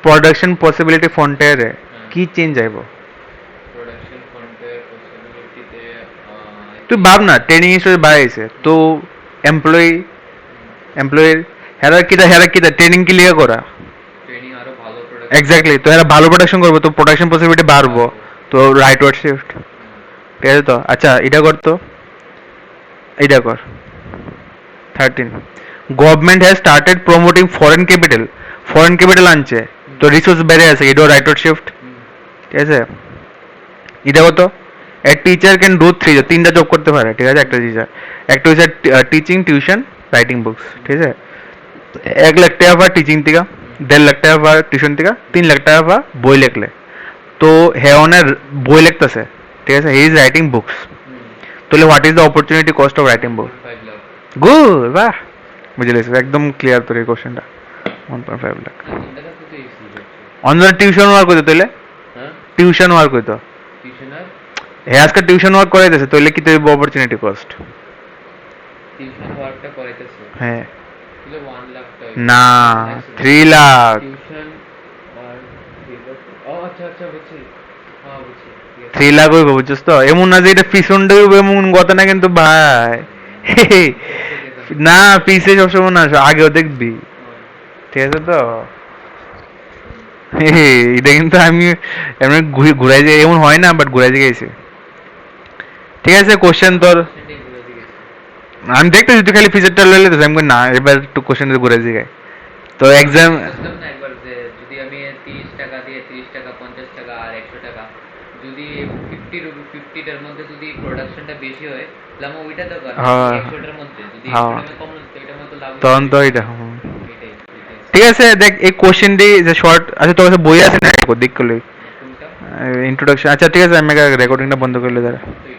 প্রোডাকশন পসিবিলিটি ফ্রন্টিয়ারে কি চেঞ্জ আইব। প্রোডাকশন ফ্রন্টিয়ার পসিবিলিটিতে তুই ভাব না ট্রেনিং ইনস্টিটিউট বাড়াইছে তো এমপ্লয়ির হেরা কিটা ট্রেনিং কি লিয়া করা, ট্রেনিং আরো ভালো প্রোডাকশন এক্স্যাক্টলি, তো এরা ভালো প্রোডাকশন করবো তো প্রোডাকশন পসিবিলিটি বাড়বো, তো রাইট ওয়ার্ড শিফট, ঠিক আছে তো। আচ্ছা এটা কর তো, এইটা কর 13 government has started promoting foreign capital আনছে, তো রিসোর্স বেড়ে আছে, এটাও রাইট ওয়ার্ড শিফট, ঠিক আছে। এটা কত এ টিচার ক্যান ডু 3 তিনটা জব করতে পারে, ঠিক আছে, একটা টিচার, একটা হচ্ছে টিচিং টিউশন রাইটিং বুকস, ঠিক আছে। 1 লাখ টাকা পার টিচিং থেকে, 1.5 লাখ টাকা পার টিউশন থেকে, 3 লাখ টাকা পার বই লেখলে, তো হে অনেক বই লিখতেছে, ঠিক আছে, হি ইজ রাইটিং বুকস, তাহলে what is the opportunity cost of writing book. 5 lakh. Good বাহ বুঝলিস একদম ক্লিয়ার তোর এই কোশ্চেনটা 1.5 লাখ। চিন্তাটা তো ইজি হচ্ছে। অন্য টিউশন ওয়ার্ক হইতো তাহলে, হ্যাঁ টিউশন ওয়ার্ক হইতো, টিউশনার হে আজকে টিউশন ওয়ার্ক করাইতেছে তাহলে কি তোর অপরচুনিটি কস্ট। টিউশন ওয়ার্কটা করাইতেছে হ্যাঁ তাহলে 1 লাখ টাকা না 3 লাখ, টিউশন আর ও আচ্ছা আচ্ছা বুঝছি হ্যাঁ বুঝছি ঠিক আছে 3 লাখ হইব, বুঝছিস তো, এমন না যে এটা পিছনটা হইব এমন কথা না কিন্তু ভাই, না পিছে সবসময় না আগেও দেখবি, ঠিক আছে তো। এটা কিন্তু আমি এমনি ঘুরাই যে এমন হয় না, বাট ঘুরাই যে গেছি, ঠিক আছে। কোশ্চেন তোর সেটাই বুঝে গেছি আমি দেখতেছি তুই খালি ফিচারটা লইলে তো আমি কই না এবার একটু কোশ্চেন ঘুরে জিগাই তো এক্সাম বুঝলাম না একবার যে যদি আমি 30 টাকা দিয়ে 30 টাকা 50 টাকা আর 100 টাকা যদি 50টার মধ্যে যদি প্রোডাকশনটা বেশি হয় তাহলে আমার ওইটা দরকার হ্যাঁ 100টার মধ্যে যদি হ্যাঁ 100 টাকা কম হয় তো এটার মধ্যে লাভ তখন তো হচ্ছে এটা এটাই এটাই ঠিক আছে দেখ এই কোশ্চেনটি যে শর্ট আচ্ছা তোর কাছে বই আছে না দেখ করলি কোনটা ইন্ট্রোডাকশন আচ্ছা ঠিক আছে আমি রেকর্ডিংটা বন্ধ করলে দাঁড়া তো